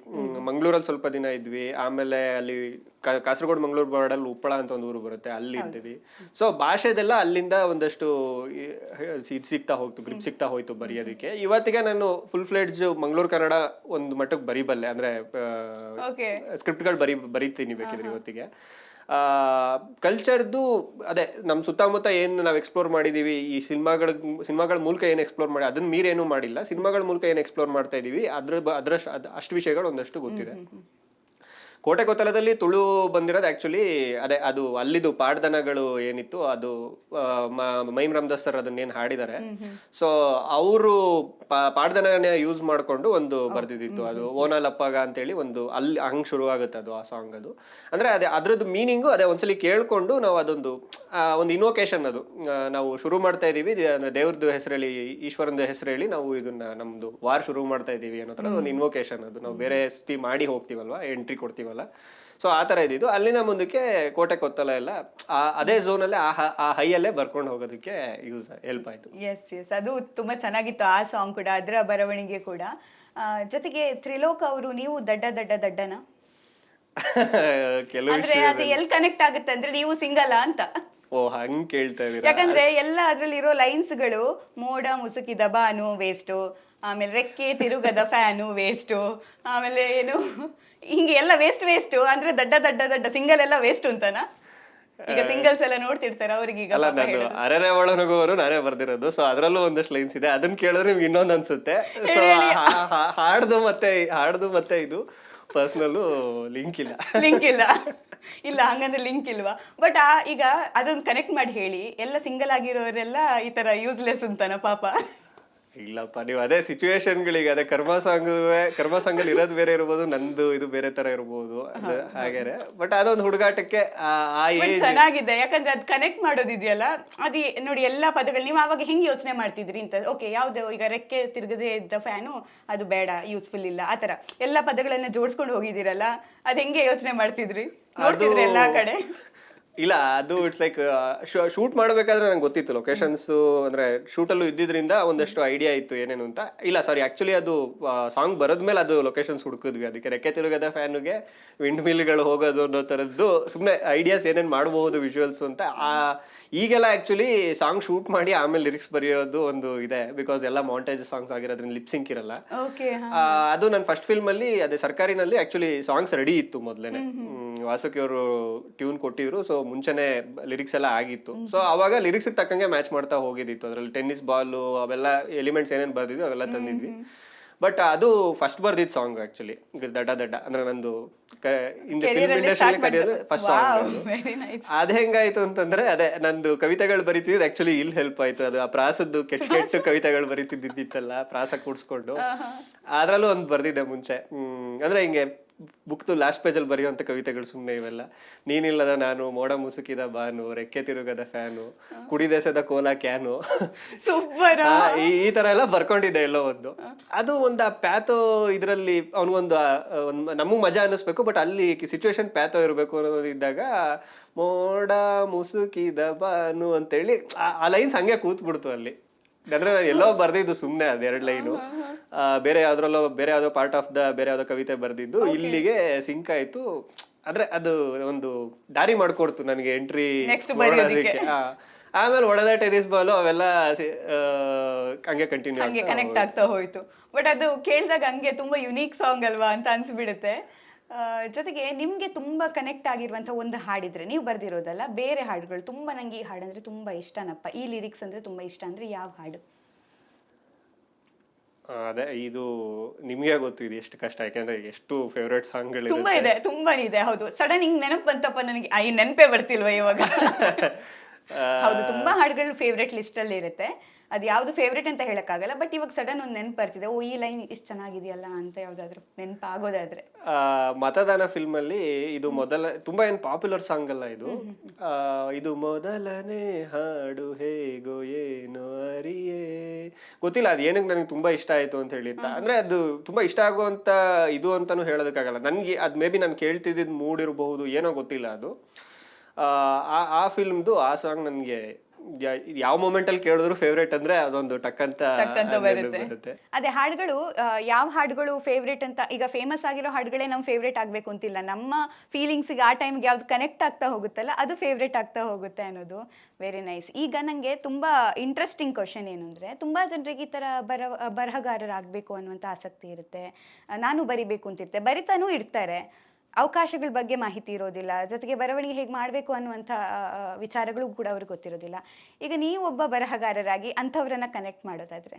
ಮಂಗಳೂರಲ್ಲಿ ಸ್ವಲ್ಪ ದಿನ ಇದ್ವಿ. ಆಮೇಲೆ ಅಲ್ಲಿ ಕಾಸರಗೋಡು ಮಂಗಳೂರು ಬಾರ್ಡಲ್ಲಿ ಉಪ್ಪಳ ಅಂತ ಒಂದು ಊರು ಬರುತ್ತೆ, ಅಲ್ಲಿ ಇದ್ವಿ. ಸೊ ಭಾಷೆದೆಲ್ಲ ಅಲ್ಲಿಂದ ಒಂದಷ್ಟು ಗ್ರಿಪ್ ಸಿಗ್ತಾ ಹೋಯ್ತು ಬರೆಯೋದಕ್ಕೆ. ಇವತ್ತಿಗೆ ನಾನು ಫುಲ್ ಫ್ಲೆಡ್ಜ್ ಮಂಗಳೂರು ಕನ್ನಡ ಒಂದು ಮಟ್ಟಕ್ಕೆ ಬರೀಬಲ್ಲೆ, ಅಂದ್ರೆ ಸ್ಕ್ರಿಪ್ಟ್ಗಳು ಬರೀತೀನಿ ಬೇಕಿದ್ರೆ ಇವತ್ತಿಗೆ. ಕಲ್ಚರ್ದು ಅದೇ ನಮ್ಮ ಸುತ್ತಮುತ್ತ ಏನು ನಾವು ಎಕ್ಸ್ಪ್ಲೋರ್ ಮಾಡಿದೀವಿ, ಈ ಸಿನಿಮಾಗಳ ಮೂಲಕ ಏನು ಎಕ್ಸ್ಪ್ಲೋರ್ ಮಾಡಿ ಅದನ್ನ ಮೀರೇನು ಮಾಡಿಲ್ಲ, ಸಿನಿಮಾಗಳ ಮೂಲಕ ಏನು ಎಕ್ಸ್ಪ್ಲೋರ್ ಮಾಡ್ತಾ ಇದೀವಿ ಅಷ್ಟು ವಿಷಯಗಳು ಒಂದಷ್ಟು ಗೊತ್ತಿದೆ. ಕೋಟೆ ಕೊತ್ತಲದಲ್ಲಿ ತುಳು ಬಂದಿರೋದು ಆಕ್ಚುಲಿ ಅದೇ ಅದು ಅಲ್ಲಿದು ಪಾಡ್ದನಗಳು ಏನಿತ್ತು ಅದು ಮೈಮ್ ರಾಮದಾಸ್ ಸರ್ ಅದನ್ನೇನು ಹಾಡಿದ್ದಾರೆ. ಸೊ ಅವರು ಪಾಡ್ದನ ಯೂಸ್ ಮಾಡ್ಕೊಂಡು ಒಂದು ಬರ್ದಿದ್ದಿತ್ತು, ಅದು ಓನಾಲಪ್ಪಗ ಅಂತೇಳಿ ಒಂದು ಅಲ್ಲಿ ಹಂಗ್ ಶುರು ಆಗುತ್ತೆ ಅದು ಆ ಸಾಂಗ್. ಅದು ಅಂದ್ರೆ ಅದೇ ಅದ್ರದ್ದು ಮೀನಿಂಗು ಅದೇ ಒಂದ್ಸಲಿ ಕೇಳ್ಕೊಂಡು ನಾವು ಅದೊಂದು ಒಂದು ಇನ್ವೊಕೇಶನ್, ಅದು ನಾವು ಶುರು ಮಾಡ್ತಾ ಇದೀವಿ ಅಂದ್ರೆ ದೇವ್ರದ್ದು ಹೆಸರು ಹೇಳಿ, ಈಶ್ವರನ ಹೆಸರು ಹೇಳಿ ನಾವು ಇದನ್ನ ನಮ್ದು ವಾರ್ ಶುರು ಮಾಡ್ತಾ ಇದೀವಿ ಅನ್ನೋ ತರ ಒಂದು ಇನ್ವೊಕೇಶನ್. ಅದು ನಾವು ಬೇರೆ ಸ್ಥಿತಿ ಮಾಡಿ ಹೋಗ್ತೀವಲ್ವಾ, ಎಂಟ್ರಿ ಕೊಡ್ತೀವಲ್ಲ, ಸೊ ಆ ತರ ಇದ್ದಿದ್ದು. ಅಲ್ಲಿಂದ ಮುಂದಕ್ಕೆ ಕೋಟೆ ಕೊತ್ತಲ ಎಲ್ಲ ಅದೇ ಝೋನ್ ಅಲ್ಲೇ ಆ ಹೈಯಲ್ಲೇ ಬರ್ಕೊಂಡು ಹೋಗೋದಕ್ಕೆ ಹೆಲ್ಪ್ ಆಯ್ತು. ಎಸ್ ಅದು ತುಂಬಾ ಚೆನ್ನಾಗಿತ್ತು ಆ ಸಾಂಗ್ ಕೂಡ, ಅದರ ಬರವಣಿಗೆ ಕೂಡ. ಜೊತೆಗೆ ತ್ರಿಲೋಕ್ ಅವರು, ನೀವು ದಡ್ಡನ ಕೆಲವು ಅಂದ್ರೆ ಅದು ಎಲ್ಲಿ ಕನೆಕ್ಟ್ ಆಗುತ್ತೆ ಅಂದ್ರೆ ನೀವು ಸಿಂಗಲ್ಲ ಅಂತ. ಓ ಹಂಗ್ ಕೇಳ್ತಾ ಇದೀರ. ಯಾಕಂದ್ರೆ ಎಲ್ಲ ಅದ್ರಲ್ಲಿರೋ ಲೈನ್ಸ್ ಗಳು, ಮೋಡ ಮುಸುಕಿದ ಬಾನು ವೇಸ್ಟು, ಆಮೇಲೆ ರೆಕ್ಕೆ ತಿರುಗದ ಫ್ಯಾನು ವೇಸ್ಟು, ಆಮೇಲೆ ಏನು ಹಿಂಗೆ ಎಲ್ಲ ವೇಸ್ಟ್ ಅಂದ್ರೆ ದಡ್ಡ ಸಿಂಗಲ್ ಎಲ್ಲ ವೇಸ್ಟ್ ಅಂತನಾ? ಈಗ ಸಿಂಗಲ್ಸ್ ಎಲ್ಲ ನೋಡ್ತಿರ್ತಾರೆ ಅವ್ರಿಗೆ. ಅಲ್ಲ, ನಾನು ಅರೆರೆ ಒಳನಗುವರು ನಾನೇ ಬರ್ದಿರೋದು, ಸೊ ಅದ್ರಲ್ಲೂ ಒಂದಷ್ಟು ಲೈನ್ಸ್ ಇದೆ, ಅದನ್ನ ಕೇಳಿದ್ರೆ ನಿಮ್ಗೆ ಇನ್ನೊಂದು ಅನ್ಸುತ್ತೆ. ಸೊ ಹಾಡ್ದು ಮತ್ತೆ ಇದು ಪರ್ಸನಲ್ ಲಿಂಕ್ ಇಲ್ಲ ಇಲ್ಲ ಹಂಗಂದ್ರೆ ಲಿಂಕ್ ಇಲ್ವಾ? ಬಟ್ ಈಗ ಅದನ್ನ ಕನೆಕ್ಟ್ ಮಾಡಿ ಹೇಳಿ, ಎಲ್ಲ ಸಿಂಗಲ್ ಆಗಿರೋರೆಲ್ಲ ಈ ತರ ಯೂಸ್ಲೆಸ್ ಅಂತಾನ ಪಾಪ? ಇಲ್ಲಪ್ಪ, ನೀವು ಅದೇ ಸಿಚುವೇಶನ್ಗಳಿಗೆ, ಅದೇ ಕರ್ಮ ಸಂಘಲ್ಲಿ ಇರೋದು ಬೇರೆ ಇರ್ಬೋದು, ನಂದು ಇದು ಬೇರೆ ತರ ಇರ್ಬೋದು, ಹಾಗೇನೆ. ಬಟ್ ಅದೊಂದು ಹುಡುಗಾಟಕ್ಕೆ ಚೆನ್ನಾಗಿದೆ, ಯಾಕಂದ್ರೆ ಅದ್ ಕನೆಕ್ಟ್ ಮಾಡೋದಿದೆಯಲ್ಲ, ಅದು ನೋಡಿ ಎಲ್ಲಾ ಪದಗಳು ನೀವು ಅವಾಗ ಹೆಂಗ್ ಯೋಚನೆ ಮಾಡ್ತಿದ್ರಿ ಅಂತ. ಓಕೆ, ಯಾವ್ದು ಈಗ ರೆಕ್ಕೆ ತಿರುಗದೆ ಇದ್ದ ಫ್ಯಾನು ಅದು ಬೇಡ, ಯೂಸ್ಫುಲ್ ಇಲ್ಲ, ಆತರ ಎಲ್ಲಾ ಪದಗಳನ್ನ ಜೋಡಿಸ್ಕೊಂಡು ಹೋಗಿದ್ದೀರಲ್ಲ, ಅದ್ ಹೆಂಗೆ ಯೋಚನೆ ಮಾಡ್ತಿದ್ರಿ? ನೋಡ್ತಿದ್ರಿ ಎಲ್ಲಾ ಕಡೆ? ಇಲ್ಲ, ಅದು ಇಟ್ಸ್ ಲೈಕ್ ಶೂಟ್ ಮಾಡಬೇಕಾದ್ರೆ ನಂಗೆ ಗೊತ್ತಿತ್ತು ಲೊಕೇಶನ್ಸ್, ಅಂದ್ರೆ ಶೂಟಲ್ಲೂ ಇದ್ದಿದ್ರಿಂದ ಒಂದಷ್ಟು ಐಡಿಯಾ ಇತ್ತು ಏನೇನು ಅಂತ. ಇಲ್ಲ ಸಾರಿ, ಆಕ್ಚುಲಿ ಅದು ಸಾಂಗ್ ಬರೋದ್ಮೇಲೆ ಅದು ಲೊಕೇಶನ್ಸ್ ಹುಡುಕಿದ್ವಿ. ಅದಕ್ಕೆ ರೆಕ್ಕೆ ತಿರುಗದ ಫ್ಯಾನ್ಗೆ ವಿಂಡ್ ಮಿಲ್ಗಳು ಹೋಗೋದು ಅನ್ನೋ ಥರದ್ದು ಸುಮ್ಮನೆ ಐಡಿಯಾಸ್ ಏನೇನು ಮಾಡಬಹುದು ವಿಜುವಲ್ಸ್ ಅಂತ. ಈಗೆಲ್ಲ ಆಕ್ಚುಲಿ ಸಾಂಗ್ ಶೂಟ್ ಮಾಡಿ ಆಮೇಲೆ ಲಿರಿಕ್ಸ್ ಬರೆಯೋದು ಒಂದು ಇದೆ, ಬಿಕಾಸ್ ಎಲ್ಲ ಮಾಂಟೇಜ್ ಸಾಂಗ್ಸ್ ಆಗಿರೋದ್ರಿಂದ ಲಿಪ್ಸಿಂಕ್ ಇರಲ್ಲ. ಅದು ನನ್ನ ಫಸ್ಟ್ ಫಿಲ್ಮ್ ಅಲ್ಲಿ, ಅದೇ ಸರ್ಕಾರಿನಲ್ಲಿ ಆಕ್ಚುಲಿ ಸಾಂಗ್ಸ್ ರೆಡಿ ಇತ್ತು ಮೊದಲೇನೆ. ವಾಸುಕಿ ಅವರು ಟ್ಯೂನ್ ಕೊಟ್ಟಿದ್ರು, ಸೊ ಮುಂಚೆನೆ ಲಿರಿಕ್ಸ್ ಎಲ್ಲ ಆಗಿತ್ತು. ಸೊ ಅವಾಗ ಲಿರಿಕ್ಸ್ ತಕ್ಕಂಗೆ ಮ್ಯಾಚ್ ಮಾಡ್ತಾ ಹೋಗಿದ್ದಿತ್ತು. ಅದ್ರಲ್ಲಿ ಟೆನ್ನಿಸ್ ಬಾಲು ಅವೆಲ್ಲ ಎಲಿಮೆಂಟ್ಸ್ ಏನೇನು ಬರ್ದಿದ್ವಿ ಅವೆಲ್ಲ ತಂದಿದ್ವಿ. ಬಟ್ ಅದು ಫಸ್ಟ್ ಬರ್ದಿದ್ ಸಾಂಗ್ ಆಕ್ಚುಲಿ, ದಡ್ಡ ಅಂದ್ರೆ ನಂದು film industry career first song. ಅದ್ ಹೆಂಗಾಯ್ತು ಅಂತಂದ್ರೆ, ಅದೇ ನಂದು ಕವಿತೆಗಳು ಬರೀತಿದ್ ಆಕ್ಚುಲಿ ಇಲ್ಲಿ ಹೆಲ್ಪ್ ಆಯ್ತು. ಅದು ಆ ಪ್ರಾಸದ್ದು ಕೆಟ್ಟ ಕವಿತೆಗಳು ಬರೀತಿದ್ದಿತ್ತಲ್ಲ, ಪ್ರಾಸ ಕೂಡ್ಸ್ಕೊಂಡು ಅದ್ರಲ್ಲೂ ಒಂದು ಬರ್ದಿದ್ದೆ ಮುಂಚೆ. ಅಂದ್ರೆ ಹಿಂಗೆ ಬುಕ್ದು ಲಾಸ್ಟ್ ಪೇಜಲ್ಲಿ ಬರೆಯುವಂತ ಕವಿತೆಗಳು ಸುಮ್ಮನೆ ಇವೆಲ್ಲ. ನೀನಿಲ್ಲದ ನಾನು, ಮೋಡ ಮುಸುಕಿದ ಬಾನು, ರೆಕ್ಕೆ ತಿರುಗದ ಫ್ಯಾನು, ಕುಡಿದೆಸೆದ ಕೋಲಾ ಕ್ಯಾನು, ಈ ತರ ಎಲ್ಲ ಬರ್ಕೊಂಡಿದ್ದೆ ಎಲ್ಲೋ ಒಂದು. ಅದು ಒಂದು ಪ್ಯಾಥೋ ಇದ್ರಲ್ಲಿ ಅವನಿಗೊಂದು ನಮಗ್ ಮಜಾ ಅನ್ನಿಸ್ಬೇಕು, ಬಟ್ ಅಲ್ಲಿ ಸಿಚುವೇಶನ್ ಪ್ಯಾಥೋ ಇರಬೇಕು ಅನ್ನೋದಿದ್ದಾಗ ಮೋಡ ಮುಸುಕಿದ ಬಾನು ಅಂತೇಳಿ ಆ ಲೈನ್ಸ್ ಹಂಗೆ ಕೂತ್ಬಿಡ್ತು ಅಲ್ಲಿ. ಅಂದ್ರೆ ನಾನು ಎಲ್ಲೋ ಬರ್ದಿದ್ದು ಸುಮ್ನೆ ಅದೆರಡು ಲೈನು, ಬೇರೆ ಯಾವ್ದೋ ಪಾರ್ಟ್ ಆಫ್ ಬೇರೆ ಯಾವ್ದೋ ಕವಿತೆ ಬರ್ದಿದ್ದು ಇಲ್ಲಿಗೆ ಸಿಂಕ್ ಆಯ್ತು. ಆದ್ರೆ ಅದು ಒಂದು ದಾರಿ ಮಾಡ್ಕೊಡ್ತು ನನಗೆ ಎಂಟ್ರಿ ಮಾಡೋದಕ್ಕೆ. ಆಮೇಲೆ ಹೊಡೆದ ಟೆನ್ನಿಸ್ ಬಾಲು ಅವೆಲ್ಲ ಹಂಗೆ ಕಂಟಿನ್ಯೂ ಹಂಗೆ ಕನೆಕ್ಟ್ ಆಗ್ತಾ ಹೋಯ್ತು. ಬಟ್ ಅದು ಕೇಳಿದಾಗ ಹಂಗೆ ತುಂಬಾ ಯುನೀಕ್ ಸಾಂಗ್ ಅಲ್ವಾ ಅಂತ ಅನ್ಸ್ಬಿಡುತ್ತೆ. ಜೊತೆಗೆ ನಿಮ್ಗೆ ತುಂಬಾ ಕನೆಕ್ಟ್ ಆಗಿರುವಂತ ಒಂದು ಹಾಡಿದ್ರೆ, ನೀವು ಬರ್ದಿರೋದಲ್ಲ, ಬೇರೆ ಹಾಡುಗಳು ತುಂಬಾ ನಂಗೆ ಈ ಹಾಡಂದ್ರೆ ತುಂಬಾ ಇಷ್ಟನಪ್ಪ, ಈ ಲಿರಿಕ್ಸ್ ಅಂದ್ರೆ ತುಂಬಾ ಇಷ್ಟ ಅಂದ್ರೆ ಯಾವ ಹಾಡು? ಅದೇ ಇದು ನಿಮ್ಗೆ ಗೊತ್ತು ಇದು ಎಷ್ಟು ಕಷ್ಟ, ಯಾಕಂದ್ರೆ ಎಷ್ಟು ಫೇವ್ರೇಟ್ ಸಾಂಗ್ಗಳು ತುಂಬಾ ಇದೆ. ಹೌದು, ಸಡನ್ ಹಿಂಗ್ ನೆನಪು ಬಂತಪ್ಪ ನನಗೆ, ನೆನಪೇ ಬರ್ತಿಲ್ವಾ ಇವಾಗ? ಹೌದು, ತುಂಬಾ ಹಾಡುಗಳು ಫೇವ್ರೇಟ್ ಲಿಸ್ಟ್ ಅಲ್ಲಿ ಇರುತ್ತೆ. ಅದು ಯಾವ್ದು ಫೇವ್ರೇಟ್ ಅಂತ ಹೇಳಕ್ಕಾಗಲ್ಲ, ಬಟ್ ಇವಾಗ ಸಡನ್ ಒಂದು ನೆನಪು ಬರ್ತಿದೆ, ಓ ಈ ಲೈನ್ ಇಷ್ಟು ಚೆನ್ನಾಗಿದೆಯಲ್ಲ ಅಂತ ಯಾವ್ದಾದ್ರು ನೆನಪು ಆಗೋದಾದ್ರೆ. ಮತದಾನ ಫಿಲ್ಮ್ ಅಲ್ಲಿ ಇದು ತುಂಬಾ ಏನ್ ಪಾಪ್ಯುಲರ್ ಸಾಂಗ್ ಅಲ್ಲ ಇದು. ಇದು ಮೊದಲನೇ ಹಾಡು ಹೇಗೋ ಏನೋ ಅರಿಯೇ, ಗೊತ್ತಿಲ್ಲ ಅದು ಏನಕ್ಕೆ ನನಗೆ ತುಂಬಾ ಇಷ್ಟ ಆಯ್ತು ಅಂತ ಹೇಳಿತ್ತ. ಅಂದ್ರೆ ಅದು ತುಂಬಾ ಇಷ್ಟ ಆಗುವಂತ ಇದು ಅಂತಾನು ಹೇಳೋದಕ್ಕಾಗಲ್ಲ ನನ್ಗೆ. ಅದ್ ಮೇ ಬಿ ನಾನು ಕೇಳ್ತಿದ್ದಿದ್ ಮೂಡ್ ಇರಬಹುದು, ಏನೋ ಗೊತ್ತಿಲ್ಲ. ಅದು ಆ ಫಿಲ್ಮ್ದು ಆ ಸಾಂಗ್ ನನ್ಗೆ ಯಾವ ಮೂಮೆಂಟ್ ಅಲ್ಲಿ ಕೇಳಿದ್ರು ಫೇವ್ರೇಟ್ ಅಂದ್ರೆ ಅದೊಂದು ಟಕ್ಕಂತ ಬರುತ್ತೆ. ಅದೇ ಹಾಡುಗಳು, ಯಾವ ಹಾಡುಗಳು ಫೇವ್ರೇಟ್ ಅಂತ, ಈಗ ಫೇಮಸ್ ಆಗಿರೋ ಹಾಡುಗಳೇ ನಮ್ ಫೇವ್ರೇಟ್ ಆಗ್ಬೇಕು ಅಂತಿಲ್ಲ, ನಮ್ಮ ಫೀಲಿಂಗ್ಸ್ ಗೆ ಆ ಟೈಮ್ಗೆ ಯಾವ್ದು ಕನೆಕ್ಟ್ ಆಗ್ತಾ ಹೋಗುತ್ತಲ್ಲ ಅದು ಫೇವ್ರೇಟ್ ಆಗ್ತಾ ಹೋಗುತ್ತೆ ಅನ್ನೋದು ವೆರಿ ನೈಸ್. ಈಗ ನಂಗೆ ತುಂಬಾ ಇಂಟ್ರೆಸ್ಟಿಂಗ್ ಕ್ವಶನ್ ಏನು ಅಂದ್ರೆ, ತುಂಬಾ ಜನರಿಗೆ ಈ ತರ ಬರಹಗಾರರಾಗಬೇಕು ಅನ್ನುವಂಥ ಆಸಕ್ತಿ ಇರುತ್ತೆ, ನಾನು ಬರಿಬೇಕು ಅಂತಿರುತ್ತೆ, ಬರಿತಾನೂ ಇರ್ತಾರೆ, ಅವಕಾಶಗಳ ಬಗ್ಗೆ ಮಾಹಿತಿ ಇರೋದಿಲ್ಲ, ಜೊತೆಗೆ ಬರವಣಿಗೆ ಹೇಗೆ ಮಾಡಬೇಕು ಅನ್ನುವಂಥ ವಿಚಾರಗಳು ಕೂಡ ಅವ್ರಿಗೆ ಗೊತ್ತಿರೋದಿಲ್ಲ. ಈಗ ನೀವು ಒಬ್ಬ ಬರಹಗಾರರಾಗಿ ಅಂಥವ್ರನ್ನ ಕನೆಕ್ಟ್ ಮಾಡೋದಾದ್ರೆ?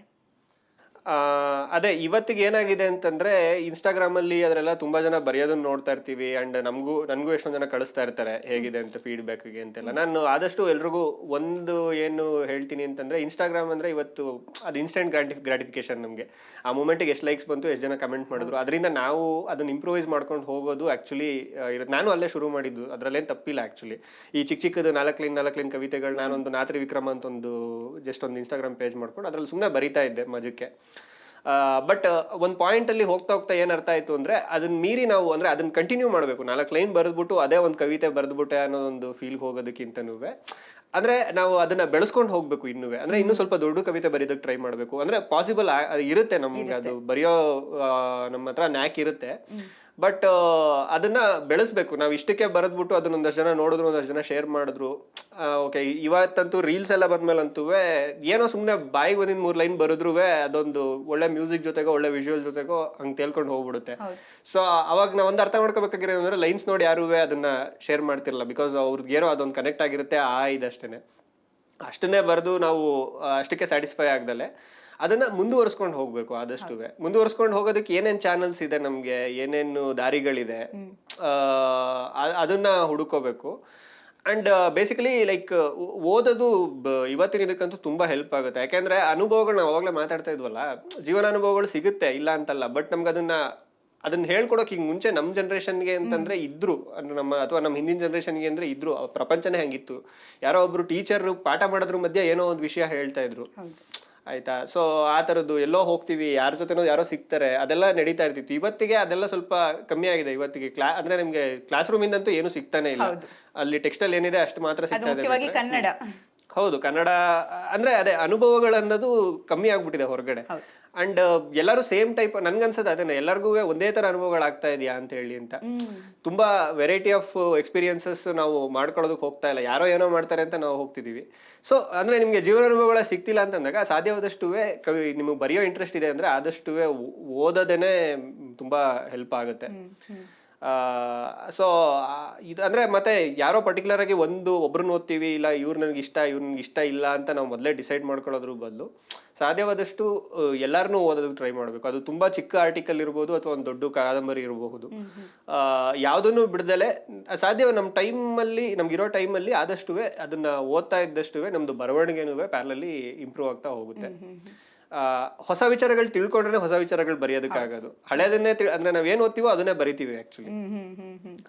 ಅದೇ ಇವತ್ತಿಗೆ ಏನಾಗಿದೆ ಅಂತಂದ್ರೆ ಇನ್ಸ್ಟಾಗ್ರಾಮ್ ಅಲ್ಲಿ ಅದರೆಲ್ಲ ತುಂಬಾ ಜನ ಬರೆಯೋದನ್ನ ನೋಡ್ತಾ ಇರ್ತೀವಿ ಅಂಡ್ ನನ್ಗೂ ಎಷ್ಟೊಂದ್ ಜನ ಕಳಿಸ್ತಾ ಇರ್ತಾರೆ ಹೇಗಿದೆ ಅಂತ ಫೀಡ್ಬ್ಯಾಕ್ಗೆ ಅಂತೆಲ್ಲ. ನಾನು ಆದಷ್ಟು ಎಲ್ರಿಗೂ ಒಂದು ಏನು ಹೇಳ್ತೀನಿ ಅಂತಂದ್ರೆ ಇನ್ಸ್ಟಾಗ್ರಾಮ್ ಅಂದ್ರೆ ಇವತ್ತು ಅದು ಇನ್ಸ್ಟೆಂಟ್ ಗ್ರಾಟಿಫಿಕೇಶನ್. ನಮಗೆ ಆ ಮೂಮೆಂಟ್ಗೆ ಎಷ್ಟು ಲೈಕ್ಸ್ ಬಂತು, ಎಷ್ಟು ಜನ ಕಮೆಂಟ್ ಮಾಡಿದ್ರು, ಅದರಿಂದ ನಾವು ಅದನ್ನ ಇಂಪ್ರೂವೈಸ್ ಮಾಡ್ಕೊಂಡು ಹೋಗೋದು ಆಕ್ಚುಲಿ ಇರುತ್ತೆ. ನಾನು ಅಲ್ಲೇ ಶುರು ಮಾಡಿದ್ದು, ಅದ್ರಲ್ಲೇನು ತಪ್ಪಿಲ್ಲ ಆಕ್ಚುಲಿ. ಈ ಚಿಕ್ಕದು 4 ಲೈನ್ ಕವಿತೆಗಳು ನಾನೊಂದು ನಾತ್ರಿ ವಿಕ್ರಮ ಅಂತ ಒಂದು ಜಸ್ಟ್ ಒಂದು ಇನ್ಸ್ಟಾಗ್ರಾಮ್ ಪೇಜ್ ಮಾಡ್ಕೊಂಡು ಅದ್ರಲ್ಲಿ ಸುಮ್ಮನೆ ಬರಿತಾ ಇದ್ದೆ ಮಜಕ್ಕೆ. ಬಟ್ ಒಂದು ಪಾಯಿಂಟ್ ಅಲ್ಲಿ ಹೋಗ್ತಾ ಹೋಗ್ತಾ ಏನ್ ಅರ್ಥ ಆಯ್ತು ಅಂದ್ರೆ ಅದನ್ನ ಮೀರಿ ನಾವು ಅಂದ್ರೆ ಅದನ್ನ ಕಂಟಿನ್ಯೂ ಮಾಡಬೇಕು. 4 ಲೈನ್ ಬರೆದ್ಬಿಟ್ಟು ಅದೇ ಒಂದು ಕವಿತೆ ಬರೆದ್ಬಿಟ್ಟೆ ಅನ್ನೋ ಒಂದು ಫೀಲ್ ಹೋಗೋದಕ್ಕಿಂತನೂ ಅಂದ್ರೆ ನಾವು ಅದನ್ನ ಬೆಳೆಸ್ಕೊಂಡು ಹೋಗ್ಬೇಕು ಇನ್ನೂ. ಅಂದ್ರೆ ಇನ್ನೂ ಸ್ವಲ್ಪ ದೊಡ್ಡ ಕವಿತೆ ಬರೀದಕ್ಕೆ ಟ್ರೈ ಮಾಡ್ಬೇಕು. ಅಂದ್ರೆ ಪಾಸಿಬಲ್ ಇರುತ್ತೆ ನಮ್ಗೆ, ಅದು ಬರೆಯೋ ನಮ್ಮ ಹತ್ರ ನ್ಯಾಕ್ ಇರುತ್ತೆ. ಬಟ್ ಅದನ್ನ ಬೆಳೆಸ್ಬೇಕು. ನಾವು ಇಷ್ಟಕ್ಕೆ ಬರೆದ್ಬಿಟ್ಟು ಅದನ್ನ ಒಂದಷ್ಟು ಜನ ನೋಡಿದ್ರು, ಒಂದಷ್ಟು ಜನ ಶೇರ್ ಮಾಡಿದ್ರು, ಓಕೆ ಇವತ್ತಂತೂ ರೀಲ್ಸ್ ಎಲ್ಲ ಬಂದ್ಮೇಲಂತೂ ಏನೋ ಸುಮ್ಮನೆ ಬಾಯಿಗೆ ಒಂದಿನ 3 ಲೈನ್ ಬರೆದ್ರು ಅದೊಂದು ಒಳ್ಳೆ ಮ್ಯೂಸಿಕ್ ಜೊತೆಗೋ ಒಳ್ಳೆ ವಿಜುವಲ್ ಜೊತೆಗೋ ಹಂಗೆ ತೇಲ್ಕೊಂಡು ಹೋಗ್ಬಿಡುತ್ತೆ. ಸೊ ಅವಾಗ ನಾವು ಒಂದು ಅರ್ಥ ಮಾಡ್ಕೋಬೇಕಾಗಿರೋದು ಅಂದ್ರೆ ಲೈನ್ಸ್ ನೋಡಿ ಯಾರು ಅದನ್ನ ಶೇರ್ ಮಾಡ್ತಿರಲ್ಲ, ಬಿಕಾಸ್ ಅವ್ರಿಗೆ ಏನೋ ಅದೊಂದು ಕನೆಕ್ಟ್ ಆಗಿರುತ್ತೆ ಇದಷ್ಟೇನೆ. ಅಷ್ಟನ್ನೇ ಬರೆದು ನಾವು ಅಷ್ಟಕ್ಕೆ ಸ್ಯಾಟಿಸ್ಫೈ ಆಗ್ದಲೆ ಅದನ್ನ ಮುಂದುವರ್ಸ್ಕೊಂಡು ಹೋಗ್ಬೇಕು. ಆದಷ್ಟು ಮುಂದುವರ್ಸ್ಕೊಂಡು ಹೋಗೋದಕ್ಕೆ ಏನೇನ್ ಚಾನಲ್ಸ್ ಇದೆ, ನಮ್ಗೆ ಏನೇನು ದಾರಿಗಳಿದೆ ಅದನ್ನ ಹುಡುಕೋಬೇಕು. ಅಂಡ್ ಬೇಸಿಕಲಿ ಲೈಕ್ ಓದೋದು ಇವತ್ತಿನ ಇದಕ್ಕಂತೂ ತುಂಬಾ ಹೆಲ್ಪ್ ಆಗುತ್ತೆ. ಯಾಕೆಂದ್ರೆ ಅನುಭವಗಳು ನಾವು ಅವಾಗಲೇ ಮಾತಾಡ್ತಾ ಇದ್ವಲ್ಲ, ಜೀವನ ಅನುಭವಗಳು ಸಿಗುತ್ತೆ ಇಲ್ಲ ಅಂತಲ್ಲ. ಬಟ್ ನಮ್ಗೆ ಅದನ್ನ ಹೇಳ್ಕೊಡೋಕೆ ಈಗ ಮುಂಚೆ ನಮ್ಮ ಜನರೇಷನ್ಗೆ ಅಂತಂದ್ರೆ ಇದ್ರು, ಅಥವಾ ನಮ್ಮ ಹಿಂದಿನ ಜನರೇಷನ್ಗೆ ಅಂದ್ರೆ ಇದ್ರು. ಪ್ರಪಂಚನೇ ಹಂಗಿತ್ತು. ಯಾರೋ ಒಬ್ರು ಟೀಚರ್ ಪಾಠ ಮಾಡೋದ್ರ ಮಧ್ಯೆ ಏನೋ ಒಂದು ವಿಷಯ ಹೇಳ್ತಾ ಇದ್ರು, ಆಯ್ತಾ. ಸೊ ಆ ತರದ್ದು ಎಲ್ಲೋ ಹೋಗ್ತೀವಿ, ಯಾರ ಜೊತೆನೋ ಯಾರೋ ಸಿಗ್ತಾರೆ, ಅದೆಲ್ಲ ನಡೀತಾ ಇರ್ತಿತ್ತು. ಇವತ್ತಿಗೆ ಅದೆಲ್ಲ ಸ್ವಲ್ಪ ಕಮ್ಮಿ ಆಗಿದೆ. ಇವತ್ತಿಗೆ ಅಂದ್ರೆ ನಿಮ್ಗೆ ಕ್ಲಾಸ್ ರೂಮ್ ಇಂದಂತೂ ಏನು ಸಿಗ್ತಾನೆ ಇಲ್ಲ. ಅಲ್ಲಿ ಟೆಕ್ಸ್ಟ್ ಅಲ್ಲಿ ಏನಿದೆ ಅಷ್ಟು ಮಾತ್ರ ಸಿಗ್ತಾ ಇದೆ. ಕನ್ನಡ, ಹೌದು, ಕನ್ನಡ ಅಂದ್ರೆ ಅದೇ ಅನುಭವಗಳನ್ನೋದು ಕಮ್ಮಿ ಆಗ್ಬಿಟ್ಟಿದೆ ಹೊರಗಡೆ. ಅಂಡ್ ಎಲ್ಲರೂ ಸೇಮ್ ಟೈಪ್, ನನ್ಗನ್ಸದ ಅದನ್ನ ಎಲ್ಲರಿಗೂ ಒಂದೇ ತರ ಅನುಭವಗಳಾಗ್ತಾ ಇದೆಯಾ ಅಂತ ಹೇಳಿ ಅಂತ. ತುಂಬಾ ವೆರೈಟಿ ಆಫ್ ಎಕ್ಸ್ಪೀರಿಯನ್ಸಸ್ ನಾವು ಮಾಡ್ಕೊಳ್ಳೋದಕ್ಕೆ ಹೋಗ್ತಾ ಇಲ್ಲ. ಯಾರೋ ಏನೋ ಮಾಡ್ತಾರೆ ಅಂತ ನಾವು ಹೋಗ್ತಿದೀವಿ. ಸೊ ಅಂದ್ರೆ ನಿಮ್ಗೆ ಜೀವನ ಅನುಭವಗಳ ಸಿಗ್ತಿಲ್ಲ ಅಂತಂದಾಗ ಸಾಧ್ಯವಾದಷ್ಟು ನಿಮಗೆ ಬರೆಯೋ ಇಂಟ್ರೆಸ್ಟ್ ಇದೆ ಅಂದ್ರೆ ಆದಷ್ಟು ಓದೋದೇನೆ ತುಂಬಾ ಹೆಲ್ಪ್ ಆಗುತ್ತೆ. ಸೊ ಇದು ಅಂದ್ರೆ ಮತ್ತೆ ಯಾರೋ ಪರ್ಟಿಕ್ಯುಲರ್ ಆಗಿ ಒಬ್ರನ್ನ ಓದ್ತೀವಿ, ಇಲ್ಲ ಇವ್ರು ನನಗೆ ಇಷ್ಟ ಇಲ್ಲ ಅಂತ ನಾವು ಮೊದಲೇ ಡಿಸೈಡ್ ಮಾಡ್ಕೊಳ್ಳೋದ್ರ ಬದಲು ಸಾಧ್ಯವಾದಷ್ಟು ಎಲ್ಲಾರನ್ನೂ ಓದೋದಕ್ಕೆ ಟ್ರೈ ಮಾಡ್ಬೇಕು. ಅದು ತುಂಬಾ ಚಿಕ್ಕ ಆರ್ಟಿಕಲ್ ಇರ್ಬೋದು ಅಥವಾ ಒಂದು ದೊಡ್ಡ ಕಾದಂಬರಿ ಇರಬಹುದು. ಯಾವ್ದನ್ನು ಬಿಡದಲೆ ಸಾಧ್ಯ ನಮ್ಗಿರೋ ಟೈಮಲ್ಲಿ ಆದಷ್ಟು ಅದನ್ನ ಓದ್ತಾ ಇದ್ದಷ್ಟು ನಮ್ದು ಬರವಣಿಗೆನೂ ಪ್ಯಾರಲಲ್ಲಿ ಇಂಪ್ರೂವ್ ಆಗ್ತಾ ಹೋಗುತ್ತೆ. ಹೊಸ ವಿಚಾರಗಳು ತಿಳ್ಕೊಂಡ್ರೆ ಹೊಸ ವಿಚಾರಗಳು ಬರೆಯೋದಕ್ಕಾಗೋದು. ಹಳೇದನ್ನೇ ಅಂದ್ರೆ ನಾವೇನ್ ಓದ್ತೀವೋ ಅದನ್ನೇ ಬರಿತೀವಿ ಆಕ್ಚುಲಿ.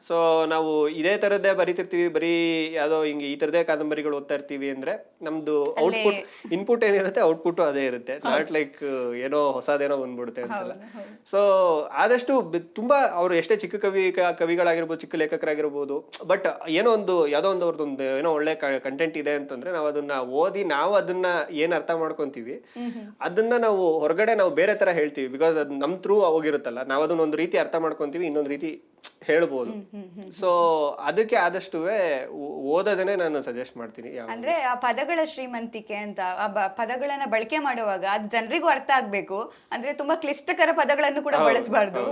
ಸೊ ನಾವು ಇದೇ ತರದ್ದೇ ಬರಿತಿರ್ತೀವಿ, ಬರೀ ಯಾವ್ದೋ ಹಿಂಗೆ ಈ ತರದೇ ಕಾದಂಬರಿಗಳು ಓದ್ತಾ ಇರ್ತೀವಿ ಅಂದ್ರೆ ನಮ್ದು ಔಟ್ಪುಟ್ ಇನ್ಪುಟ್ ಏನಿರುತ್ತೆ ಔಟ್ಪುಟ್ ಅದೇ ಇರುತ್ತೆ. ನಾಟ್ ಲೈಕ್ ಏನೋ ಹೊಸದೇನೋ ಬಂದ್ಬಿಡುತ್ತೆ ಅಂತಲ್ಲ. ಸೊ ಆದಷ್ಟು ತುಂಬಾ ಅವ್ರು ಎಷ್ಟೇ ಚಿಕ್ಕ ಕವಿಗಳಾಗಿರ್ಬೋದು, ಚಿಕ್ಕ ಲೇಖಕರಾಗಿರ್ಬೋದು, ಬಟ್ ಯಾವ್ದೋ ಒಂದು ಅವ್ರದ್ದೊಂದು ಏನೋ ಒಳ್ಳೆ ಕಂಟೆಂಟ್ ಇದೆ ಅಂತಂದ್ರೆ ನಾವು ಅದನ್ನ ಓದಿ ನಾವು ಅದನ್ನ ಏನ್ ಅರ್ಥ ಮಾಡ್ಕೊಂತೀವಿ ಅದನ್ನ ನಾವು ಹೊರಗಡೆ ನಾವು ಬೇರೆ ತರ ಹೇಳ್ತೀವಿ. ಬಿಕಾಸ್ ಅದು ನಮ್ ಥ್ರೂ ಹೋಗಿರುತ್ತಲ್ಲ, ನಾವು ಅದನ್ನ ಒಂದು ರೀತಿ ಅರ್ಥ ಮಾಡ್ಕೊಂತೀವಿ, ಇನ್ನೊಂದು ರೀತಿ ಹೇಳ್ಬೋದು. ಸೊ ಅದಕ್ಕೆ ಆದಷ್ಟು ಓದೋದನ್ನೇ ನಾನು ಸಜೆಸ್ಟ್ ಮಾಡ್ತೀನಿ. ಅಂದ್ರೆ ಆ ಪದಗಳ ಶ್ರೀಮಂತಿಕೆ ಅಂತ, ಆ ಪದಗಳನ್ನ ಬಳಕೆ ಮಾಡುವಾಗ ಅದು ಜನರಿಗೂ ಅರ್ಥ ಆಗ್ಬೇಕು. ಅಂದ್ರೆ ತುಂಬಾ ಕ್ಲಿಷ್ಟಕರ ಪದಗಳನ್ನು ಕೂಡ ಬಳಸಬಾರ್ದು,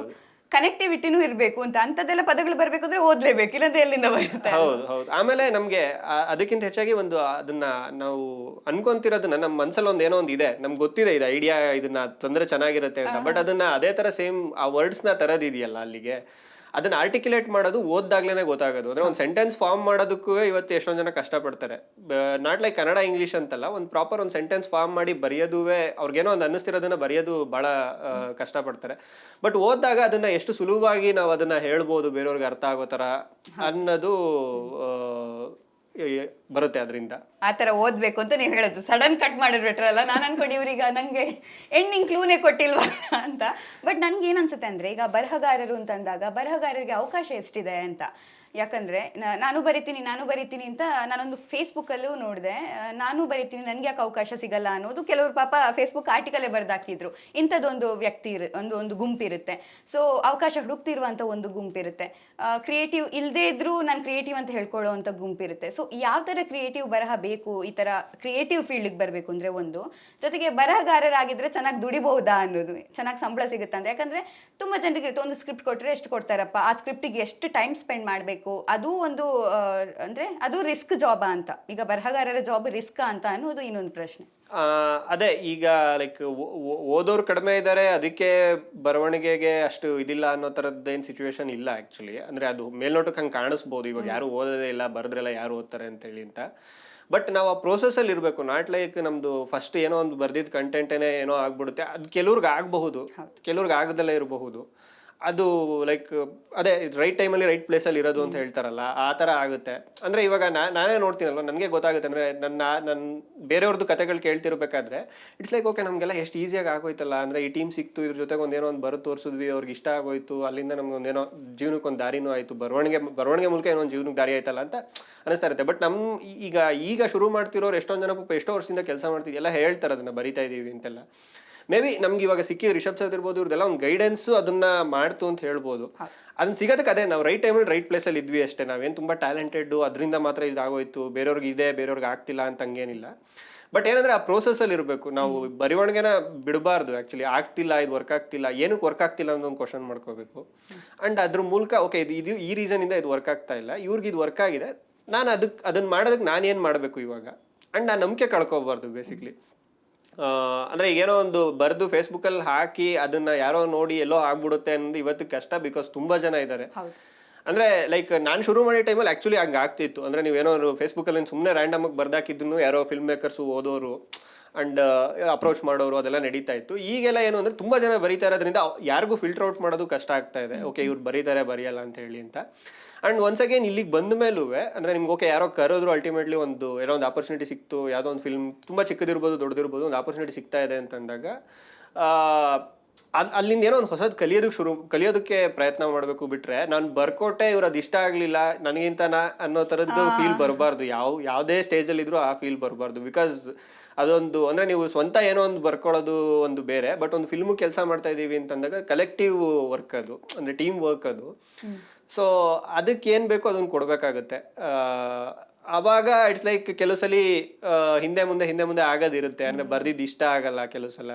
ಕನೆಕ್ಟಿವಿಟಿನೂ ಇರ್ಬೇಕು ಅಂತ. ಅಂತದೆಲ್ಲ ಪದಗಳು ಬರ್ಬೇಕು ಅಂದ್ರೆ ಓದ್ಲೇಬೇಕು, ಇಲ್ಲಂದ್ರೆ ಎಲ್ಲಿಂದ ಬರುತ್ತೆ. ಹೌದು. ಆಮೇಲೆ ನಮ್ಗೆ ಅದಕ್ಕಿಂತ ಹೆಚ್ಚಾಗಿ ಅದನ್ನ ನಾವು ಅನ್ಕೊಂತಿರೋದು ನಮ್ಮ ಮನ್ಸಲ್ಲಿ ಏನೋ ಒಂದು ಇದೆ, ನಮ್ಗೆ ಗೊತ್ತಿದೆ ಇದು ಐಡಿಯಾ, ಇದನ್ನ ತೊಂದ್ರೆ ಚೆನ್ನಾಗಿರುತ್ತೆ ಅಂತ. ಬಟ್ ಅದನ್ನ ಅದೇ ತರ ಸೇಮ್ ಆ ವರ್ಡ್ಸ್ ನ ತರದಿದೆಯಲ್ಲ ಅಲ್ಲಿಗೆ, ಅದನ್ನ ಆರ್ಟಿಕ್ಯುಲೇಟ್ ಮಾಡೋದು ಓದ್ದಾಗ್ಲೇನೆ ಗೊತ್ತಾಗೋದು. ಅಂದ್ರೆ ಒಂದು ಸೆಂಟೆನ್ಸ್ ಫಾರ್ಮ್ ಮಾಡೋದಕ್ಕೂ ಇವತ್ತು ಎಷ್ಟೊಂದ್ ಜನ ಕಷ್ಟಪಡ್ತಾರೆ. ನಾಟ್ ಲೈಕ್ ಕನ್ನಡ ಇಂಗ್ಲಿಷ್ ಅಂತಲ್ಲ, ಒಂದು ಪ್ರಾಪರ್ ಒಂದು ಸೆಂಟೆನ್ಸ್ ಫಾರ್ಮ್ ಮಾಡಿ ಬರೆಯೋದುವೆ ಅವ್ರಿಗೇನೋ ಒಂದು ಅನ್ನಿಸ್ತಿರೋದನ್ನ ಬರೆಯೋದು ಬಹಳ ಕಷ್ಟಪಡ್ತಾರೆ. ಬಟ್ ಓದಿದಾಗ ಅದನ್ನ ಎಷ್ಟು ಸುಲಭವಾಗಿ ನಾವು ಅದನ್ನ ಹೇಳ್ಬೋದು ಬೇರೆಯವ್ರಿಗೆ ಅರ್ಥ ಆಗೋ ತರ ಅನ್ನೋದು ಬರುತ್ತೆ. ಅದರಿಂದ ಆತರ ಓದ್ಬೇಕು ಅಂತ ನೀವು ಹೇಳೋದು. ಸಡನ್ ಕಟ್ ಮಾಡಿರ್ಬಿಟ್ರಲ್ಲ, ನಾನು ಅನ್ಕೊಂಡು ಇವ್ರೀಗ ನಂಗೆ ಎಂಡಿಂಗ್ ಕ್ಲೂನೇ ಕೊಟ್ಟಿಲ್ವಾ ಅಂತ. ಬಟ್ ನನ್ಗೆ ಏನ್ ಅನ್ಸುತ್ತೆ ಅಂದ್ರೆ, ಈಗ ಬರಹಗಾರರು ಅಂತಂದಾಗ ಬರಹಗಾರರಿಗೆ ಅವಕಾಶ ಎಷ್ಟಿದೆ ಅಂತ. ಯಾಕಂದ್ರೆ ನಾನು ಬರಿತೀನಿ ಅಂತ ನಾನೊಂದು ಫೇಸ್ಬುಕ್ಕಲ್ಲೂ ನೋಡಿದೆ. ನಾನು ಬರಿತೀನಿ, ನನ್ಗೆ ಯಾಕೆ ಅವಕಾಶ ಸಿಗಲ್ಲ ಅನ್ನೋದು ಕೆಲವರು ಪಾಪ ಫೇಸ್ಬುಕ್ ಆರ್ಟಿಕಲೇ ಬರ್ದಾಕಿದ್ರು. ಇಂಥದ್ದೊಂದು ವ್ಯಕ್ತಿ ಒಂದು ಗುಂಪಿರುತ್ತೆ. ಸೊ ಅವಕಾಶ ಹುಡುಕ್ತಿರುವಂಥ ಒಂದು ಗುಂಪಿರುತ್ತೆ. ಕ್ರಿಯೇಟಿವ್ ಇಲ್ಲದೇ ಇದ್ರೂ ನಾನು ಕ್ರಿಯೇಟಿವ್ ಅಂತ ಹೇಳ್ಕೊಳ್ಳೋ ಅಂಥ ಗುಂಪಿರುತ್ತೆ. ಸೊ ಯಾವ ಥರ ಕ್ರಿಯೇಟಿವ್ ಬರಹ ಬೇಕು, ಈ ಥರ ಕ್ರಿಯೇಟಿವ್ ಫೀಲ್ಡ್ಗೆ ಬರಬೇಕು ಅಂದರೆ ಒಂದು, ಜೊತೆಗೆ ಬರಹಗಾರರಾಗಿದ್ದರೆ ಚೆನ್ನಾಗಿ ದುಡಿಬಹುದಾ ಅನ್ನೋದು, ಚೆನ್ನಾಗಿ ಸಂಬಳ ಸಿಗುತ್ತೆ ಅಂತ. ಯಾಕಂದರೆ ತುಂಬ ಜನರಿಗೆ ಇರುತ್ತೆ, ಒಂದು ಸ್ಕ್ರಿಪ್ಟ್ ಕೊಟ್ಟರೆ ಎಷ್ಟು ಕೊಡ್ತಾರಪ್ಪ, ಆ ಸ್ಕ್ರಿಪ್ಟಿಗೆ ಎಷ್ಟು ಟೈಮ್ ಸ್ಪೆಂಡ್ ಮಾಡಬೇಕು, ಮಾಡಬೇಕು, ಅದು ಒಂದು ಅಂದ್ರೆ ಅದು ರಿಸ್ಕ್ ಜಾಬಾ ಅಂತ, ಈಗ ಬರಹಗಾರರ ಜಾಬ್ ರಿಸ್ಕ್ ಅಂತ ಅನ್ನೋದು ಇನ್ನೊಂದು ಪ್ರಶ್ನೆ. ಅದೇ ಈಗ ಲೈಕ್ ಓದೋರು ಕಡಿಮೆ ಇದ್ದಾರೆ, ಅದಕ್ಕೆ ಬರವಣಿಗೆಗೆ ಅಷ್ಟು ಇದಿಲ್ಲ ಅನ್ನೋ ಥರದ್ದೇನು ಸಿಚುವೇಶನ್ ಇಲ್ಲ ಆ್ಯಕ್ಚುಲಿ. ಅಂದರೆ ಅದು ಮೇಲ್ನೋಟಕ್ಕೆ ಹಂಗೆ ಕಾಣಿಸ್ಬೋದು, ಇವಾಗ ಯಾರು ಓದೋದೇ ಇಲ್ಲ, ಬರೆದ್ರೆಲ್ಲ ಯಾರು ಓದ್ತಾರೆ ಅಂತೇಳಿ ಅಂತ. ಬಟ್ ನಾವು ಆ ಪ್ರೋಸೆಸ್ಸಲ್ಲಿ ಇರಬೇಕು. ನಾಟ್ ಲೈಕ್ ನಮ್ಮದು ಫಸ್ಟ್ ಏನೋ ಒಂದು ಬರ್ದಿದ್ದ ಕಂಟೆಂಟೇನೆ ಏನೋ ಆಗ್ಬಿಡುತ್ತೆ, ಅದು ಕೆಲವ್ರಿಗೆ ಆಗಬಹುದು, ಕೆಲವ್ರಿಗೆ ಆಗದಲ್ಲೇ ಇರಬಹುದು. ಅದು ಲೈಕ್ ಅದೇ ರೈಟ್ ಟೈಮಲ್ಲಿ ರೈಟ್ ಪ್ಲೇಸಲ್ಲಿ ಇರೋದು ಅಂತ ಹೇಳ್ತಾರಲ್ಲ, ಆ ಥರ ಆಗುತ್ತೆ. ಅಂದರೆ ಇವಾಗ ನಾನೇ ನೋಡ್ತೀನಲ್ವ, ನನಗೆ ಗೊತ್ತಾಗುತ್ತೆ. ಅಂದರೆ ನನ್ನ ಬೇರೆಯವ್ರದ್ದು ಕತೆಗಳು ಕೇಳ್ತಿರ್ಬೇಕಾದ್ರೆ ಇಟ್ಸ್ ಲೈಕ್ ಓಕೆ, ನಮಗೆಲ್ಲ ಎಷ್ಟು ಈಸಿಯಾಗಿ ಆಗೋಯ್ತಲ್ಲ. ಅಂದರೆ ಈ ಟೀಮ್ ಸಿಕ್ತು, ಇದ್ರ ಜೊತೆಗೆ ಒಂದೇನೋ ಒಂದು ಬರೋ ತೋರಿಸಿದ್ವಿ, ಅವ್ರಿಗೆ ಇಷ್ಟ ಆಗೋಯ್ತು, ಅಲ್ಲಿಂದ ನಮ್ಗೆ ಒಂದೇನೋ ಜೀವನಕ್ಕೆ ಒಂದು ದಾರಿನೂ ಆಯಿತು, ಬರವಣಿಗೆ ಮೂಲಕ ಏನೋ ಒಂದು ಜೀವನಕ್ಕೆ ದಾರಿ ಆಯ್ತಲ್ಲ ಅಂತ ಅನಿಸ್ತಾ ಇರುತ್ತೆ. ಬಟ್ ಈಗ ಶುರು ಮಾಡ್ತಿರೋರು ಎಷ್ಟೊಂದು ಜನ ಪಾಪ ಎಷ್ಟೋ ವರ್ಷದಿಂದ ಕೆಲಸ ಮಾಡ್ತಿದ್ವಿ ಎಲ್ಲ ಹೇಳ್ತಾರೆ ಅದನ್ನ ಬರಿತಾ ಇದೀವಿ ಅಂತೆಲ್ಲ. ಮೇ ಬಿ ನಮ್ಗೆ ಇವಾಗ ಸಿಕ್ಕಿದ ರಿಷಬ್ ಸರ್ ಇರ್ಬೋದು, ಇವ್ರದೆಲ್ಲ ಒಂದು ಗೈಡೆನ್ಸು ಅದನ್ನ ಮಾಡ್ತು ಅಂತ ಹೇಳ್ಬೋದು. ಅದನ್ನ ಸಿಗೋದಕ್ಕೆ ಅದೇ ನಾವು ರೈಟ್ ಟೈಮಲ್ಲಿ ರೈಟ್ ಪ್ಲೇಸಲ್ಲಿ ಇದ್ವಿ ಅಷ್ಟೇ. ನಾವೇನು ತುಂಬ ಟ್ಯಾಲೆಂಟೆಡ್ ಅದರಿಂದ ಮಾತ್ರ ಇದಾಗೋಯ್ತು, ಬೇರೆಯವ್ರಿಗೆ ಇದೆ ಬೇರೆಯವ್ರಿಗೆ ಆಗ್ತಿಲ್ಲ ಅಂತ ಹಂಗೇನಿಲ್ಲ. ಬಟ್ ಏನಂದ್ರೆ ಆ ಪ್ರೋಸೆಸ್ಸಲ್ಲಿ ಇರಬೇಕು. ನಾವು ಬರವಣಿಗೆನ ಬಿಡಬಾರ್ದು. ಆ್ಯಕ್ಚುಲಿ ಆಗ್ತಿಲ್ಲ, ಇದು ವರ್ಕ್ ಆಗ್ತಿಲ್ಲ, ಏನಕ್ಕೆ ವರ್ಕ್ ಆಗ್ತಿಲ್ಲ ಅನ್ನೋ ಒಂದು ಕ್ವಶನ್ ಮಾಡ್ಕೋಬೇಕು. ಆ್ಯಂಡ್ ಅದ್ರ ಮೂಲಕ ಓಕೆ ಇದು ಈ ರೀಸನಿಂದ ಇದು ವರ್ಕ್ ಆಗ್ತಾ ಇಲ್ಲ, ಇವ್ರಿಗೆ ಇದು ವರ್ಕ್ ಆಗಿದೆ, ನಾನು ಅದನ್ನ ಮಾಡೋದಕ್ಕೆ ನಾನೇನು ಮಾಡಬೇಕು ಇವಾಗ. ಆ್ಯಂಡ್ ಆ ನಂಬಿಕೆ ಕಳ್ಕೊಬಾರ್ದು ಬೇಸಿಕ್ಲಿ. ಅಂದರೆ ಏನೋ ಒಂದು ಬರೆದು ಫೇಸ್ಬುಕ್ಕಲ್ಲಿ ಹಾಕಿ ಅದನ್ನ ಯಾರೋ ನೋಡಿ ಎಲ್ಲೋ ಆಗ್ಬಿಡುತ್ತೆ ಅನ್ನೋದು ಇವತ್ತು ಕಷ್ಟ. ಬಿಕಾಸ್ ತುಂಬ ಜನ ಇದ್ದಾರೆ. ಅಂದರೆ ಲೈಕ್ ನಾನು ಶುರು ಮಾಡೋ ಟೈಮಲ್ಲಿ ಆ್ಯಕ್ಚುಲಿ ಹಂಗೆ ಆಗ್ತಿತ್ತು. ಅಂದರೆ ನೀವೇನೋ ಫೇಸ್ಬುಕ್ಕಲ್ಲಿ ಸುಮ್ಮನೆ ರ್ಯಾಂಡಮ್ ಆಗಿ ಬರ್ದಾಕಿದ್ದನ್ನು ಯಾರೋ ಫಿಲ್ಮ್ ಮೇಕರ್ಸು ಓದೋರು ಆ್ಯಂಡ್ ಅಪ್ರೋಚ್ ಮಾಡೋರು ಅದೆಲ್ಲ ನಡೀತಾ ಇತ್ತು. ಈಗೆಲ್ಲ ಏನು ಅಂದರೆ ತುಂಬ ಜನ ಬರೀತಾ ಇರೋದ್ರಿಂದ ಯಾರಿಗೂ ಫಿಲ್ಟರ್ ಔಟ್ ಮಾಡೋದು ಕಷ್ಟ ಆಗ್ತಾ ಇದೆ. ಓಕೆ ಇವ್ರು ಬರೀತಾರೆ ಬರೆಯಲ್ಲ ಅಂತ ಹೇಳಿ ಅಂತ. ಆ್ಯಂಡ್ ಒನ್ಸ್ ಅಗೇನ್ ಇಲ್ಲಿಗೆ ಬಂದ ಮೇಲೂ ಅಂದರೆ ನಿಮ್ಗೆ ಓಕೆ ಯಾರೋ ಕರೆದ್ರು, ಅಲ್ಟಿಮೇಟ್ಲಿ ಏನೋ ಒಂದು ಆಪರ್ಚುನಿಟಿ ಸಿಕ್ತು, ಯಾವುದೋ ಒಂದು ಫಿಲ್ಮ್ ತುಂಬ ಚಿಕ್ಕದಿರ್ಬೋದು ದೊಡ್ಡದಿರ್ಬೋದು, ಒಂದು ಆಪರ್ಚುನಿಟಿ ಸಿಗ್ತಾ ಇದೆ ಅಂತಂದಾಗ ಅಲ್ಲಿಂದ ಏನೋ ಒಂದು ಹೊಸದು ಕಲಿಯೋದಕ್ಕೆ ಪ್ರಯತ್ನ ಮಾಡಬೇಕು. ಬಿಟ್ರೆ ನಾನು ಬರ್ಕೊಟ್ಟೆ ಇವ್ರು ಅದು ಇಷ್ಟ ಆಗಲಿಲ್ಲ ನನಗಿಂತ ಅನ್ನೋ ಥರದ್ದು ಫೀಲ್ ಬರಬಾರ್ದು. ಯಾವುದೇ ಸ್ಟೇಜಲ್ಲಿ ಇದ್ರೂ ಆ ಫೀಲ್ ಬರಬಾರ್ದು. ಬಿಕಾಸ್ ಅದೊಂದು ಅಂದರೆ ನೀವು ಸ್ವಂತ ಏನೋ ಒಂದು ಬರ್ಕೊಳ್ಳೋದು ಒಂದು ಬೇರೆ, ಬಟ್ ಒಂದು ಫಿಲ್ಮು ಕೆಲಸ ಮಾಡ್ತಾ ಇದ್ದೀವಿ ಅಂತಂದಾಗ ಕಲೆಕ್ಟಿವ್ ವರ್ಕ್ ಅದು, ಅಂದರೆ ಟೀಮ್ ವರ್ಕ್ ಅದು. ಸೊ ಅದಕ್ಕೆ ಏನು ಬೇಕೋ ಅದನ್ನು ಕೊಡಬೇಕಾಗುತ್ತೆ. ಆವಾಗ ಇಟ್ಸ್ ಲೈಕ್ ಕೆಲವು ಸಲ ಹಿಂದೆ ಮುಂದೆ ಆಗೋದಿರುತ್ತೆ. ಅಂದರೆ ಬರ್ದಿದ್ದು ಇಷ್ಟ ಆಗಲ್ಲ ಕೆಲವು ಸಲ.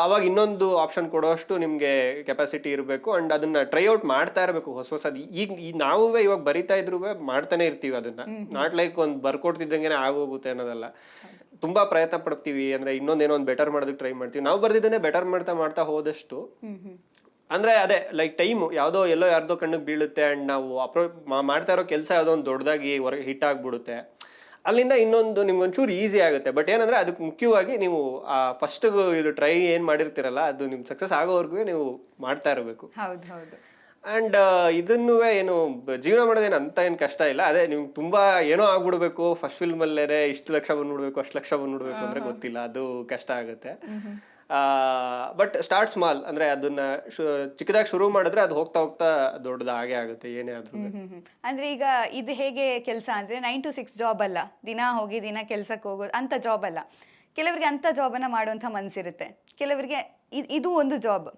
ಆವಾಗ ಇನ್ನೊಂದು ಆಪ್ಷನ್ ಕೊಡೋಷ್ಟು ನಿಮಗೆ ಕೆಪಾಸಿಟಿ ಇರಬೇಕು. ಆ್ಯಂಡ್ ಅದನ್ನ ಟ್ರೈಔಟ್ ಮಾಡ್ತಾ ಇರಬೇಕು ಹೊಸದು. ಈಗ ನಾವು ಇವಾಗ ಬರಿತಾ ಇದ್ರು ಮಾಡ್ತಾನೆ ಇರ್ತೀವಿ ಅದನ್ನ. ನಾಟ್ ಲೈಕ್ ಒಂದು ಬರ್ಕೊಡ್ತಿದ್ದಂಗೆ ಆಗೋಗುತ್ತೆ ಅನ್ನೋದಲ್ಲ. ತುಂಬಾ ಪ್ರಯತ್ನ ಪಡ್ತೀವಿ. ಅಂದರೆ ಇನ್ನೊಂದೇನೋ ಒಂದು ಬೆಟರ್ ಮಾಡೋದಕ್ಕೆ ಟ್ರೈ ಮಾಡ್ತೀವಿ. ನಾವು ಬರ್ದಿದ್ದನ್ನೇ ಬೆಟರ್ ಮಾಡ್ತಾ ಹೋದಷ್ಟು ಅಂದ್ರೆ ಅದೇ ಲೈಕ್ ಟೈಮು ಯಾವುದೋ ಎಲ್ಲೋ ಯಾರ್ದೋ ಕಣ್ಣಿಗೆ ಬೀಳುತ್ತೆ. ಆ್ಯಂಡ್ ನಾವು ಮಾಡ್ತಾ ಇರೋ ಕೆಲಸ ಯಾವುದೋ ಒಂದು ದೊಡ್ಡದಾಗಿ ಹಿಟ್ ಆಗ್ಬಿಡುತ್ತೆ. ಅಲ್ಲಿಂದ ಇನ್ನೊಂದು ನಿಮ್ಗೊಂಚೂರು ಈಸಿ ಆಗುತ್ತೆ. ಬಟ್ ಏನಂದ್ರೆ ಅದಕ್ಕೆ ಮುಖ್ಯವಾಗಿ ನೀವು ಆ ಫಸ್ಟ್ ಇದು ಟ್ರೈ ಏನು ಮಾಡಿರ್ತೀರಲ್ಲ ಅದು ನಿಮ್ ಸಕ್ಸಸ್ ಆಗೋವರೆಗೂ ನೀವು ಮಾಡ್ತಾ ಇರಬೇಕು. ಆ್ಯಂಡ್ ಇದನ್ನೂ ಏನು ಜೀವನ ಮಾಡೋದೇನು ಅಂತ ಏನು ಕಷ್ಟ ಇಲ್ಲ. ಅದೇ ನಿಮ್ಗೆ ತುಂಬಾ ಏನೋ ಆಗ್ಬಿಡ್ಬೇಕು, ಫಸ್ಟ್ ಫಿಲ್ಮಲ್ಲೇ ಇಷ್ಟು ಲಕ್ಷ ಬಂದ್ಬಿಡ್ಬೇಕು, ಅಷ್ಟು ಲಕ್ಷ ಬಂದ್ಬಿಡ್ಬೇಕು ಅಂದ್ರೆ ಗೊತ್ತಿಲ್ಲ, ಅದು ಕಷ್ಟ ಆಗುತ್ತೆ. But start small. ಅಂದ್ರೆ ಅದನ್ನ ಚಿಕ್ಕದಾಗಿ ಶುರು ಮಾಡಿದ್ರೆ ಅದು ಹೋಗ್ತಾ ದೊಡ್ಡದ ಹಾಗೆ ಆಗುತ್ತೆ ಏನೇ ಆದ್ರೂ. ಅಂದ್ರೆ ಈಗ ಇದು ಹೇಗೆ ಕೆಲಸ ಅಂದ್ರೆ 9 to 6 ಜಾಬ್ ಅಲ್ಲ, ದಿನ ಹೋಗಿ ದಿನ ಕೆಲ್ಸಕ್ಕೆ ಹೋಗೋದು ಅಂತ ಜಾಬ್ ಅಲ್ಲ. ಕೆಲವರಿಗೆ ಅಂತ ಜಾಬನ್ನ ಮಾಡುವಂಥ ಮನಸ್ಸಿರುತ್ತೆ, ಕೆಲವರಿಗೆ ಇದು ಒಂದು ಜಾಬ್.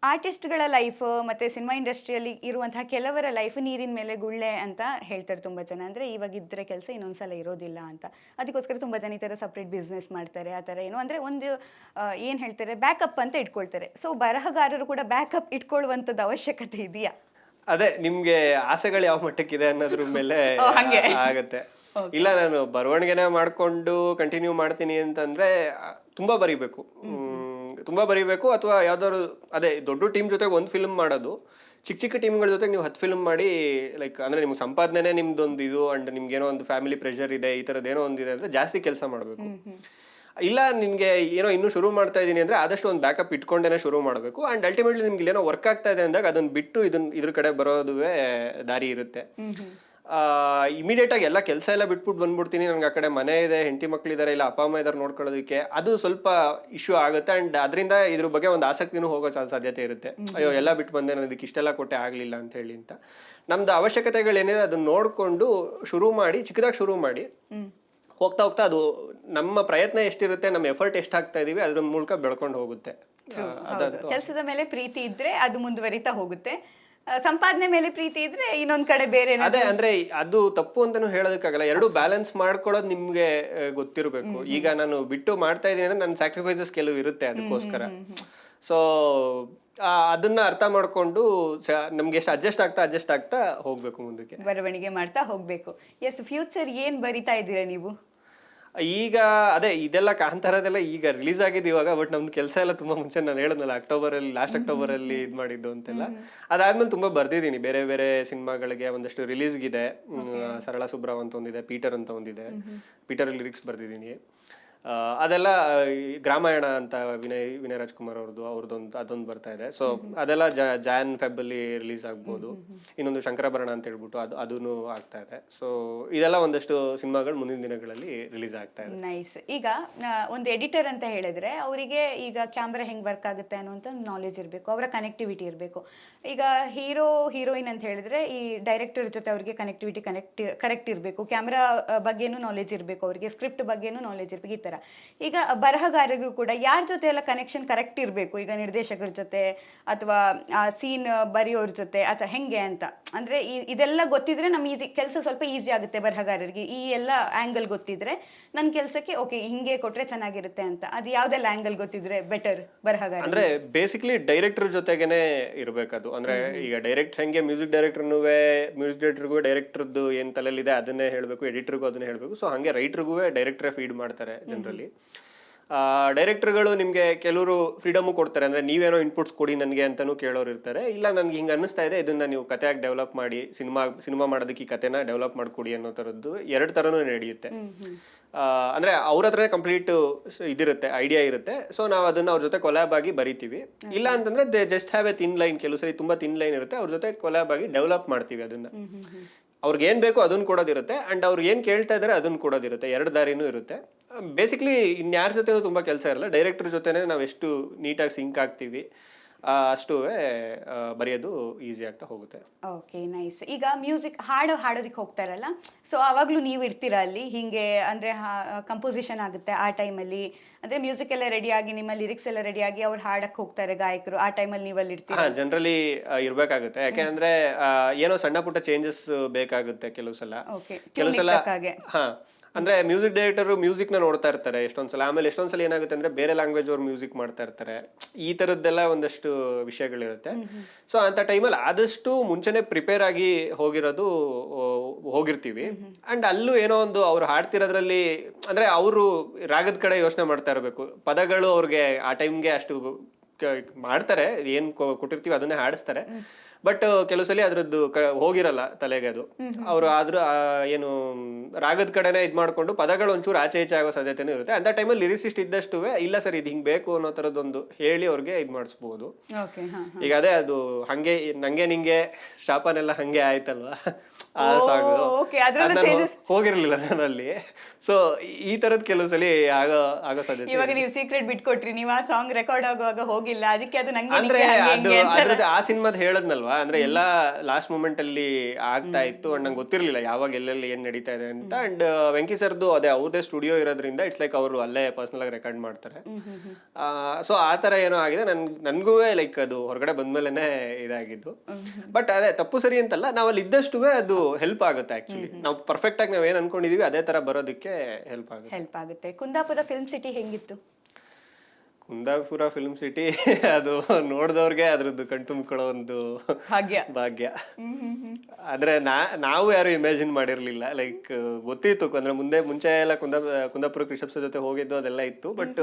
ಆರ್ಟಿಸ್ಟ್ಗಳ ಲೈಫ್ ಮತ್ತು ಸಿನಿಮಾ ಇಂಡಸ್ಟ್ರಿಯಲ್ಲಿ ಇರುವಂತಹ ಕೆಲವರ ಲೈಫ್ ನೀರಿನ ಮೇಲೆ ಗುಳ್ಳೆ ಅಂತ ಹೇಳ್ತಾರೆ ತುಂಬ ಜನ. ಅಂದರೆ ಇವಾಗ ಇದ್ದರೆ ಕೆಲಸ ಇನ್ನೊಂದ್ಸಲ ಇರೋದಿಲ್ಲ ಅಂತ. ಅದಕ್ಕೋಸ್ಕರ ತುಂಬ ಜನ ಈ ಥರ ಸಪ್ರೇಟ್ ಬಿಸ್ನೆಸ್ ಮಾಡ್ತಾರೆ. ಆ ಥರ ಏನು ಅಂದರೆ ಒಂದು ಏನು ಹೇಳ್ತಾರೆ ಬ್ಯಾಕಪ್ ಅಂತ ಇಟ್ಕೊಳ್ತಾರೆ. ಸೊ ಬರಹಗಾರರು ಕೂಡ ಬ್ಯಾಕಪ್ ಇಟ್ಕೊಳ್ಳುವಂಥದ್ದು ಅವಶ್ಯಕತೆ ಇದೆಯಾ? ಅದೇ ನಿಮ್ಗೆ ಆಸೆಗಳು ಯಾವ ಮಟ್ಟಕ್ಕಿದೆ ಅನ್ನೋದ್ರ ಮೇಲೆ ಆಗತ್ತೆ. ಇಲ್ಲ ನಾನು ಬರವಣಿಗೆನ ಮಾಡ್ಕೊಂಡು ಕಂಟಿನ್ಯೂ ಮಾಡ್ತೀನಿ ಅಂತಂದ್ರೆ ತುಂಬಾ ಬರೀಬೇಕು ಅಥವಾ ಯಾವ್ದಾದ್ರು ಅದೇ ದೊಡ್ಡ ಟೀಮ್ ಜೊತೆಗೆ ಒಂದು ಫಿಲ್ಮ್ ಮಾಡೋದು, ಚಿಕ್ಕ ಟೀಮ್ಗಳ ಜೊತೆಗೆ ನೀವು 10 ಫಿಲ್ಮ್ ಮಾಡಿ ಲೈಕ್ ಅಂದ್ರೆ ನಿಮ್ಗೆ ಸಂಪಾದನೆ ನಿಮ್ದೊಂದು ಇದು ಅಂಡ್ ನಿಮ್ಗೆ ಏನೋ ಒಂದು ಫ್ಯಾಮಿಲಿ ಪ್ರೆಷರ್ ಇದೆ, ಈ ಥರದ್ದು ಏನೋ ಒಂದಿದೆ ಅಂದ್ರೆ ಜಾಸ್ತಿ ಕೆಲಸ ಮಾಡಬೇಕು. ಇಲ್ಲ ನಿಮ್ಗೆ ಏನೋ ಇನ್ನೂ ಶುರು ಮಾಡ್ತಾ ಇದೀನಿ ಅಂದ್ರೆ ಆದಷ್ಟು ಒಂದು ಬ್ಯಾಕಪ್ ಇಟ್ಕೊಂಡೇನೆ ಶುರು ಮಾಡಬೇಕು. ಅಂಡ್ ಅಲ್ಟಿಮೇಟ್ಲಿ ನಿಮ್ಗೆ ಏನೋ ವರ್ಕ್ ಆಗ್ತಾ ಇದೆ ಅಂದಾಗ ಅದನ್ನ ಬಿಟ್ಟು ಇದ್ರ ಕಡೆ ಬರೋದುವೇ ದಾರಿ ಇರುತ್ತೆ. ಇಮಿಡಿಯೇಟ್ ಆಗಿ ಎಲ್ಲ ಕೆಲಸ ಎಲ್ಲ ಬಿಟ್ಬಿಟ್ಟು ಬಂದ್ಬಿಡ್ತೀನಿ, ನಂಗೆ ಆ ಕಡೆ ಮನೆ ಇದೆ, ಹೆಂಡತಿ ಮಕ್ಳಿದ್ದಾರೆ, ಇಲ್ಲ ಅಪ್ಪ ಅಮ್ಮ ಇದಾರೆ ನೋಡ್ಕೊಳ್ಳೋದಕ್ಕೆ, ಅದು ಸ್ವಲ್ಪ ಇಶ್ಯೂ ಆಗುತ್ತೆ. ಅಂಡ್ ಅದರಿಂದ ಇದ್ರ ಬಗ್ಗೆ ಒಂದು ಆಸಕ್ತಿನೂ ಹೋಗೋ ಸಾಧ್ಯತೆ ಇರುತ್ತೆ. ಅಯ್ಯೋ ಎಲ್ಲ ಬಿಟ್ಟು ಬಂದೆ, ನಾನು ಇದಕ್ಕೆ ಇಷ್ಟೆಲ್ಲ ಕೊಟ್ಟೆ ಆಗ್ಲಿಲ್ಲ ಅಂತ ಹೇಳಿ ಅಂತ. ನಮ್ದು ಅವಶ್ಯಕತೆಗಳೇನಿದೆ ಅದನ್ನ ನೋಡ್ಕೊಂಡು ಚಿಕ್ಕದಾಗಿ ಶುರು ಮಾಡಿ ಹೋಗ್ತಾ ಅದು ನಮ್ಮ ಪ್ರಯತ್ನ ಎಷ್ಟಿರುತ್ತೆ, ನಮ್ಮ ಎಫರ್ಟ್ ಎಷ್ಟಾಗ್ತಾ ಇದೀವಿ ಅದ್ರ ಮೂಲಕ ಬೆಳ್ಕೊಂಡು ಹೋಗುತ್ತೆ. ಕೆಲಸದ ಮೇಲೆ ಪ್ರೀತಿ ಇದ್ರೆ ಅದು ಮುಂದುವರಿತಾ ಹೋಗುತ್ತೆ. ಸಂಪಾದನೆ ಮೇಲೆ ಪ್ರೀತಿ ಇದ್ರೆ ಇನ್ನೊಂದ್ ಕಡೆ ಬೇರೆ. ಅದೇ ಅಂದ್ರೆ ಅದು ತಪ್ಪು ಅಂತಾನು ಹೇಳೋದಕ್ಕಾಗಲ್ಲ. ಎರಡು ಬ್ಯಾಲೆನ್ಸ್ ಮಾಡ್ಕೊಳ್ಳೋದು ನಿಮ್ಗೆ ಗೊತ್ತಿರಬೇಕು. ಈಗ ನಾನು ಬಿಟ್ಟು ಮಾಡ್ತಾ ಇದೀನಿ ಅಂದ್ರೆ ನನ್ನ ಸ್ಯಾಕ್ರಿಫೈಸಸ್ ಕೆಲವು ಇರುತ್ತೆ ಅದಕ್ಕೋಸ್ಕರ. ಸೊ ಅದನ್ನ ಅರ್ಥ ಮಾಡ್ಕೊಂಡು ನಮ್ಗೆ ಎಷ್ಟು ಅಡ್ಜಸ್ಟ್ ಆಗ್ತಾ ಹೋಗ್ಬೇಕು ಮುಂದಕ್ಕೆ, ಬರವಣಿಗೆ ಮಾಡ್ತಾ ಹೋಗ್ಬೇಕು. ಎಸ್, ಫ್ಯೂಚರ್ ಏನ್ ಬರಿತಾ ಇದ್ದೀರಾ ನೀವು? ಈಗ ಅದೇ ಇದೆಲ್ಲ ಕಾಂತಾರದೆಲ್ಲ ಈಗ ರಿಲೀಸ್ ಆಗಿದೆ ಇವಾಗ, ಬಟ್ ನಮ್ದು ಕೆಲಸ ಎಲ್ಲ ತುಂಬಾ ಮುಂಚೆ ನಾನು ಹೇಳಿದ್ನಲ್ಲ ಲಾಸ್ಟ್ ಅಕ್ಟೋಬರ್ ಅಲ್ಲಿ ಇದ್ ಮಾಡಿದ್ದು ಅಂತೆಲ್ಲ. ಅದಾದ್ಮೇಲೆ ತುಂಬಾ ಬರ್ದಿದ್ದೀನಿ ಬೇರೆ ಬೇರೆ ಸಿನಿಮಾಗಳಿಗೆ, ಒಂದಷ್ಟು ರಿಲೀಸ್ಗಿದೆ. ಸರಳ ಸುಬ್ರಾವ್ ಅಂತ ಒಂದಿದೆ, ಪೀಟರ್ ಅಂತ ಒಂದಿದೆ, ಪೀಟರ್ ಲಿರಿಕ್ಸ್ ಬರ್ದಿದ್ದೀನಿ. ಅದೆಲ್ಲ ಗ್ರಾಮಾಯಣ ಅಂತ ವಿನಯ್ ರಾಜ್ಕುಮಾರ್ ಅವ್ರದ್ದೊಂದು ಅದೊಂದು ಬರ್ತಾ ಇದೆ. ಸೊ ಅದೆಲ್ಲ ಜಾನ್ ಫೆಬ್ ಅಲ್ಲಿ ರಿಲೀಸ್ ಆಗ್ಬೋದು. ಇನ್ನೊಂದು ಶಂಕರಾಭರಣ ಅಂತ ಹೇಳ್ಬಿಟ್ಟು ಅದೂ ಆಗ್ತಾ ಇದೆ. ಸೊ ಇದೆಲ್ಲ ಒಂದಷ್ಟು ಸಿನಿಮಾಗಳು ಮುಂದಿನ ದಿನಗಳಲ್ಲಿ ರಿಲೀಸ್ ಆಗ್ತಾ ಇದೆ. ನೈಸ್. ಈಗ ಒಂದು ಎಡಿಟರ್ ಅಂತ ಹೇಳಿದ್ರೆ ಅವರಿಗೆ ಈಗ ಕ್ಯಾಮ್ರಾ ಹೆಂಗ್ ವರ್ಕ್ ಆಗುತ್ತೆ ಅನ್ನುವಂಥ ನಾಲೆಜ್ ಇರಬೇಕು, ಅವರ ಕನೆಕ್ಟಿವಿಟಿ ಇರಬೇಕು. ಈಗ ಹೀರೋಯಿನ್ ಅಂತ ಹೇಳಿದ್ರೆ ಈ ಡೈರೆಕ್ಟರ್ ಜೊತೆ ಅವ್ರಿಗೆ ಕನೆಕ್ಟಿವಿಟಿ ಕರೆಕ್ಟ್ ಇರಬೇಕು, ಕ್ಯಾಮ್ರಾ ಬಗ್ಗೆನೂ ನಾಲೆಜ್ ಇರಬೇಕು, ಅವರಿಗೆ ಸ್ಕ್ರಿಪ್ಟ್ ಬಗ್ಗೆನೂ ನಾಲೆಜ್ ಇರಬೇಕು. ಈ ತರ ಈಗ ಬರಹಗಾರರಿಗೂ ಕೂಡ ಯಾರ ಜೊತೆ ಎಲ್ಲ ಕನೆಕ್ಷನ್ ಕರೆಕ್ಟ್ ಇರಬೇಕು, ಈಗ ನಿರ್ದೇಶಕರ ಜೊತೆ ಅಥವಾ ಸೀನ್ ಬರೆಯೋರ ಜೊತೆ ಅಥವಾ ಹೆಂಗೆ ಅಂತ, ಅಂದ್ರೆ ಇದೆಲ್ಲ ಗೊತ್ತಿದ್ರೆ ನಮ್ ಕೆಲಸ ಸ್ವಲ್ಪ ಈಸಿ ಆಗುತ್ತೆ ಬರಹಗಾರರಿಗೆ. ಈ ಎಲ್ಲ ಆಂಗಲ್ ಗೊತ್ತಿದ್ರೆ ನನ್ನ ಕೆಲಸಕ್ಕೆ ಓಕೆ ಹಿಂಗೆ ಕೊಟ್ರೆ ಚೆನ್ನಾಗಿರುತ್ತೆ ಅಂತ. ಅದು ಯಾವ್ದೆಲ್ಲ ಆಂಗಲ್ ಗೊತ್ತಿದ್ರೆ ಬೆಟರ್ ಬರಹಗಾರ? ಅಂದ್ರೆ ಬೇಸಿಕಲಿ ಡೈರೆಕ್ಟರ್ ಜೊತೆಗೇನೆ ಇರ್ಬೇಕದು. ಅಂದ್ರೆ ಈಗ ಹೆಂಗೆ ಮ್ಯೂಸಿಕ್ ಡೈರೆಕ್ಟರ್ಗೂ ಡೈರೆಕ್ಟರ್ದು ಏನ್ ತಲೆಯಲ್ಲಿದೆ ಅದನ್ನೇ ಹೇಳ್ಬೇಕು, ಎಡಿಟರ್ಗೂ ಅದನ್ನೇ ಹೇಳ್ಬೇಕು. ಸೊ ಹಂಗೆ ರೈಟರ್ಗೂ ಡೈರೆಕ್ಟರ್ ಫೀಡ್ ಮಾಡ್ತಾರೆ ಜನರಲಿ. ಡೈರೆಕ್ಟರ್ಗಳು ನಿಮ್ಗೆ ಕೆಲವರು ಫ್ರೀಡಮು ಕೊಡ್ತಾರೆ, ಅಂದ್ರೆ ನೀವೇನೋ ಇನ್ಪುಟ್ಸ್ ಕೊಡಿ ನನಗೆ ಅಂತಾನು ಕೇಳೋರು ಇರ್ತಾರೆ. ಇಲ್ಲ ನನ್ಗೆ ಹಿಂಗೆ ಅನ್ನಿಸ್ತಾ ಇದೆ, ಇದನ್ನ ನೀವು ಕಥೆಯಾಗಿ ಡೆವಲಪ್ ಮಾಡಿ ಸಿನಿಮಾ ಮಾಡೋದಕ್ಕೆ ಈ ಕಥೆನ ಡೆವಲಪ್ ಮಾಡ್ಕೊಡಿ ಅನ್ನೋ ತರದ್ದು ಎರಡು ತರನೂ ನಡೆಯುತ್ತೆ. ಅಂದ್ರೆ ಅವ್ರ ಹತ್ರನೇ ಕಂಪ್ಲೀಟ್ ಇದಿರುತ್ತೆ, ಐಡಿಯಾ ಇರುತ್ತೆ. ಸೊ ನಾವು ಅದನ್ನ ಅವ್ರ ಜೊತೆ ಕೊಲ್ಯಾಬ್ ಆಗಿ ಬರಿತೀವಿ. ಇಲ್ಲ ಅಂತಂದ್ರೆ they just have A thin line, ಕೆಲವು ಸರಿ ತುಂಬಾ ಥಿನ್ ಲೈನ್ ಇರುತ್ತೆ, ಅವ್ರ ಜೊತೆ ಕೊಲ್ಯಾಬ್ ಆಗಿ ಡೆವಲಪ್ ಮಾಡ್ತೀವಿ ಅದನ್ನ. ಅವ್ರಿಗೆ ಏನ್ ಬೇಕೋ ಅದನ್ನ ಕೊಡೋದಿರುತ್ತೆ, ಅಂಡ್ ಅವ್ರು ಏನ್ ಕೇಳ್ತಾ ಇದಾರೆ ಅದನ್ನ ಕೊಡೋದಿರುತ್ತೆ. ಎರಡು ದಾರಿನೂ ಇರುತ್ತೆ. ಬೇಸಿಕ್ಲಿ ಇನ್ಯಾರ ಜೊತೆನೂ ತುಂಬಾ ಕೆಲಸ ಇರಲ್ಲ, ಡೈರೆಕ್ಟರ್ ಜೊತೆನೆ ನಾವು ಎಷ್ಟು ನೀಟಾಗಿ ಸಿಂಕ್ ಆಗ್ತೀವಿ ಅಷ್ಟು ಬರೆಯೋದು ಈಸಿ ಆಗ್ತಾ ಹೋಗುತ್ತೆ. Okay, nice. ಈಗ ಮ್ಯೂಸಿಕ್ ಹಾಡೋದಕ್ಕೆ ಹೋಗ್ತಾರಲ್ಲ, ಸೊ ಅವಾಗ್ಲೂ ನೀವು ಇರ್ತೀರಾ ಅಲ್ಲಿ? ಹಿಂಗೆ ಅಂದ್ರೆ ಕಂಪೋಸಿಷನ್ ಆಗುತ್ತೆ ಆ ಟೈಮಲ್ಲಿ, ಅಂದ್ರೆ ಮ್ಯೂಸಿಕ್ ಎಲ್ಲ ರೆಡಿ ಆಗಿ ನಿಮ್ಮ ಲಿರಿಕ್ಸ್ ಎಲ್ಲ ರೆಡಿ ಆಗಿ ಅವ್ರು ಹಾಡಕ್ ಹೋಗ್ತಾರೆ ಗಾಯಕರು, ಆ ಟೈಮಲ್ಲಿ ನೀವು ಅಲ್ಲಿ ಇರ್ತೀರಾ? ಜನರಲಿ ಇರ್ಬೇಕಾಗುತ್ತೆ. ಯಾಕೆಂದ್ರೆ ಏನೋ ಸಣ್ಣ ಪುಟ್ಟ ಚೇಂಜಸ್ ಬೇಕಾಗುತ್ತೆ ಕೆಲವು ಸಲ. ಹಾ, ಅಂದ್ರೆ ಮ್ಯೂಸಿಕ್ ಡೈರೆಕ್ಟರ್ ಮ್ಯೂಸಿಕ್ ನ ನೋಡ್ತಾ ಇರ್ತಾರೆ ಎಷ್ಟೊಂದ್ಸಲ. ಆಮೇಲೆ ಎಷ್ಟೊಂದ್ಸಲ ಏನಾಗುತ್ತೆ ಅಂದ್ರೆ ಬೇರೆ ಲ್ಯಾಂಗ್ವೇಜ್ ಅವ್ರು ಮ್ಯೂಸಿಕ್ ಮಾಡ್ತಾ ಇರ್ತಾರೆ. ಈ ತರದ್ದೆಲ್ಲ ಒಂದಷ್ಟು ವಿಷಯಗಳಿರುತ್ತೆ. ಸೊ ಅಂತ ಟೈಮಲ್ಲಿ ಆದಷ್ಟು ಮುಂಚೆನೆ ಪ್ರಿಪೇರ್ ಆಗಿ ಹೋಗಿರ್ತೀವಿ. ಅಂಡ್ ಅಲ್ಲೂ ಏನೋ ಒಂದು ಅವ್ರು ಹಾಡ್ತಿರೋದ್ರಲ್ಲಿ ಅಂದ್ರೆ ಅವರು ರಾಗದ ಕಡೆ ಯೋಚನೆ ಮಾಡ್ತಾ ಇರಬೇಕು. ಪದಗಳು ಅವ್ರಿಗೆ ಆ ಟೈಮ್ಗೆ ಅಷ್ಟು ಮಾಡ್ತಾರೆ, ಏನ್ ಕೊಟ್ಟಿರ್ತೀವಿ ಅದನ್ನೇ ಹಾಡಿಸ್ತಾರೆ. ಬಟ್ ಕೆಲವು ಸಲ ಅದ್ರದ್ದು ಹೋಗಿರಲ್ಲ ತಲೆಗೆ ಅದು. ಅವರು ಏನು ರಾಗದ ಕಡೆನೆ ಇದ್ ಮಾಡ್ಕೊಂಡು ಪದಗಳು ಒಂಚೂರು ಆಚೆ ಈಚೆ ಆಗೋ ಸಾಧ್ಯತೆನೂ ಇರುತ್ತೆ. ಅಂತ ಟೈಮಲ್ಲಿ ಲಿರಿಸಿಸ್ಟ್ ಇದ್ದಷ್ಟು ಇಲ್ಲ ಸರ್ ಇದು ಹಿಂಗ್ ಬೇಕು ಅನ್ನೋ ತರದೊಂದು ಹೇಳಿ ಅವ್ರಿಗೆ ಇದ್ ಮಾಡಿಸ್ಬೋದು. ಈಗ ಅದೇ ಅದು ಹಂಗೆ ನಂಗೆ ನಿಂಗೆ ಶಾಪನೆಲ್ಲ ಹಂಗೆ ಆಯ್ತಲ್ವಾ, ಆ ಸಾಂಗ್ ಹೋಗಿರ್ಲಿಲ್ಲ ನಾನಲ್ಲಿ. ಸೊ ಈ ತರದ್ ಕೆಲವು ಸಲ ಆಗೋ ಸಾಧ್ಯತೆ. ಇವಾಗ ನೀವು ಸೀಕ್ರೆಟ್ ಬಿಟ್ಕೊಟ್ರಿ, ನೀವು ಆ ಸಾಂಗ್ ರೆಕಾರ್ಡ್ ಆಗುವಾಗ ಹೋಗಿಲ್ಲ, ಅದಕ್ಕೆ ಅದು ನಂಗೆ ಅಂದ್ರೆ ಅದ್ರದ್ದು ಆ ಸಿನಿಮಾದ ಹೇಳದ್ನಲ್ವಾ, ಅಂದ್ರೆ ಎಲ್ಲಾ ಲಾಸ್ಟ್ ಮೂಮೆಂಟ್ ಅಲ್ಲಿ ಆಗ್ತಾ ಇತ್ತು. ಅಂಡ್ ನಂಗೆ ಗೊತ್ತಿರ್ಲಿಲ್ಲ ಯಾವಾಗ ಎಲ್ಲೆಲ್ಲಿ ಏನ್ ನಡೀತಾ ಇದೆ ಅಂತ. ಅಂಡ್ ವೆಂಕಿ ಸರ್ದು ಅದೇ ಅವ್ರದೇ ಸ್ಟುಡಿಯೋ ಇರೋದ್ರಿಂದ ಇಟ್ಸ್ ಲೈಕ್ ಅವರು ಅಲ್ಲೇ ಪರ್ಸನಲ್ ಆಗಿ ರೆಕಾರ್ಡ್ ಮಾಡ್ತಾರೆ. ಸೊ ಆ ತರ ಏನೋ ಆಗಿದೆ. ನನ್ಗೂ ಲೈಕ್ ಅದು ಹೊರಗಡೆ ಬಂದ್ಮೇಲೆನೆ ಇದಾಗಿದ್ದು. ಬಟ್ ಅದೇ ತಪ್ಪು ಸರಿ ಅಂತಲ್ಲ, ನಾವ್ ಅಲ್ಲಿ ಇದ್ದಷ್ಟು ಅದು ಹೆಲ್ಪ್ ಆಗುತ್ತೆ. ಆಕ್ಚುಲಿ ನಾವು ಪರ್ಫೆಕ್ಟ್ ಆಗಿ ನಾವ್ ಏನ್ ಅನ್ಕೊಂಡಿದೀವಿ ಅದೇ ತರ ಬರೋದಕ್ಕೆ ಹೆಲ್ಪ್ ಆಗುತ್ತೆ. ಕುಂದಾಪುರ ಫಿಲ್ಮ್ ಸಿಟಿ ಹೆಂಗಿತ್ತು? ಕುಂದಾಪುರ ಫಿಲ್ಮ್ ಸಿಟಿ ಅದು ನೋಡ್ದವ್ರಿಗೆ ಅದ್ರದ್ದು ಕಣ್ತುಂಬ್ಕೊಳ್ಳೋ ಒಂದು ಭಾಗ್ಯ. ಅಂದ್ರೆ ನಾವು ಯಾರು ಇಮ್ಯಾಜಿನ್ ಮಾಡಿರ್ಲಿಲ್ಲ. ಲೈಕ್ ಗೊತ್ತಿತ್ತು ಅಂದ್ರೆ ಮುಂಚೆ ಎಲ್ಲ ಕುಂದಾಪುರ ರಿಷಬ್ ಸರ್ ಜೊತೆ ಹೋಗಿದ್ದು ಅದೆಲ್ಲ ಇತ್ತು. ಬಟ್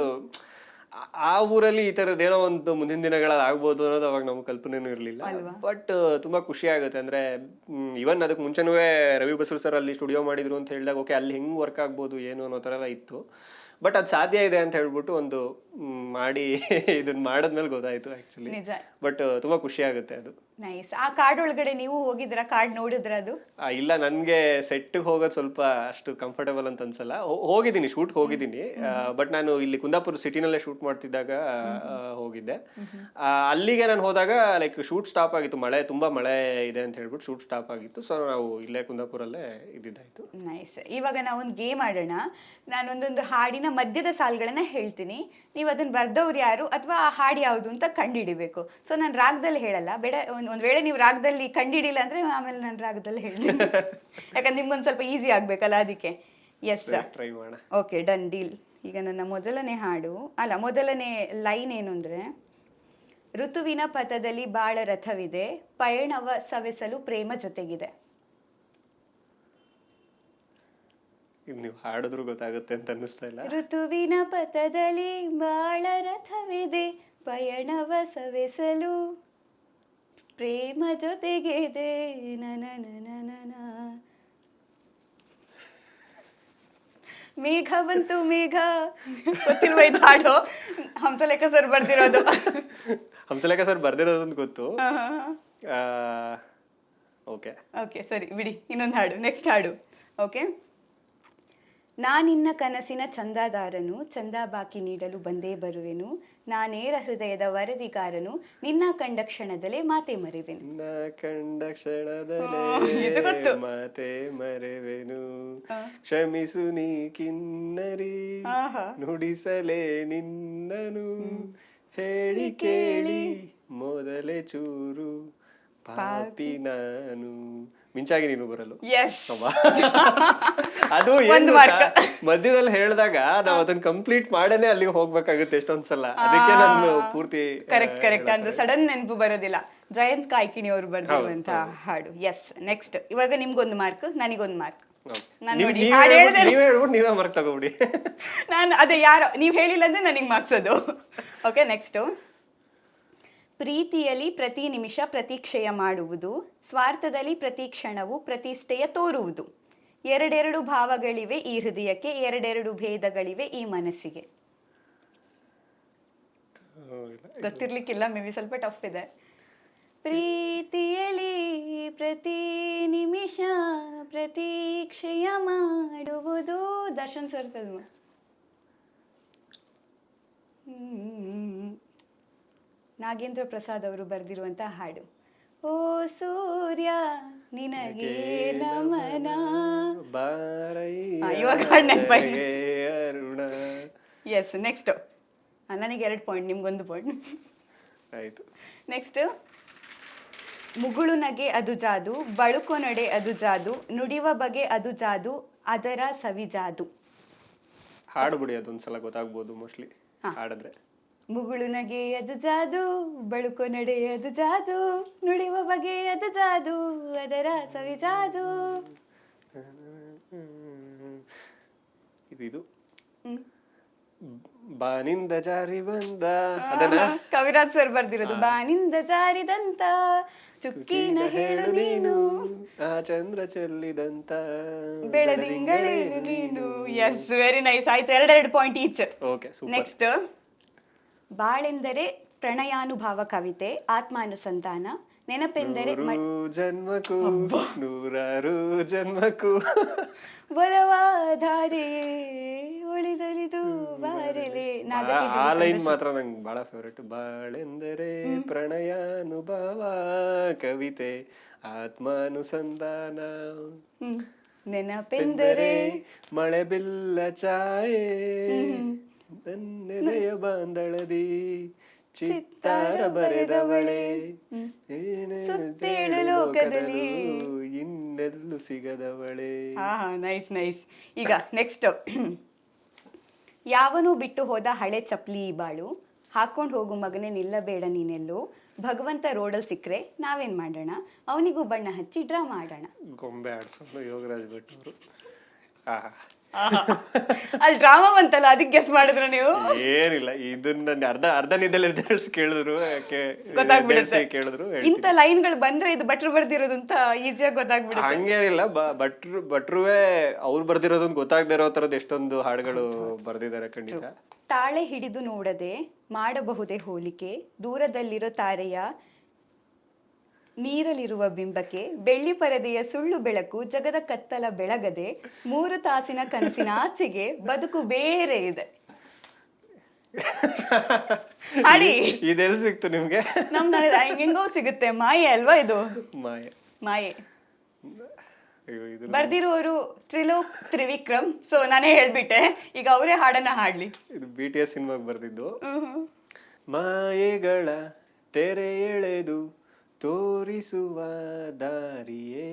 ಆ ಊರಲ್ಲಿ ಈ ತರದ್ ಏನೋ ಒಂದು ಮುಂದಿನ ದಿನಗಳಲ್ಲಿ ಆಗ್ಬೋದು ಅನ್ನೋದು ಅವಾಗ ನಮ್ಗೆ ಕಲ್ಪನೆನೂ ಇರ್ಲಿಲ್ಲ. ಬಟ್ ತುಂಬಾ ಖುಷಿ ಆಗುತ್ತೆ. ಅಂದ್ರೆ ಇವನ್ ಅದಕ್ಕೆ ಮುಂಚೆನೂ ರವಿ ಬಸೂರ್ ಸರ್ ಅಲ್ಲಿ ಸ್ಟುಡಿಯೋ ಮಾಡಿದ್ರು ಅಂತ ಹೇಳಿದಾಗ ಓಕೆ ಅಲ್ಲಿ ಹೆಂಗ್ ವರ್ಕ್ ಆಗ್ಬೋದು ಏನು ಅನ್ನೋ ತರ ಎಲ್ಲ ಇತ್ತು. ಬಟ್ ಅದು ಸಾಧ್ಯ ಇದೆ ಅಂತ ಹೇಳ್ಬಿಟ್ಟು ಒಂದು ಮಾಡಿ ಇದನ್ನ ಮಾಡಿದ್ಮೇಲೆ ಗೊತ್ತಾಯ್ತು ಆಕ್ಚುಲಿ. ಬಟ್ ತುಂಬಾ ಖುಷಿ ಆಗುತ್ತೆ ಅದು. ನೈಸ್. ಆ ಕಾರ್ಡ್ ಒಳಗಡೆ ನೀವು ಹೋಗಿದ್ರ, ಕಾರ್ಡ್ ನೋಡಿದ್ರ ಅದು? ಇಲ್ಲ, ನನ್ಗೆ ಸೆಟ್ ಹೋಗೋದು ಸ್ವಲ್ಪ ಅಷ್ಟು ಕಂಫರ್ಟಬಲ್ ಅಂತ ಅನ್ಸಲ್ಲ. ಹೋಗಿದ್ದೀನಿ, ಶೂಟ್ ಹೋಗಿದ್ದೀನಿ. ಬಟ್ ನಾನು ಇಲ್ಲಿ ಕುಂದಾಪುರ ಸಿಟಿನಲ್ಲೇ ಶೂಟ್ ಮಾಡ್ತಿದ್ದಾಗ ಹೋಗಿದ್ದೆ. ಅಲ್ಲಿಗೆ ನಾನು ಹೋದಾಗ ಲೈಕ್ ಶೂಟ್ ಸ್ಟಾಪ್ ಆಗಿತ್ತು, ತುಂಬಾ ಮಳೆ ಇದೆ ಅಂತ ಹೇಳ್ಬಿಟ್ಟು ಶೂಟ್ ಸ್ಟಾಪ್ ಆಗಿತ್ತು. ಸೊ ನಾವು ಇಲ್ಲೇ ಕುಂದಾಪುರಲ್ಲೇ ಇದ್ದಿದ್ದಾಯ್ತು. ನೈಸ್. ಇವಾಗ ನಾವೊಂದು ಗೇಮ್ ಆಡೋಣ. ನಾನೊಂದೊಂದು ಹಾಡಿನ ಮಧ್ಯದ ಸಾಲುಗಳನ್ನ ಹೇಳ್ತೀನಿ, ನೀವು ಅದನ್ನ ಬರ್ದವ್ರು ಯಾರು ಅಥವಾ ಆ ಹಾಡು ಯಾವುದು ಅಂತ ಕಂಡುಹಿಡಿಬೇಕು. ಸೊ ನಾನು ರಾಗದಲ್ಲಿ ಹೇಳಲ್ಲ, ಬೇಡ ಒಂದ್ ವೇಳೆ ನೀವು ರಾಗದಲ್ಲಿ ಕಂಡುಹಿಡಿಲ್ಲ ಅಂದ್ರೆ ಆಮೇಲೆ ನಾನು ರಾಗದಲ್ಲಿ ಹೇಳ್ತೀನಿ. ಯಾಕಂದ್ರೆ ನಿಮ್ಗೊಂದು ಸ್ವಲ್ಪ ಈಸಿ ಆಗ್ಬೇಕಲ್ಲ ಅದಕ್ಕೆ. ಎಸ್, ಟ್ರೈ ಮಾಡೋಣ. Okay, done, deal. ಈಗ ನನ್ನ ಮೊದಲನೇ ಲೈನ್ ಏನು ಅಂದ್ರೆ, ಋತುವಿನ ಪಥದಲ್ಲಿ ಬಾಳ ರಥವಿದೆ, ಪಯಣವ ಸವೆಸಲು ಪ್ರೇಮ ಜೊತೆಗಿದೆ. ಇದು ನೀವು ಹಾಡಿದ್ರು ಗೊತ್ತಾಗುತ್ತೆ ಅಂತ ಅನ್ನಿಸ್ತಾ ಇಲ್ಲ. ಋತುವಿನ ಪಥದಲ್ಲಿ ಬಾಳ ರಥವಿದೆ, ಪಯಣವ ಸವೆಸಲು ಪ್ರೇಮ ಜೊತೆಗಿದೆ. ನನ ಮೇಘ ಬಂತು ಮೇಘ. ಗೊತ್ತಿಲ್ವ ಇದು ಹಾಡು? ಹಂಸಲೇಖ ಸರ್ ಬರ್ದಿರೋದು. ಹಂಸಲೇಖ ಸರ್ ಬರ್ದಿರೋದಂತ ಗೊತ್ತು. ಓಕೆ ಓಕೆ ಸರಿ ಬಿಡಿ, ಇನ್ನೊಂದು ಹಾಡು, ನೆಕ್ಸ್ಟ್ ಹಾಡು. ಓಕೆ. ನಾನಿನ್ನ ಕನಸಿನ ಚಂದಾದಾರನು, ಚಂದ ಬಾಕಿ ನೀಡಲು ಬಂದೇ ಬರುವೆನು, ನಾನೇರ ಹೃದಯದ ವರದಿಗಾರನು, ನಿನ್ನ ಕಂಡ ಕ್ಷಣದಲ್ಲೇ ಮಾತೆ ಮರೆವೆನು. ನಿನ್ನ ಕಂಡ ಕ್ಷಣದಲ್ಲೇ ಮಾತೆ ಮರೆವೆನು, ಕ್ಷಮಿಸು ನೀ ಕಿನ್ನರಿ, ನುಡಿಸಲೇ ನಿನ್ನನು, ಹೇಳಿ ಕೇಳಿ ಮೊದಲೇ ಚೂರು ಪಾಪಿ ನಾನು, ಮಿಂಚಾಗಿ ನೀನು ಬರಲು. ಅದು ಏನು ಮಧ್ಯದಲ್ಲಿ ಹೇಳಿದಾಗ ನಾವ್ ಅದನ್ನ ಕಂಪ್ಲೀಟ್ ಮಾಡೇನೆ ಅಲ್ಲಿಗೆ ಹೋಗ್ಬೇಕಾಗುತ್ತೆ ಎಷ್ಟೊಂದ್ಸಲ, ಅದಕ್ಕೆ ನಾನು ಪೂರ್ತಿ ಕರೆಕ್ಟ್ ಕರೆಕ್ಟ್ ಅಂದ್ರೆ ಸಡನ್ ನೆನಪು ಬರೋದಿಲ್ಲ. ಜಯಂತ್ ಕಾಯ್ಕಿಣಿ ಅವರು ಬರ್ದಿರುವಂತ ಹಾಡು. ಎಸ್. ನೆಕ್ಸ್ಟ್ ಇವಾಗ ನಿಮ್ಗೊಂದು ಮಾರ್ಕ್, ನನಗೊಂದು ಮಾರ್ಕ್. ನೀವೇ ಮಾರ್ಕ್ ತಗೋಬಿಡಿ. ನಾನು ಅದೇ ಯಾರೋ ನೀವ್ ಹೇಳಿಲ್ಲ ಅಂದ್ರೆ ನನಗೆ ಮಾರ್ಕ್ಸ್ ಅದು. ಓಕೆ. ನೆಕ್ಸ್ಟ್. ಪ್ರೀತಿಯಲ್ಲಿ ಪ್ರತಿ ನಿಮಿಷ ಪ್ರತೀಕ್ಷೆಯ ಮಾಡುವುದು, ಸ್ವಾರ್ಥದಲ್ಲಿ ಪ್ರತಿ ಕ್ಷಣವು ಪ್ರತಿಷ್ಠೆಯ ತೋರುವುದು, ಎರಡೆರಡು ಭಾವಗಳಿವೆ ಈ ಹೃದಯಕ್ಕೆ, ಎರಡೆರಡು ಭೇದಗಳಿವೆ ಈ ಮನಸ್ಸಿಗೆ. ಗೊತ್ತಿರ್ಲಿಕ್ಕಿಲ್ಲ, ಮೇ ಬಿ ಸ್ವಲ್ಪ ಟಫ್ ಇದೆ. ಪ್ರೀತಿಯಲ್ಲಿ ಪ್ರತಿ ನಿಮಿಷ ಪ್ರತೀಕ್ಷೆಯ ಮಾಡುವುದು, ದರ್ಶನ್ ಸರ್ ಫಿಲ್ಮ್. ನಾಗೇಂದ್ರ ಪ್ರಸಾದ್ ಅವರು ಬರೆದಿರುವಂತ ಹಾಡು. ಓ ಸೂರ್ಯ ನಿನಗೆ ನಮನ. ಇವಾಗ ಎಸ್. ನೆಕ್ಸ್ಟ್. ನನಗೆ 2 ಪಾಯಿಂಟ್, ನಿಮ್ಗೊಂದು ಪಾಯಿಂಟ್. ಆಯ್ತು. ನೆಕ್ಸ್ಟ್. ಮುಗುಳು ನಗೆ ಅದು ಜಾದು, ಬಳುಕೋ ನಡೆ ಅದು ಜಾದು, ನುಡಿವ ಬಗೆ ಅದು ಜಾದು, ಅದರ ಸವಿ ಜಾದು. ಹಾಡು ಬಿಡಿ, ಅದೊಂದ್ಸಲ ಗೊತ್ತಾಗ್ಬೋದು ಮೋಸ್ಟ್ಲಿ ಹಾಡಿದ್ರೆ. ಮುಗುಳು ನಗೆ ಅದು ಜಾದು, ಬಳುಕೋ ನಡೆ ಅದು ಜಾದು, ನುಡಿವ ಬಗೆ ಅದು ಜಾದು, ಅದರ ಸವಿ ಜಾದು. ಇದು ಬಾನಿಂದ ಜಾರಿ ಬಂದ, ಅದನ್ನ ಕವಿರಾಜ್ ಸರ್ ಬರ್ದಿರೋದು. ಬಾನಿಂದ ಜಾರಿದಂತ ಚುಕ್ಕಿನ ಹೇಳು ನೀನು, ಆ ಚಂದ್ರ ಚೆಲ್ಲಿದಂತ ಬೆಳದಿಂಗಳೇನು ನೀನು. Yes, very nice. ಆಯ್ತು, 2 ಪಾಯಿಂಟ್ ಈಚ್. ಓಕೆ. ನೆಕ್ಸ್ಟ್. ಬಾಳೆಂದರೆ ಪ್ರಣಯಾನುಭಾವ ಕವಿತೆ, ಆತ್ಮಾನುಸಂಧಾನ, ನೆನಪೆಂದರೆ ಜನ್ಮಕ್ಕೂ ನೂರಾರು ಜನ್ಮಕ್ಕೂ ಬಲವಾಧಾರೆ ಉಳಿದಲಿದು ಬಾರೆಲೆ. ಆ ಲೈನ್ ಮಾತ್ರ ನಂಗೆ ಬಹಳ ಫೇವ್ರೇಟ್. ಬಾಳೆಂದರೆ ಪ್ರಣಯಾನುಭಾವ ಕವಿತೆ, ಆತ್ಮಾನುಸಂಧಾನ, ನೆನಪೆಂದರೆ ಮಳೆ ಬಿಲ್ಲ ಛಾಯೆ, ನನ್ನೆದೆಯ ಬಾಂದಳದಿ ಚಿತ್ತಾರ ಬರೆದವಳೆ, ಸುತ್ತೇಳು ಲೋಕದಲ್ಲಿ ಇನ್ನೆಲ್ಲೂ ಸಿಗದವಳೆ. Nice nice. ಈಗ ನೆಕ್ಸ್ಟ್. ಯಾವನು ಬಿಟ್ಟು ಹೋದ ಹಳೆ ಚಪ್ಲಿ ಬಾಳು, ಹಾಕೊಂಡು ಹೋಗು ಮಗನೇ ನಿಲ್ಲಬೇಡ ನೀನೆಲ್ಲೋ, ಭಗವಂತ ರೋಡಲ್ ಸಿಕ್ಕ್ರೆ ನಾವೇನ್ ಮಾಡೋಣ, ಅವನಿಗೂ ಬಣ್ಣ ಹಚ್ಚಿ ಡ್ರಾ ಮಾಡೋಣ. ಗೊಂಬೆ ಆಡ್ಸೋದು ಯೋಗರಾಜ್ ಭಟ್ ಅವರು. ಅಲ್ಲಿ ಡ್ರಾಮಾ ಬಂತಲ್ಲ, ಅದಕ್ಕೆ ಗೆಸ್ ಮಾಡಿದ್ರು ನೀವು? ಏನಿಲ್ಲ, ಇದನ್ನ ಅರ್ಧ ನಿದ್ದೆಲ್ಲ ಕೇಳಿದ್ರು ಕೇಳಿದ್ರು. ಇಂಥ ಲೈನ್ಗಳು ಬಂದ್ರೆ ಇದು ಭಟ್ರು ಬರ್ದಿರೋದು ಅಂತ ಈಸಿಯಾಗಿ ಗೊತ್ತಾಗ್ಬಿಡುತ್ತೆ. ಹಂಗೇನಿಲ್ಲ, ಭಟ್ರುವೇ ಅವ್ರು ಬರ್ದಿರೋದು ಗೊತ್ತಾಗದೇ ಇರೋ ತರದ್ ಎಷ್ಟೊಂದು ಹಾಡುಗಳು ಬರ್ದಿದ್ದಾರೆ ಖಂಡಿತ. ತಾಳೆ ಹಿಡಿದು ನೋಡದೆ ಮಾಡಬಹುದೇ ಹೋಲಿಕೆ, ದೂರದಲ್ಲಿರೋ ತಾರೆಯ ನೀರಲಿರುವ ಬಿಂಬಕ್ಕೆ, ಬೆಳ್ಳಿ ಪರದೆಯ ಸುಳ್ಳು ಬೆಳಕು ಜಗದ ಕತ್ತಲ ಬೆಳಗದೆ, 3 ತಾಸಿನ ಕನಸಿನ ಆಚೆಗೆ ಬದುಕು ಬೇರೆ ಇದೆ. ಹಾಡಿ. ಇದೆಲ್ಲ ಸಿಕ್ತು ನಿಮ್ಗೆ? ನಮ್ಗೆ ಹೆಂಗೋ ಸಿಗುತ್ತೆ. ಮಾಯೆ ಅಲ್ವಾ ಇದು? ಮಾಯೆ. ಮಾಯೆ ಬರ್ದಿರುವವರು ತ್ರಿಲೋಕ್ ತ್ರಿವಿಕ್ರಮ್. ಸೊ ನಾನೇ ಹೇಳ್ಬಿಟ್ಟೆ, ಈಗ ಅವರೇ ಹಾಡನ್ನ ಹಾಡ್ಲಿ. ಇದು BTS ಸಿನಿಮಾಗೆ ಬರ್ದಿದ್ದು. ಮಾಯೆಗಳ ತೆರೆ ಎಳೆದು ತೋರಿಸುವ ದಾರಿಯೇ,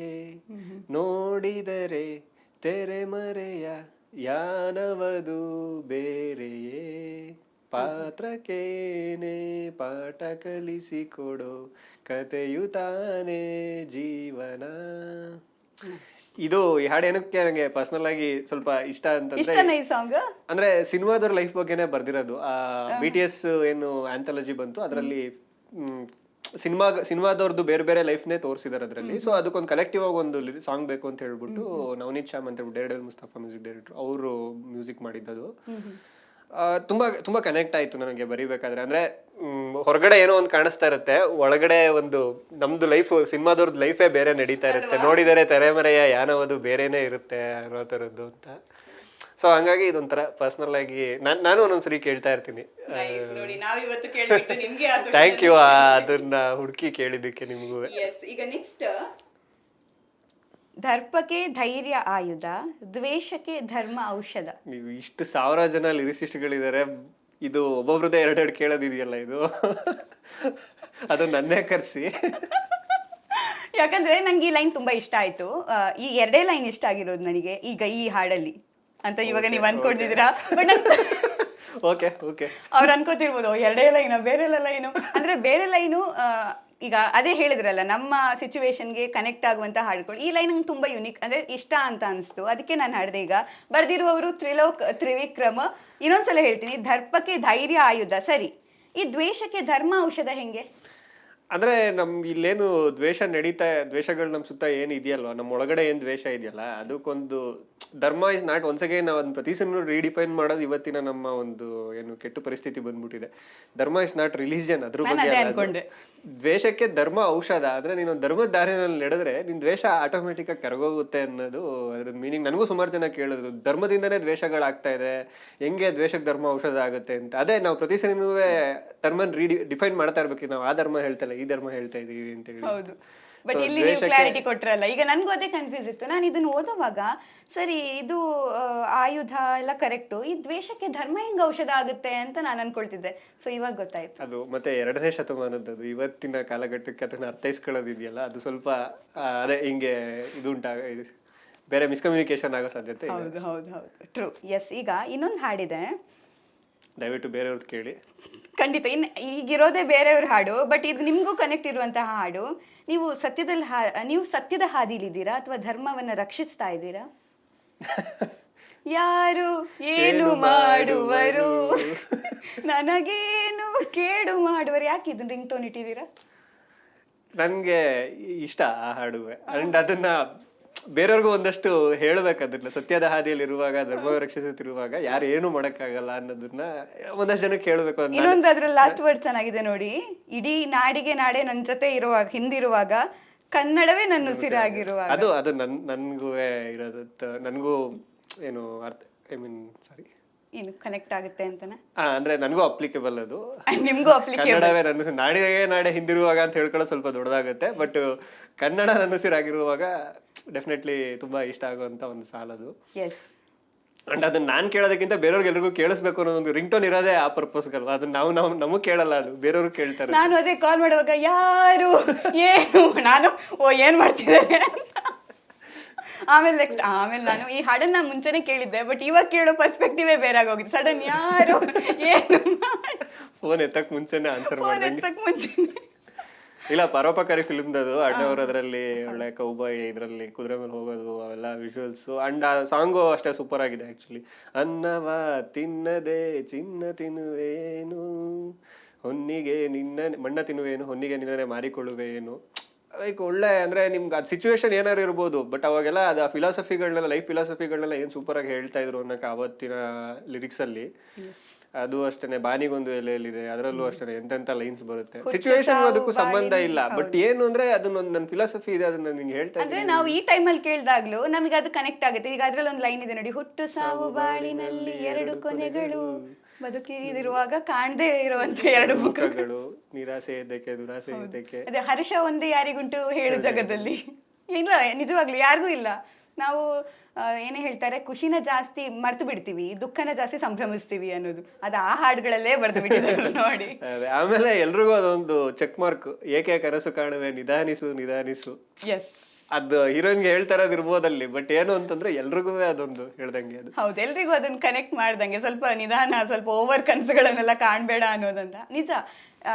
ನೋಡಿದರೆ ತೆರೆ ಮರೆಯ ಯಾನವದು ಬೇರೆಯೇ, ಪಾತ್ರಕ್ಕೇನೆ ಪಾಠ ಕಲಿಸಿಕೊಡೋ ಕಥೆಯು ತಾನೇ ಜೀವನ. ಇದು ಈ ಹಾಡು ಏನಕ್ಕೆ ನಂಗೆ ಪರ್ಸನಲ್ ಆಗಿ ಸ್ವಲ್ಪ ಇಷ್ಟ ಅಂತಂದ್ರೆ, ಇಷ್ಟನಾ ಈ ಸಾಂಗ್? ಅಂದ್ರೆ ಸಿನಿಮಾದವ್ರ ಲೈಫ್ ಬಗ್ಗೆನೇ ಬರ್ದಿರೋದು. BTS ಏನು ಆಂಥಾಲಜಿ ಬಂತು ಅದರಲ್ಲಿ ಸಿನಿಮಾದವ್ರದ್ದು ಬೇರೆ ಬೇರೆ ಲೈಫ್ನೇ ತೋರಿಸಿದಾರೆ ಅದರಲ್ಲಿ. ಸೊ ಅದಕ್ಕೊಂದು ಕಲೆಕ್ಟಿವ್ ಆಗಿ ಒಂದು ಸಾಂಗ್ ಬೇಕು ಅಂತ ಹೇಳ್ಬಿಟ್ಟು ನವನೀತ್ ಶ್ಯಾಮ್ ಅಂತ ಹೇಳ್ಬಿಟ್ಟು ಡೇರ್ಡೆವಿಲ್ ಮುಸ್ತಫಾ ಮ್ಯೂಸಿಕ್ ಡೈರೆಕ್ಟರ್ ಅವರು ಮ್ಯೂಸಿಕ್ ಮಾಡಿದ್ದದು. ತುಂಬಾ ತುಂಬಾ ಕನೆಕ್ಟ್ ಆಯ್ತು ನನಗೆ ಬರಿಬೇಕಾದ್ರೆ. ಅಂದ್ರೆ ಹೊರಗಡೆ ಏನೋ ಒಂದು ಕಾಣಿಸ್ತಾ ಇರುತ್ತೆ, ಒಳಗಡೆ ಒಂದು ನಮ್ದು ಲೈಫ್, ಸಿನಿಮಾದವ್ರದ್ದು ಲೈಫೇ ಬೇರೆ ನಡೀತಾ ಇರುತ್ತೆ. ನೋಡಿದರೆ ತೆರೆಮರೆಯ ಯಾನವದು ಬೇರೆನೇ ಇರುತ್ತೆ ಅನ್ನೋ ಥರದ್ದು ಅಂತ. ಸೊ ಹಂಗಾಗಿ ಇದೊಂಥರ ಪರ್ಸನಲ್ ಆಗಿ ನಾನು ಒಂದೊಂದ್ಸರಿ ಕೇಳ್ತಾ ಇರ್ತೀನಿ. ಥ್ಯಾಂಕ್ ಯು ಅದನ್ನ ಹುಡುಕಿ ಕೇಳಿದ್ದಕ್ಕೆ ನಿಮ್ಗೂ. ಈಗ ನೆಕ್ಸ್ಟ್, ದರ್ಪಕ್ಕೆ ಧೈರ್ಯ ಆಯುಧ, ದ್ವೇಷಕ್ಕೆ ಧರ್ಮ ಔಷಧ. ನೀವು ಇಷ್ಟು 1000 ಜನ ಲಿರಿಸಿಸ್ಟ್ಗಳಿದ್ದಾರೆ, ಇದು ಒಬ್ಬೊಬ್ರದ್ದೇ ಎರಡೆರಡು ಕೇಳೋದಿದೆಯಲ್ಲ ಇದು. ಅದು ನನ್ನೇ ಕರ್ಸಿ. ಯಾಕಂದ್ರೆ ನಂಗೆ ಈ ಲೈನ್ ತುಂಬಾ ಇಷ್ಟ ಆಯ್ತು. ಈ ಎರಡೇ ಲೈನ್ ಇಷ್ಟ ಆಗಿರೋದು ನನಗೆ ಈಗ ಈ ಹಾಡಲ್ಲಿ ಅಂತ ಇವಾಗ ನೀವು ಅನ್ಕೊಂಡಿದ್ದೀರಾ. ಬಟ್ ಓಕೆ ಓಕೆ, ಅವ್ರು ಅನ್ಕೋತಿರ್ಬೋದು ಎರಡೇ ಲೈನು ಬೇರೆ ಲೈನು ಅಂದ್ರೆ ಬೇರೆ ಲೈನು. ಈಗ ಅದೇ ಹೇಳಿದ್ರಲ್ಲ, ನಮ್ಮ ಸಿಚುವೇಶನ್ಗೆ ಕನೆಕ್ಟ್ ಆಗುವಂತ ಹಾಡುಗಳು. ಈ ಲೈನ್ ನಂಗೆ ತುಂಬಾ ಯುನಿಕ್ ಅಂದ್ರೆ ಇಷ್ಟ ಅಂತ ಅನಿಸ್ತು, ಅದಕ್ಕೆ ನಾನು ಹಾಡಿದೆ. ಈಗ ಬರ್ದಿರುವವರು ತ್ರಿವಿಕ್ರಮ. ಇನ್ನೊಂದ್ಸಲ ಹೇಳ್ತೀನಿ, ದರ್ಪಕ್ಕೆ ಧೈರ್ಯ ಆಯುಧ ಸರಿ, ಈ ದ್ವೇಷಕ್ಕೆ ಧರ್ಮ ಔಷಧ ಹೆಂಗೆ? ಅಂದ್ರೆ ಇಲ್ಲೇನು ದ್ವೇಷಗಳು ನಮ್ ಸುತ್ತ ಏನ್ ಇದೆಯಲ್ವಾ, ನಮ್ಮ ಒಳಗಡೆ ಏನ್ ದ್ವೇಷ ಇದೆಯಲ್ಲ, ಅದಕ್ಕೊಂದು ಧರ್ಮ ಇಸ್ ನಾಟ್ ಒನ್ಸ್ ಅಗೇನ್ ನಾವು ಅದನ್ನ ಪ್ರತಿ ಸಲ ರೀಡಿಫೈನ್ ಮಾಡೋದು ಇವತ್ತಿನ ನಮ್ಮ ಒಂದು ಏನು ಕೆಟ್ಟ ಪರಿಸ್ಥಿತಿ ಬಂದ್ಬಿಟ್ಟಿದೆ. ಧರ್ಮ ಇಸ್ ನಾಟ್ ರಿಲಿಜಿಯನ್, ಅದ್ರ ಬಗ್ಗೆ ದ್ವೇಷಕ್ಕೆ ಧರ್ಮ ಔಷಧ. ಅಂದ್ರೆ ನೀನು ಧರ್ಮದ ದಾರಿನಲ್ಲಿ ನಡೆದ್ರೆ ನಿನ್ ದ್ವೇಷ ಆಟೋಮೆಟಿಕ್ ಆಗಿ ಕರಗೋಗುತ್ತೆ ಅನ್ನೋದು ಅದ್ರ ಮೀನಿಂಗ್. ನನಗೂ ಸುಮಾರು ಜನ ಕೇಳಿದ್ರು, ಧರ್ಮದಿಂದನೇ ದ್ವೇಷಗಳಾಗ್ತಾ ಇದೆ, ಹೆಂಗೆ ದ್ವೇಷಕ್ಕೆ ಧರ್ಮ ಔಷಧ ಆಗುತ್ತೆ ಅಂತ. ಅದೇ ನಾವು ಪ್ರತಿ ಸರಿನೂ ಧರ್ಮನ್ ಡಿಫೈನ್ ಮಾಡ್ತಾ ಇರ್ಬೇಕು. ನಾವು ಆ ಧರ್ಮ ಹೇಳ್ತಲ್ಲ, ಈ ಧರ್ಮ ಹೇಳ್ತಾ ಇದೀವಿ ಅಂತ ಹೇಳಿ. ಹೌದು, ಬಟ್ ಇಲ್ಲಿ ನೀವು ಕ್ಲಾರಿಟಿ ಕೊಟ್ರಲ್ಲ. ಈಗ ನನ್ಗೂ ಅದೇ ಕನ್ಫ್ಯೂಸ್ ಇತ್ತು. ನಾನು ಇದನ್ನ ಓದುವಾಗ ಸರಿ ಇದು ಆಯುಧ ಎಲ್ಲ ಕರೆಕ್ಟು, ಈ ದ್ವೇಷಕ್ಕೆ ಧರ್ಮ ಹೆಂಗ್ ಔಷಧ ಆಗುತ್ತೆ ಅಂತ ನಾನು ಅನ್ಕೊಳ್ತಿದ್ದೆ. ಸೊ ಇವಾಗ ಗೊತ್ತಾಯ್ತು. ಅದು ಮತ್ತೆ 2ನೇ ಶತಮಾನದ್ದು, ಇವತ್ತಿನ ಕಾಲಘಟ್ಟಕ್ಕೆ ಅದನ್ನ ಅರ್ಥೈಸ್ಕೊಳ್ಳೋದಿದೆಯಲ್ಲ, ಅದು ಸ್ವಲ್ಪ ಅದೇ ಹಿಂಗೆ ಇದು ಬೇರೆ ಮಿಸ್ಕಮ್ಯುನಿಕೇಶನ್ ಆಗೋ ಸಾಧ್ಯತೆ ಇದೆ. ಹೌದು ಹೌದು ಹೌದು, ಟ್ರೂ. ಎಸ್, ಈಗ ಇನ್ನೊಂದು ಹಾಡಿದೆ, ದಯವಿಟ್ಟು ಬೇರೆಯವ್ರದ್ದು ಕೇಳಿ. ಖಂಡಿತ. ಈಗಿರೋದೇ ಬೇರೆಯವ್ರ ಹಾಡು, ಬಟ್ ಇದು ನಿಮ್ಗೂ ಕನೆಕ್ಟ್ ಇರುವಂತಹ ಹಾಡು. ನೀವು ಸತ್ಯದ ಹಾದಿಲಿದ್ದೀರಾ ಅಥವಾ ಧರ್ಮವನ್ನ ರಕ್ಷಿಸ್ತಾ ಇದ್ದೀರಾ? ಯಾರು ಏನು ಮಾಡುವರು ನನಗೇನು ಕೇಡು ಮಾಡುವರು. ಯಾಕೆ ಇದನ್ನ ರಿಂಗ್ ಟೋನ್ ಇಟ್ಟಿದ್ದೀರಾ? ನನ್ಗೆ ಇಷ್ಟ ಆ ಹಾಡುವೆ. ಅಂಡ್ ಅದನ್ನ ಬೇರೆಯವ್ರಿಗೂ ಒಂದಷ್ಟು ಹೇಳ್ಬೇಕದ್ರಲ್ಲ, ಸತ್ಯದ ಹಾದಿಯಲ್ಲಿ ಇರುವಾಗ, ಧರ್ಮ ರಕ್ಷಿಸುತ್ತಿರುವಾಗ ಯಾರು ಏನು ಮಾಡಕ್ಕಾಗಲ್ಲ ಅನ್ನೋದನ್ನ ಒಂದಷ್ಟು ಜನಕ್ಕೆ ಹೇಳ್ಬೇಕು. ಇನ್ನೊಂದು ಅದ್ರಲ್ಲಿ ಲಾಸ್ಟ್ ವರ್ಡ್ ಚೆನ್ನಾಗಿದೆ ನೋಡಿ, ಇಡೀ ನಾಡಿಗೆ ನಾಡೆ ನನ್ ಜೊತೆ ಇರುವಾಗ, ಹಿಂದಿರುವಾಗ ಕನ್ನಡವೇ ನನ್ನ ಉಸಿರಾಗಿರುವಾಗ. ಅದು ನನ್ಗೂ ಇರೋದು. ನನ್ಗೂ ಏನು ಅರ್ಥ, ಐ ಮೀನ್ ಸಾರಿ, ಏನು ಕನೆಕ್ಟ್ ಆಗುತ್ತೆ ಅಂತನಾ? ಅಂದ್ರೆ ನನಗೂ ಅಪ್ಲಿಕೇಬಲ್ ಅದು. ನಿಮ್ಗೂ ಅಪ್ಲಿಕೇಬಲ್. ಕನ್ನಡವೇ ನನ್ನ ನಾಡೆ ಹಿಂದಿರುವಾಗ ಅಂತ ಹೇಳ್ಕೊಳ್ಳೋ ಸ್ವಲ್ಪ ದೊಡ್ಡದಾಗುತ್ತೆ, ಬಟ್ ಕನ್ನಡ ನನ್ನ ಉಸಿರಾಗಿರುವಾಗ ಡೆಫಿನೆಟ್ಲಿ ತುಂಬಾ ಇಷ್ಟ ಆಗುವಂತ ಒಂದು ಸಾಲದು. ಎಸ್. ಅಂಡ್ ಅದನ್ನ ನಾನ್ ಕೇಳೋದಕ್ಕಿಂತ ಬೇರೆಯವ್ರಿಗೆಲ್ರಿಗೂ ಕೇಳಿಸ್ಬೇಕು ಅನ್ನೋ ಒಂದು ರಿಂಗ್ ಟೋನ್ ಇರೋದೇ ಆ ಪರ್ಪಸ್ಗಲ್ವಾ. ಅದನ್ನ ನಮಗ್ ಕೇಳಲ್ಲ, ಅದು ಬೇರೆಯವ್ರು ಕೇಳ್ತಾರೆ. ನಾನು ಅದೇ ಕಾಲ್ ಮಾಡುವಾಗ ಯಾರು ಏನು, ನಾನು ಏನ್ ಮಾಡ್ತಿದ್ದಾರೆ ಆಮೇಲೆ ನಾನು ಈ ಹಾಡನ್ನ ಮುಂಚೆನೆ ಕೇಳಿದ್ದೆ, ಬಟ್ ಇವಾಗ ಕೇಳೋ ಪರ್ಸ್ಪೆಕ್ಟಿವೇ ಬೇರೆ ಆಗೋಗಿದೆ. ಸಡನ್ ಯಾರು ಏನು ಫೋನ್ ಎತ್ತಕ್ ಮುಂಚೆನೆ ಆನ್ಸರ್ ಮುಂಚೆ. ಇಲ್ಲ, ಪರೋಪಕಾರಿ ಫಿಲ್ಮ್ದದು. ಅಣ್ಣವ್ರು ಅದರಲ್ಲಿ ಒಳ್ಳೆ ಕೌಬಾಯ್ ಇದ್ರಲ್ಲಿ ಕುದುರೆ ಮೇಲೆ ಹೋಗೋದು, ಅವೆಲ್ಲ ವಿಜುವಲ್ಸ್. ಅಂಡ್ ಆ ಸಾಂಗು ಅಷ್ಟೇ ಸೂಪರ್ ಆಗಿದೆ ಆಕ್ಚುಲಿ. ಅನ್ನವ ತಿನ್ನದೆ ಚಿನ್ನ ತಿನ್ನುವೇನು, ಹೊನ್ನಿಗೆ ಮಣ್ಣ ತಿನ್ನುವೇನು, ಹೊನ್ನಿಗೆ ನಿನ್ನೆ ಮಾರಿಕೊಳ್ಳುವೇನು. ಲೈಕ್ ಒಳ್ಳೆ, ಅಂದ್ರೆ ನಿಮ್ಗೆ ಅದು ಸಿಚುವೇಶನ್ ಏನಾರು ಇರ್ಬೋದು, ಬಟ್ ಅವಾಗೆಲ್ಲ ಅದು ಫಿಲಾಸಫಿಗಳನ್ನೆಲ್ಲ, ಲೈಫ್ ಫಿಲಾಸಫಿಗಳನ್ನೆಲ್ಲ ಏನ್ ಸೂಪರ್ ಆಗಿ ಹೇಳ್ತಾ ಇದ್ರು ಅನ್ನೋಕೆ ಅವತ್ತಿನ ಲಿರಿಕ್ಸ್ ಅಲ್ಲಿ. ಅದು ಅಷ್ಟೇನೆ, ಬಾನಿಗೊಂದು ಎಲೆಯಲ್ಲಿದೆ, ಅದರಲ್ಲೂ ಅಷ್ಟೇ ಎಂತೆಂತ ಲೈನ್ಸ್ ಬರುತ್ತೆ. ಸಿಚುವೇಶನ್ ಅದಕ್ಕೂ ಸಂಬಂಧ ಇಲ್ಲ, ಬಟ್ ಏನು ಅಂದ್ರೆ ಅದನ್ನೊಂದು ನನ್ನ ಫಿಲಾಸಫಿ ಇದೆ, ಅದನ್ನ ನಿಂಗೆ ಹೇಳ್ತಾ ಅಂದ್ರೆ ನಾವು ಈ ಟೈಮಲ್ಲಿ ಕೇಳಿದಾಗ್ಲೂ ನಮಗೆ ಅದು ಕನೆಕ್ಟ್ ಆಗುತ್ತೆ. ಈಗ ಅದ್ರಲ್ಲಿ ಒಂದು ಲೈನ್ ಇದೆ ನೋಡಿ, ಹುಟ್ಟು ಸಾವು ಬಾಳಿನಲ್ಲಿ ಎರಡು ಕೊನೆಗಳು, ಬದುಕಿದಿರುವಾಗ ಕಾಣದೇ ಇರುವಂತ ಎರಡು ಮುಖಗಳು, ನಿರಾಸೆ ಇದ್ದಕ್ಕೆ ದುರಾಸೆ ಇದ್ದಕ್ಕೆ. ಅದೇ ಹರ್ಷ ಒಂದೇ ಯಾರಿಗುಂಟು ಹೇಳು ಜಗದಲ್ಲಿ. ಇಲ್ಲ, ನಿಜವಾಗ್ಲು ಯಾರಿಗೂ ಇಲ್ಲ. ನಾವು ಏನೇ ಹೇಳ್ತಾರೆ, ಖುಷಿನ ಜಾಸ್ತಿ ಮರ್ತು ಬಿಡ್ತೀವಿ, ದುಃಖನ ಜಾಸ್ತಿ ಸಂಭ್ರಮಿಸ್ತೀವಿ ಅನ್ನೋದು ಅದು ಆ ಹಾಡುಗಳಲ್ಲೇ ಬರ್ದು ಬಿಟ್ಟಿದ್ದಾರೆ ನೋಡಿ. ಆಮೇಲೆ ಎಲ್ರಿಗೂ ಅದೊಂದು ಚೆಕ್ ಮಾರ್ಕ್, ಏಕೆ ಕನಸು ಕಾಣುವೆ ನಿಧಾನಿಸು ನಿಧಾನಿಸು. ಎಸ್, ಅದು ಹೀರೋಯಿನ್ಗೆ ಹೇಳ್ತಾ ಇರೋದು ಇರ್ಬೋದಲ್ಲಿ, ಬಟ್ ಏನು ಅಂತಂದ್ರೆ ಎಲ್ರಿಗೂ ಅದೊಂದು ಹೇಳ್ದಂಗೆ ಅದು. ಹೌದು, ಎಲ್ರಿಗೂ ಅದನ್ನ ಕನೆಕ್ಟ್ ಮಾಡ್ದಂಗೆ ಸ್ವಲ್ಪ ನಿಧಾನ, ಸ್ವಲ್ಪ ಓವರ್ ಕನಸುಗಳನ್ನೆಲ್ಲ ಕಾಣ್ಬೇಡ ಅನ್ನೋದಂತ ನಿಜ.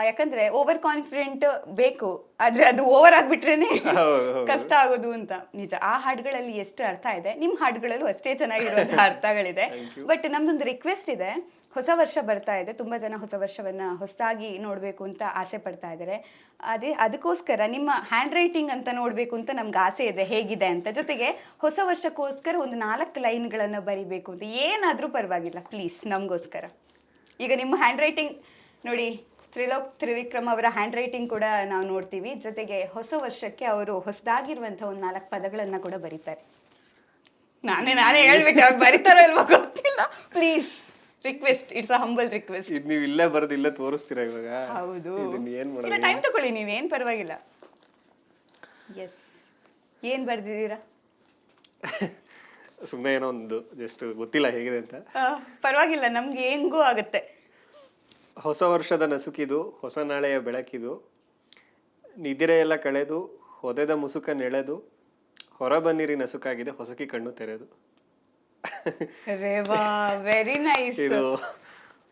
ಯಾಕಂದ್ರೆ ಓವರ್ ಕಾನ್ಫಿಡೆಂಟ್ ಬೇಕು, ಆದ್ರೆ ಅದು ಓವರ್ ಆಗ್ಬಿಟ್ರೇನೆ ಕಷ್ಟ ಆಗೋದು ಅಂತ ನಿಜ. ಆ ಹಾಡುಗಳಲ್ಲಿ ಎಷ್ಟು ಅರ್ಥ ಇದೆ, ನಿಮ್ ಹಾಡುಗಳಲ್ಲೂ ಅಷ್ಟೇ ಚೆನ್ನಾಗಿರುವಂತಹ ಅರ್ಥಗಳಿದೆ. ಬಟ್ ನಮ್ದೊಂದು ರಿಕ್ವೆಸ್ಟ್ ಇದೆ, ಹೊಸ ವರ್ಷ ಬರ್ತಾ ಇದೆ, ತುಂಬಾ ಜನ ಹೊಸ ವರ್ಷವನ್ನ ಹೊಸದಾಗಿ ನೋಡ್ಬೇಕು ಅಂತ ಆಸೆ ಪಡ್ತಾ ಇದ್ದಾರೆ. ಅದಕ್ಕೋಸ್ಕರ ನಿಮ್ಮ ಹ್ಯಾಂಡ್ ರೈಟಿಂಗ್ ಅಂತ ನೋಡ್ಬೇಕು ಅಂತ ನಮ್ಗೆ ಆಸೆ ಇದೆ, ಹೇಗಿದೆ ಅಂತ. ಜೊತೆಗೆ ಹೊಸ ವರ್ಷಕ್ಕೋಸ್ಕರ ಒಂದು 4 ಲೈನ್ಗಳನ್ನ ಬರಿಬೇಕು ಅಂತ, ಏನಾದ್ರೂ ಪರವಾಗಿಲ್ಲ ಪ್ಲೀಸ್ ನಮಗೋಸ್ಕರ. ಈಗ ನಿಮ್ಮ ಹ್ಯಾಂಡ್ ರೈಟಿಂಗ್ ನೋಡಿ, ತ್ರಿವಿಕ್ರಮ್ ಅವರ ಹ್ಯಾಂಡ್ ರೈಟಿಂಗ್ ಕೂಡ ನಾವು ನೋಡ್ತೀವಿ. ಜೊತೆಗೆ ಹೊಸ ವರ್ಷಕ್ಕೆ ಅವರು ಹೊಸದಾಗಿರುವಂತಹ ಒಂದು 4 ಪದಗಳನ್ನ ಕೂಡ ಬರೀತಾರೆ. ನಾನೇ ಹೇಳ್ಬಿಟ್ಟೆ, ಅವ್ರು ಬರೀತಾರೋ ಇಲ್ವಾ ಗೊತ್ತಿಲ್ಲ. Please request, it's a humble request. ಇದು ನೀವು ಇಲ್ಲೇ ಬರೋದು ಇಲ್ಲೇ ತೋರಿಸ್ತೀರಾ ಇವಾಗ? ಹೌದು, ಏನ್ ಇಲ್ಲ ಟೈಮ್ ತಗೊಳ್ಳಿ, ನೀವೇನ್ ಪರವಾಗಿಲ್ಲ. ಎಸ್, ಏನ್ ಬರ್ದಿದ್ದೀರಾ? ಸುಮ್ಮನೆ ಏನೋ ಒಂದು ಜಸ್ಟ್ ಗೊತ್ತಿಲ್ಲ ಹೇಗಿದೆ ಅಂತ. ಪರವಾಗಿಲ್ಲ, ನಮ್ಗೆ ಹೆಂಗೂ ಆಗುತ್ತೆ. ಹೊಸ ವರ್ಷದ ನಸುಕಿದು, ಹೊಸ ನಾಳೆಯ ಬೆಳಕಿದು, ನಿದಿರೆಯೆಲ್ಲ ಕಳೆದು ಹೊದೆದ ಮುಸುಕ ನೆಳೆದು, ಹೊರಬನ್ನಿರಿ ನಸುಕಾಗಿದೆ ಹೊಸಕಿ ಕಣ್ಣು ತೆರೆದು. Very nice. ಇದು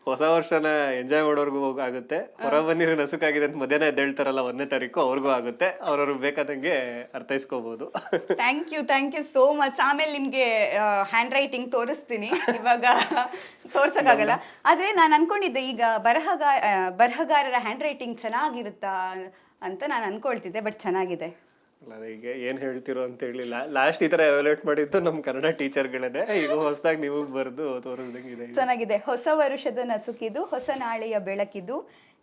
ಹೊಸ ವರ್ಷನ ಎಂಜಾಯ್ ಮಾಡೋರ್ಗು ಆಗುತ್ತೆ, ಹೊರಬನ್ನಿರಿ ನಸುಕಾಗಿದೆ ಅಂತ ಮಧ್ಯಾಹ್ನ ಎದ್ದೇಳ್ತಾರಲ್ಲ 1ನೇ ತಾರೀಕು, ಅವ್ರಿಗೂ ಆಗುತ್ತೆ. ಅವ್ರವ್ರು ಬೇಕಾದಂಗೆ ಅರ್ಥೈಸ್ಕೋಬಹುದು. Thank you so much. ಆಮೇಲೆ ನಿಮ್ಗೆ ಹ್ಯಾಂಡ್ ರೈಟಿಂಗ್ ತೋರಿಸ್ತೀನಿ, ಇವಾಗ ತೋರ್ಸಕ್ಕಾಗಲ್ಲ. ಆದ್ರೆ ನಾನು ಅನ್ಕೊಂಡಿದ್ದೆ, ಈಗ ಬರಹಗಾರರ ಹ್ಯಾಂಡ್ ರೈಟಿಂಗ್ ಚೆನ್ನಾಗಿರುತ್ತಾ ಅಂತ ನಾನು ಅನ್ಕೊಳ್ತಿದ್ದೆ, ಬಟ್ ಚೆನ್ನಾಗಿದೆ. ಅಲ್ಲ, ಈಗ ಏನ್ ಹೇಳ್ತಿರೋ ಅಂತ ಹೇಳಿಲ್ಲ. ಲಾಸ್ಟ್ ಈ ತರ ಎವಾಲ್ಯೂಟ್ ಮಾಡಿದ್ದು ನಮ್ ಕನ್ನಡ ಟೀಚರ್ಗಳನ್ನೇ. ಈಗ ಹೊಸದಾಗಿ ನೀವು ಬರ್ದು ತೋರಿಸ್ದಂಗಿದೆ. ಚೆನ್ನಾಗಿದೆ. ಹೊಸ ವರುಷದ ನಸುಕಿದು, ಹೊಸ ನಾಳೆಯ ಬೆಳಕಿದು,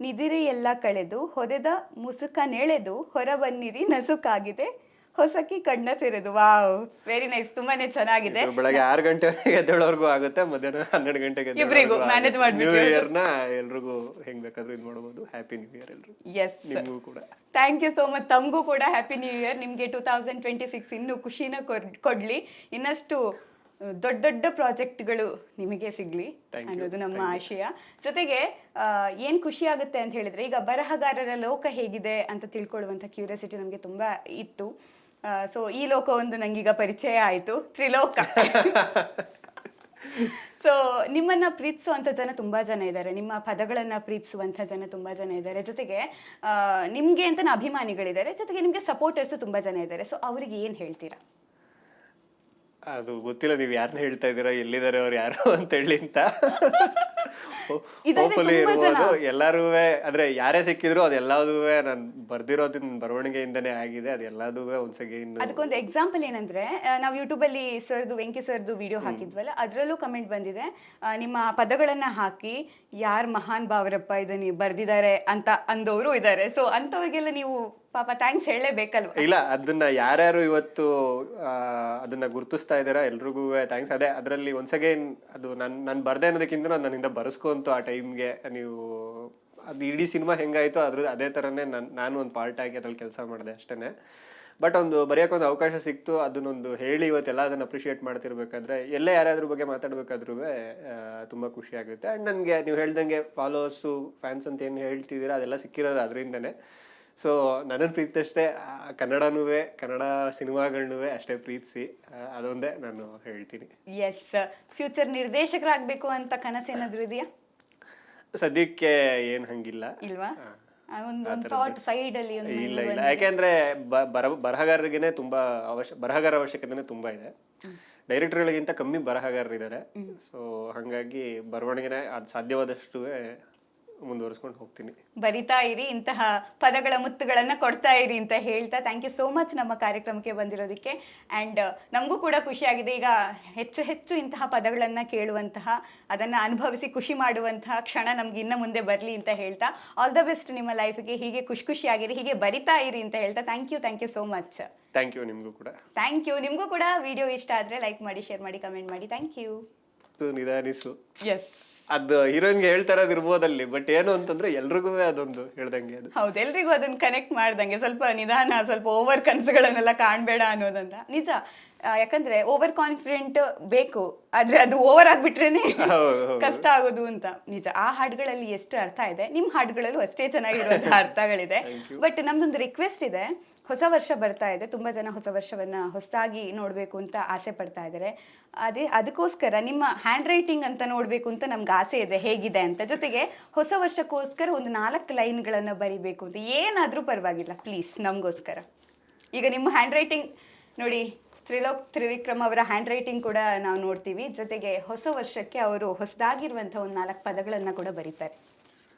ನಿದಿರೆ ಎಲ್ಲ ಕಳೆದು ಹೊದೆದ ಮುಸುಕ ನೆಳೆದು, ಹೊರಬನ್ನಿರಿ ನಸುಕಾಗಿದೆ ಹೊಸಕಿ ಕಣ್ಣ ತೆರೆದು. ವಾವ್, ವೆರಿ ನೈಸ್, ತುಂಬಾನೇ ಚೆನ್ನಾಗಿದೆ. ಬೆಳಗ್ಗೆ 6 ಗಂಟೆವರೆಗೆ ಎದ್ದೇಳೋರ್ಗು ಆಗುತ್ತೆ, ಮಧ್ಯಾಹ್ನ 12 ಗಂಟೆಗೆ ಇಬ್ರಿಗೂ ಮ್ಯಾನೇಜ್ ಮಾಡ್ಬಿಟ್ಟು ನ್ಯೂ ಇಯರ್ ನ ಎಲ್ರಿಗೂ ಹೆಂಗ್ ಬೇಕಾದ್ರೂ ಇದು ಮಾಡಬಹುದು. ಹ್ಯಾಪಿ ನ್ಯೂ ಇಯರ್ ಎಲ್ರಿಗೂ. ಎಸ್, ನಿಮ್ಗೂ ಕೂಡ ಥ್ಯಾಂಕ್ ಯು ಸೋ ಮಚ್. ತಮಗೂ ಕೂಡ ಹ್ಯಾಪಿ ನ್ಯೂ ಇಯರ್. ನಿಮ್ಗೆ 2026 ಇನ್ನೂ ಖುಷಿನ ಕೊಡ್ಲಿ, ಇನ್ನಷ್ಟು ದೊಡ್ಡ ದೊಡ್ಡ ಪ್ರಾಜೆಕ್ಟ್ಗಳು ನಿಮಗೆ ಸಿಗ್ಲಿ ಅನ್ನೋದು ನಮ್ಮ ಆಶಯ. ಜೊತೆಗೆ ಏನ್ ಖುಷಿ ಆಗುತ್ತೆ ಅಂತ ಹೇಳಿದ್ರೆ, ಈಗ ಬರಹಗಾರರ ಲೋಕ ಹೇಗಿದೆ ಅಂತ ತಿಳ್ಕೊಳ್ಳುವಂತ ಕ್ಯೂರಿಯಾಸಿಟಿ ನಮ್ಗೆ ತುಂಬಾ ಇತ್ತು. ಸೊ ಈ ಲೋಕ ಒಂದು ನಂಗೀಗ ಪರಿಚಯ ಆಯ್ತು, ತ್ರಿಲೋಕ. ಸೊ ನಿಮ್ಮನ್ನ ಪ್ರೀತಿಸುವಂತ ಜನ ತುಂಬಾ ಜನ ಇದ್ದಾರೆ, ನಿಮ್ಮ ಪದಗಳನ್ನ ಪ್ರೀತಿಸುವಂತ ಜನ ತುಂಬಾ ಜನ ಇದ್ದಾರೆ. ಜೊತೆಗೆ ನಿಮ್ಗೆ ಅಂತ ಅಭಿಮಾನಿಗಳಿದ್ದಾರೆ, ಜೊತೆಗೆ ನಿಮ್ಗೆ ಸಪೋರ್ಟರ್ಸ್ ತುಂಬಾ ಜನ ಇದ್ದಾರೆ. ಸೊ ಅವ್ರಿಗೆ ಏನ್ ಹೇಳ್ತೀರಾ? ಅದು ಗೊತ್ತಿಲ್ಲ, ನೀವು ಯಾರನ್ನ ಹೇಳ್ತಾ ಇದ್ದೀರಾ, ಎಲ್ಲಿದ್ದಾರೆ ಅವ್ರು ಯಾರು ಅಂತ ಹೇಳಿ ಅಂತ. ಹೋಪ್ಫುಲಿ ಇರ್ಬೋದು ಎಲ್ಲಾರು. ಅಂದ್ರೆ ಯಾರೇ ಸಿಕ್ಕಿದ್ರು ಅದೆಲ್ಲದೂ ನಾನು ಬರ್ದಿರೋದಿನ ಬರವಣಿಗೆಯಿಂದನೇ ಆಗಿದೆ. ಅದೆಲ್ಲದೂ ಒಂದ್ಸಗಿ ಅದಕ್ಕೊಂದು ಎಕ್ಸಾಂಪಲ್ ಏನಂದ್ರೆ, ನಾವು ಯೂಟ್ಯೂಬ್ ಅಲ್ಲಿ ವೆಂಕಿ ಸರ್ದು ವಿಡಿಯೋ ಹಾಕಿದ್ವಲ್ಲ, ಅದ್ರಲ್ಲೂ ಕಮೆಂಟ್ ಬಂದಿದೆ, ನಿಮ್ಮ ಪದಗಳನ್ನ ಹಾಕಿ ಯಾರ್ ಮಹಾನ್ ಭಾವರಪ್ಪ ಇದನ್ನ ಬರ್ದಿದ್ದಾರೆ ಅಂತ ಅಂದವರು ಇದ್ದಾರೆ. ಸೊ ಅಂತವ್ರಿಗೆಲ್ಲ ನೀವು ಪಾಪ ಥ್ಯಾಂಕ್ಸ್ ಹೇಳಲೇಬೇಕಲ್ವ? ಇಲ್ಲ, ಅದನ್ನ ಯಾರ್ಯಾರು ಇವತ್ತು ಅದನ್ನ ಗುರುತಿಸ್ತಾ ಇದಾರ ಎಲ್ರಿಗೂ ಥ್ಯಾಂಕ್ಸ್. ಅದೇ ಅದರಲ್ಲಿ ಒಂದ್ಸ್ ಅಗೇನ್ ಅದು ನಾನು ಬರ್ದೆ ಅನ್ನೋದಕ್ಕಿಂತ ನನ್ನಿಂದ ಬರೆಸ್ಕೊಂತು ಆ ಟೈಮ್ಗೆ. ನೀವು ಅದು ಇಡೀ ಸಿನಿಮಾ ಹೆಂಗಾಯ್ತು ಅದೇ ಥರನೇ ನಾನು ಒಂದು ಪಾರ್ಟ್ ಆಗಿ ಅದ್ರಲ್ಲಿ ಕೆಲಸ ಮಾಡಿದೆ ಅಷ್ಟೇ. ಬಟ್ ಒಂದು ಬರೆಯೋಕ್ಕೊಂದು ಅವಕಾಶ ಸಿಕ್ತು, ಅದನ್ನೊಂದು ಹೇಳಿ ಇವತ್ತೆಲ್ಲ ಅದನ್ನ ಅಪ್ರಿಷಿಯೇಟ್ ಮಾಡ್ತಿರ್ಬೇಕಾದ್ರೆ, ಎಲ್ಲೇ ಯಾರಾದ್ರ ಬಗ್ಗೆ ಮಾತಾಡ್ಬೇಕಾದ್ರೂ ತುಂಬ ಖುಷಿ ಆಗುತ್ತೆ. ಆ್ಯಂಡ್ ನನಗೆ ನೀವು ಹೇಳ್ದಂಗೆ ಫಾಲೋವರ್ಸು, ಫ್ಯಾನ್ಸ್ ಅಂತ ಏನು ಹೇಳ್ತಿದ್ದೀರಾ ಅದೆಲ್ಲ ಸಿಕ್ಕಿರೋದು ಅದರಿಂದನೇ. ಸೊ ನನ್ನನ್ನು ಪ್ರೀತಿಸಷ್ಟೇ ಕನ್ನಡ ಸಿನಿಮಾಗಳನ್ನೂ ಅಷ್ಟೇ ಪ್ರೀತಿಸಿ, ಅದೊಂದೇ ನಾನು ಹೇಳ್ತೀನಿ. ಎಸ್, ಫ್ಯೂಚರ್ ನಿರ್ದೇಶಕರಾಗಬೇಕು ಅಂತ ಕನಸೇನಾದ್ರೂ ಇದೆಯಾ? ಸದ್ಯಕ್ಕೆ ಏನ್ ಹಂಗಿಲ್ಲ. ಇಲ್ವಾ? ಸೈಡ್ ಅಲ್ಲಿ ಇಲ್ಲ, ಯಾಕೆಂದ್ರೆ ಬರಹಗಾರರಿಗೆನೆ ತುಂಬಾ ಬರಹಗಾರ ಅವಶ್ಯಕತೆನೆ ತುಂಬಾ ಇದೆ. ಡೈರೆಕ್ಟರ್ಗಳಿಗಿಂತ ಕಮ್ಮಿ ಬರಹಗಾರರಿದ್ದಾರೆ. ಸೊ ಹಂಗಾಗಿ ಬರವಣಿಗೆನೆ ಅದು ಸಾಧ್ಯವಾದಷ್ಟು ಮುಂದುವರಿಸ್ಕೊಂಡು ಹೋಗ್ತೀನಿ. ಬರಿತಾ ಇರಿ, ಇಂತಹ ಪದಗಳ ಮುತ್ತುಗಳನ್ನ ಕೊಡ್ತಾ ಇರಿ ಅಂತ ಹೇಳ್ತಾ ಥ್ಯಾಂಕ್ ಯು ಸೋ ಮಚ್ ನಮ್ಮ ಕಾರ್ಯಕ್ರಮಕ್ಕೆ ಬಂದಿರೋದಕ್ಕೆ. ಆ್ಯಂಡ್ ನಮಗೂ ಕೂಡ ಖುಷಿಯಾಗಿದೆ, ಈಗ ಹೆಚ್ಚು ಹೆಚ್ಚು ಇಂತಹ ಪದಗಳನ್ನ ಕೇಳುವಂತಹ, ಅದನ್ನ ಅನುಭವಿಸಿ ಖುಷಿ ಮಾಡುವಂತಹ ಕ್ಷಣ ನಮ್ಗೆ ಇನ್ನು ಮುಂದೆ ಬರಲಿ ಅಂತ ಹೇಳ್ತಾ, ಆಲ್ ದ ಬೆಸ್ಟ್ ನಿಮ್ಮ ಲೈಫ್ಗೆ. ಹೀಗೆ ಖುಷಿಯಾಗಿರಿ, ಹೀಗೆ ಬರಿತಾ ಇರಿ ಅಂತ ಹೇಳ್ತಾ thank you so much. Thank you. ನಿಮಗೂ ಕೂಡ ಥ್ಯಾಂಕ್ ಯು. ನಿಮಗೂ ಕೂಡ ವಿಡಿಯೋ ಇಷ್ಟ ಆದ್ರೆ ಲೈಕ್ ಮಾಡಿ, ಶೇರ್ ಮಾಡಿ, ಕಮೆಂಟ್ ಮಾಡಿ. Thank you. ನಿಧಾನಿಸು. ಎಸ್, ಅದು ಹೀರೋಯಿನ್ಗೆ ಹೇಳ್ತಾ ಇರೋದು ಇರ್ಬೋದಲ್ಲಿ, ಬಟ್ ಏನು ಅಂತಂದ್ರೆ ಎಲ್ರಿಗೂ ಅದೊಂದು ಹೇಳ್ದಂಗೆ ಅದು. ಹೌದು, ಎಲ್ರಿಗೂ ಅದನ್ನ ಕನೆಕ್ಟ್ ಮಾಡ್ದಂಗೆ ಸ್ವಲ್ಪ ನಿಧಾನ, ಸ್ವಲ್ಪ ಓವರ್ ಕನಸುಗಳನ್ನೆಲ್ಲ ಕಾಣ್ಬೇಡ ಅನ್ನೋದಂತ ನಿಜ. ಯಾಕಂದ್ರೆ ಓವರ್ ಕಾನ್ಫಿಡೆಂಟ್ ಬೇಕು, ಆದ್ರೆ ಅದು ಓವರ್ ಆಗ್ಬಿಟ್ರೇನೆ ಹೌದು. ಕಷ್ಟ ಆಗೋದು ಅಂತ. ನಿಜ, ಆ ಹಾಡುಗಳಲ್ಲಿ ಎಷ್ಟು ಅರ್ಥ ಇದೆ, ನಿಮ್ಮ ಹಾಡುಗಳಲ್ಲೂ ಅಷ್ಟೇ ಚೆನ್ನಾಗಿರುವಂತಹ ಅರ್ಥಗಳಿದೆ. ಬಟ್ ನಮ್ದೊಂದು ರಿಕ್ವೆಸ್ಟ್ ಇದೆ, ಹೊಸ ವರ್ಷ ಬರ್ತಾ ಇದೆ, ತುಂಬಾ ಜನ ಹೊಸ ವರ್ಷವನ್ನ ಹೊಸದಾಗಿ ನೋಡ್ಬೇಕು ಅಂತ ಆಸೆ ಪಡ್ತಾ ಇದ್ದಾರೆ. ಅದಕ್ಕೋಸ್ಕರ ನಿಮ್ಮ ಹ್ಯಾಂಡ್ ರೈಟಿಂಗ್ ಅಂತ ನೋಡ್ಬೇಕು ಅಂತ ನಮ್ಗೆ ಆಸೆ ಇದೆ, ಹೇಗಿದೆ ಅಂತ. ಜೊತೆಗೆ ಹೊಸ ವರ್ಷಕ್ಕೋಸ್ಕರ ಒಂದು 4 ಲೈನ್ಗಳನ್ನ ಬರಿಬೇಕು ಅಂತ, ಏನಾದ್ರೂ ಪರವಾಗಿಲ್ಲ ಪ್ಲೀಸ್ ನಮಗೋಸ್ಕರ. ಈಗ ನಿಮ್ಮ ಹ್ಯಾಂಡ್ ರೈಟಿಂಗ್ ನೋಡಿ, ತ್ರಿಲೋಕ್ ತ್ರಿವಿಕ್ರಮ್ ಅವರ ಹ್ಯಾಂಡ್ ರೈಟಿಂಗ್ ಕೂಡ ನಾವು ನೋಡ್ತೀವಿ. ಜೊತೆಗೆ ಹೊಸ ವರ್ಷಕ್ಕೆ ಅವರು ಹೊಸದಾಗಿರುವಂತಹ ಒಂದು 4 ಪದಗಳನ್ನ ಕೂಡ ಬರೀತಾರೆ.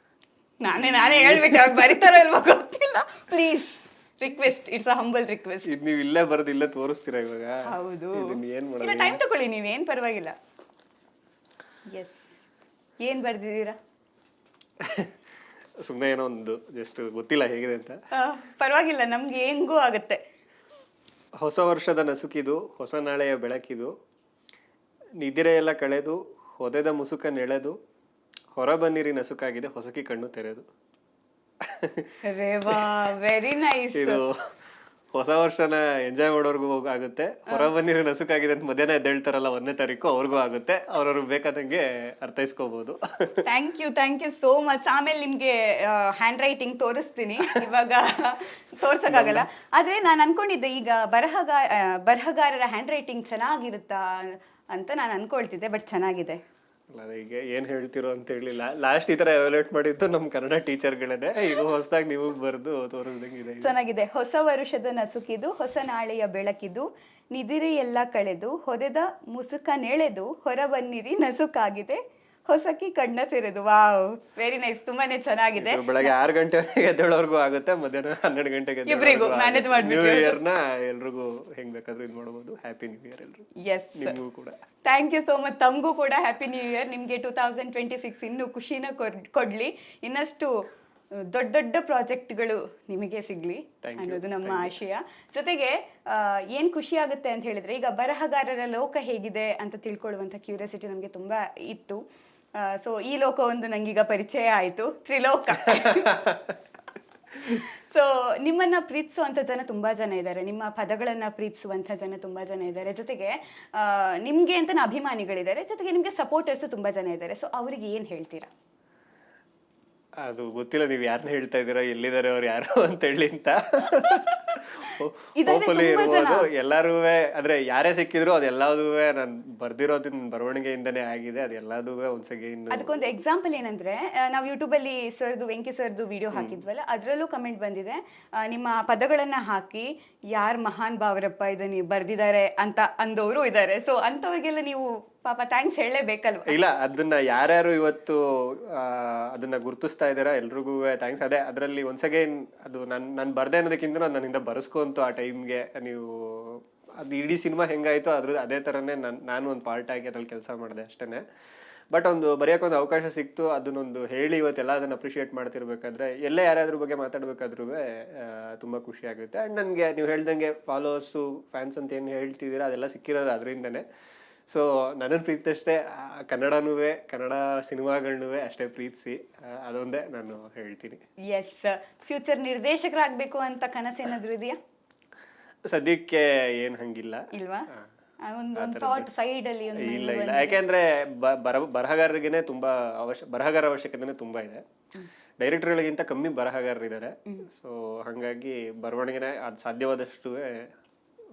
ನಾನೇ ಹೇಳ್ಬೇಕು, ಅವ್ರು ಬರೀತಾರೋ ಇಲ್ವೋ ಗೊತ್ತಿಲ್ಲ. Please request, it's a humble request. ಇದು ನೀವು ಇಲ್ಲೇ ಬರೆದು ಇಲ್ಲೇ ತೋರಿಸ್ತೀರಾ ಇವಾಗ? ಹೌದು, ಏನ್ ಇಲ್ಲ ಮಾಡೋದು? ಟೈಮ್ ತಗೊಳ್ಳಿ, ನೀವೇನ್ ಪರವಾಗಿಲ್ಲ. ಎಸ್, ಏನ್ ಬರ್ದಿದ್ದೀರಾ? ಸುಮ್ಮನೆ ಏನೋ ಒಂದು ಜಸ್ಟ್ ಗೊತ್ತಿಲ್ಲ ಹೇಗಿದೆ ಅಂತ. ಪರವಾಗಿಲ್ಲ, ನಮ್ಗೆ ಹೆಂಗೂ ಆಗುತ್ತೆ. ಹೊಸ ವರ್ಷದ ನಸುಕಿದು, ಹೊಸ ನಾಳೆಯ ಬೆಳಕಿದು, ನಿದಿರೆಯೆಲ್ಲ ಕಳೆದು ಹೊದೆದ ಮುಸುಕ ನೆಳೆದು, ಹೊರ ಬನ್ನಿರಿ ನಸುಕಾಗಿದೆ ಹೊಸಕಿ ಕಣ್ಣು ತೆರೆದು. Reva, very nice. ಇದು ಹೊಸ ವರ್ಷನ ಎಂಜಾಯ್ ಮಾಡೋರ್ಗು ಆಗುತ್ತೆ, ಹೊರ ಬನ್ನಿರಿ ನಸುಕಾಗಿದೆ ಅಂತ ಮಧ್ಯಾಹ್ನ ಎದ್ದೇಳ್ತಾರಲ್ಲ 1ನೇ ತಾರೀಕು, ಅವ್ರಿಗೂ ಆಗುತ್ತೆ. ಅವ್ರವ್ರು ಬೇಕಾದಂಗೆ ಅರ್ಥೈಸ್ಕೋಬಹುದು. Thank you so much. ಆಮೇಲೆ ನಿಮ್ಗೆ ಹ್ಯಾಂಡ್ ರೈಟಿಂಗ್ ತೋರಿಸ್ತೀನಿ, ಇವಾಗ ತೋರ್ಸಕ್ಕಾಗಲ್ಲ. ಆದ್ರೆ ನಾನು ಅನ್ಕೊಂಡಿದ್ದೆ, ಈಗ ಬರಹಗಾರರ ಹ್ಯಾಂಡ್ ರೈಟಿಂಗ್ ಚೆನ್ನಾಗಿರುತ್ತಾ ಅಂತ ನಾನು ಅನ್ಕೊಳ್ತಿದ್ದೆ, ಬಟ್ ಚೆನ್ನಾಗಿದೆ. ಈಗ ಏನ್ ಹೇಳ್ತಿರೋ ಅಂತ ಹೇಳಿಲ್ಲ. ಲಾಸ್ಟ್ ಈ ತರ ಎವಾಲ್ಯೂಯೇಟ್ ಮಾಡಿದ್ದು ನಮ್ ಕನ್ನಡ ಟೀಚರ್ಗಳನ್ನೇ. ಈಗ ಹೊಸದಾಗಿ ನೀವು ಬರೆದು ತೋರಿಸ್ದಂಗಿದೆ. ಚೆನ್ನಾಗಿದೆ. ಹೊಸ ವರುಷದ ನಸುಕಿದು, ಹೊಸ ನಾಳೆಯ ಬೆಳಕಿದು, ನಿದಿರೆ ಎಲ್ಲ ಕಳೆದು ಹೊದೆದ ಮುಸುಕ ನೆಳೆದು, ಹೊರ ಬನ್ನಿರಿ ನಸುಕಾಗಿದೆ ಹೊಸಕಿ ಕಣ್ಣ ತೆರೆದು. ವಾವ್, ವೆರಿ ನೈಸ್, ತುಂಬಾನೇ ಚೆನ್ನಾಗಿದೆ. ಬೆಳಗ್ಗೆ 6 ಗಂಟೆವರೆಗೆ ಎದ್ದೇಳೋರ್ಗು ಆಗುತ್ತೆ, ಮಧ್ಯಾಹ್ನ 12 ಗಂಟೆಗೆ ಇಬ್ರಿಗೂ ಮ್ಯಾನೇಜ್ ಮಾಡ್ಬಿಟ್ಟು ನ್ಯೂ ಇಯರ್ ನ ಎಲ್ರಿಗೂ ಹೆಂಗ್ ಬೇಕಾದ್ರೂ ಇದು ಮಾಡಬಹುದು. ಹ್ಯಾಪಿ ನ್ಯೂ ಇಯರ್ ಎಲ್ರು. ಎಸ್, ನಿಮ್ಗೂ ಕೂಡ ಥ್ಯಾಂಕ್ ಯು ಸೋ ಮಚ್. ತಮಗೂ ಕೂಡ ಹ್ಯಾಪಿ ನ್ಯೂ ಇಯರ್. ನಿಮಗೆ 2026 ಇನ್ನೂ ಖುಷಿನ ಕೊಡ್ಲಿ, ಇನ್ನಷ್ಟು ದೊಡ್ಡ ದೊಡ್ಡ ಪ್ರಾಜೆಕ್ಟ್ಗಳು ನಿಮಗೆ ಸಿಗ್ಲಿ ಅನ್ನೋದು ನಮ್ಮ ಆಶಯ. ಜೊತೆಗೆ ಏನ್ ಖುಷಿ ಆಗುತ್ತೆ ಅಂತ ಹೇಳಿದ್ರೆ, ಈಗ ಬರಹಗಾರರ ಲೋಕ ಹೇಗಿದೆ ಅಂತ ತಿಳ್ಕೊಳ್ಳುವಂತ ಕ್ಯೂರಿಯಾಸಿಟಿ ನಮಗೆ ತುಂಬಾ ಇತ್ತು. ಸೊ ಈ ಲೋಕ ಒಂದು ನಂಗೀಗ ಪರಿಚಯ ಆಯ್ತು, ತ್ರಿಲೋಕ. ಸೊ ನಿಮ್ಮನ್ನ ಪ್ರೀತಿಸುವಂತ ಜನ ತುಂಬಾ ಜನ ಇದ್ದಾರೆ, ನಿಮ್ಮ ಪದಗಳನ್ನ ಪ್ರೀತಿಸುವಂತ ಜನ ತುಂಬಾ ಜನ ಇದ್ದಾರೆ. ಜೊತೆಗೆ ನಿಮ್ಗೆ ಅಂತ ಅಭಿಮಾನಿಗಳಿದ್ದಾರೆ, ಜೊತೆಗೆ ನಿಮ್ಗೆ ಸಪೋರ್ಟರ್ಸ್ ತುಂಬಾ ಜನ ಇದ್ದಾರೆ. ಸೊ ಅವ್ರಿಗೆ ಏನ್ ಹೇಳ್ತೀರಾ? ಅದು ಗೊತ್ತಿಲ್ಲ, ನೀವು ಯಾರನ್ನ ಹೇಳ್ತಾ ಇದೀರಾ, ಎಲ್ಲಿದ್ದಾರೆ ಅವ್ರು ಯಾರು ಅಂತ ಹೇಳಿ ಅಂತ. ಎಲ್ಲಾರು ಅಂದ್ರೆ ಯಾರೇ ಸಿಕ್ಕಿದ್ರು ಅದೆಲ್ಲದೂ ನಾನು ಬರ್ದಿರೋದಿನ್ ಬರವಣಿಗೆಯಿಂದನೇ ಆಗಿದೆ. ಅದೆಲ್ಲದೂ ಒಂದ್ಸಗಿ ಅದಕ್ಕೊಂದು ಎಕ್ಸಾಂಪಲ್ ಏನಂದ್ರೆ, ನಾವು ಯೂಟ್ಯೂಬ್ ಅಲ್ಲಿ ವೆಂಕಿ ಸರ್ದು ವಿಡಿಯೋ ಹಾಕಿದ್ವಲ್ಲ, ಅದ್ರಲ್ಲೂ ಕಮೆಂಟ್ ಬಂದಿದೆ, ನಿಮ್ಮ ಪದಗಳನ್ನ ಹಾಕಿ ಯಾರ್ ಮಹಾನ್ ಭಾವರಪ್ಪ ಇದನ್ನ ಬರ್ದಿದ್ದಾರೆ ಅಂತ ಅಂದವರು ಇದ್ದಾರೆ. ಸೊ ಅಂತವ್ರಿಗೆಲ್ಲ ನೀವು ಪಾಪ ಥ್ಯಾಂಕ್ಸ್ ಹೇಳಲೇಬೇಕಲ್ವಾ? ಇಲ್ಲ, ಅದನ್ನ ಯಾರ್ಯಾರು ಇವತ್ತು ಅದನ್ನ ಗುರುತಿಸ್ತಾ ಇದಾರ ಎಲ್ರಿಗೂ ಥ್ಯಾಂಕ್ಸ್. ಅದೇ ಅದರಲ್ಲಿ ಒನ್ಸ್ ಅಗೈನ್ ಅದು ನನ್ ಬರ್ದೆ ಅನ್ನೋದಕ್ಕಿಂತ ನನ್ನಿಂದ ಬರೆಸ್ಕೊಂತು ಆ ಟೈಮ್ಗೆ. ನೀವು ಅದು ಇಡೀ ಸಿನಿಮಾ ಹೆಂಗಾಯ್ತು ಅದೇ ತರನೇ ನಾನು ಒಂದು ಪಾರ್ಟ್ ಆಗಿ ಅದ್ರಲ್ಲಿ ಕೆಲಸ ಮಾಡಿದೆ ಅಷ್ಟೇನೆ. ಬಟ್ ಒಂದು ಬರೆಯೋಕ್ಕೊಂದು ಅವಕಾಶ ಸಿಕ್ತು, ಅದನ್ನೊಂದು ಹೇಳಿ ಇವತ್ತೆಲ್ಲ ಅದನ್ನ ಅಪ್ರಿಷಿಯೇಟ್ ಮಾಡ್ತಿರ್ಬೇಕಾದ್ರೆ, ಎಲ್ಲೇ ಯಾರಾದ್ರ ಬಗ್ಗೆ ಮಾತಾಡ್ಬೇಕಾದ್ರೂ ತುಂಬಾ ಖುಷಿ ಆಗುತ್ತೆ. ಅಂಡ್ ನನ್ಗೆ ನೀವು ಹೇಳ್ದಂಗೆ ಫಾಲೋವರ್ಸು, ಫ್ಯಾನ್ಸ್ ಅಂತ ಏನು ಹೇಳ್ತಿದ್ದೀರಾ ಅದೆಲ್ಲ ಸಿಕ್ಕಿರೋದು ಅದರಿಂದನೇ. ಸೊ ನನ್ನನ್ನು ಪ್ರೀತಿಸಷ್ಟೇ ಕನ್ನಡ ಸಿನಿಮಾಗಳನ್ನೂ ಅಷ್ಟೇ ಪ್ರೀತಿಸಿ, ಅದೊಂದೇ ನಾನು ಹೇಳ್ತೀನಿ. ಎಸ್, ಫ್ಯೂಚರ್ ನಿರ್ದೇಶಕರಾಗಬೇಕು ಅಂತ ಕನಸೇನಾದ್ರೂ ಇದೆಯಾ? ಸದ್ಯಕ್ಕೆ ಏನ್ ಹಂಗಿಲ್ಲ. ಇಲ್ವಾ? ಒಂದು ಥಾಟ್ ಸೈಡ್ ಅಲ್ಲಿ ಇಲ್ಲ, ಯಾಕೆಂದ್ರೆ ಬರಹಗಾರರಿಗೆನೆ ತುಂಬಾ ಬರಹಗಾರ ಅವಶ್ಯಕತೆನೆ ತುಂಬಾ ಇದೆ. ಡೈರೆಕ್ಟರ್ಗಳಿಗಿಂತ ಕಮ್ಮಿ ಬರಹಗಾರರಿದ್ದಾರೆ. ಸೊ ಹಂಗಾಗಿ ಬರವಣಿಗೆನೆ ಅದು ಸಾಧ್ಯವಾದಷ್ಟು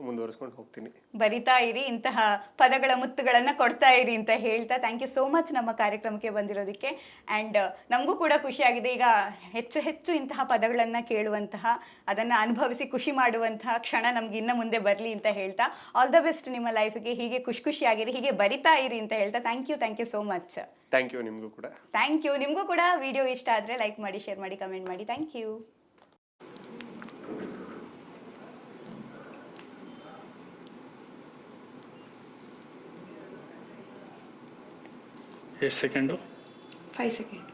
ಮುಂದುವರಿಸ್ಕೊಂಡು ಹೋಗ್ತೀನಿ. ಬರಿತಾ ಇರಿ, ಇಂತಹ ಪದಗಳ ಮುತ್ತುಗಳನ್ನ ಕೊಡ್ತಾ ಇರಿ ಅಂತ ಹೇಳ್ತಾ, ಥ್ಯಾಂಕ್ ಯು ಸೋ ಮಚ್ ನಮ್ಮ ಕಾರ್ಯಕ್ರಮಕ್ಕೆ ಬಂದಿರೋದಕ್ಕೆ. ಅಂಡ್ ನಮಗೂ ಕೂಡ ಖುಷಿಯಾಗಿದೆ, ಈಗ ಹೆಚ್ಚು ಹೆಚ್ಚು ಇಂತಹ ಪದಗಳನ್ನ ಕೇಳುವಂತಹ, ಅದನ್ನ ಅನುಭವಿಸಿ ಖುಷಿ ಮಾಡುವಂತಹ ಕ್ಷಣ ನಮ್ಗೆ ಇನ್ನ ಮುಂದೆ ಬರಲಿ ಅಂತ ಹೇಳ್ತಾ, ಆಲ್ ದ ಬೆಸ್ಟ್ ನಿಮ್ಮ ಲೈಫ್ಗೆ. ಹೀಗೆ ಖುಷಿಯಾಗಿರಿ, ಹೀಗೆ ಬರಿತಾ ಇರಿ ಅಂತ ಹೇಳ್ತಾ, thank you so much. Thank you. ನಿಮಗೂ ಕೂಡ ಥ್ಯಾಂಕ್ ಯು. ನಿಮಗೂ ಕೂಡ ವಿಡಿಯೋ ಇಷ್ಟ ಆದ್ರೆ ಲೈಕ್ ಮಾಡಿ, ಶೇರ್ ಮಾಡಿ, ಕಮೆಂಟ್ ಮಾಡಿ. Thank you. ಎಷ್ಟು ಸೆಕೆಂಡು? 5 ಸೆಕೆಂಡ್.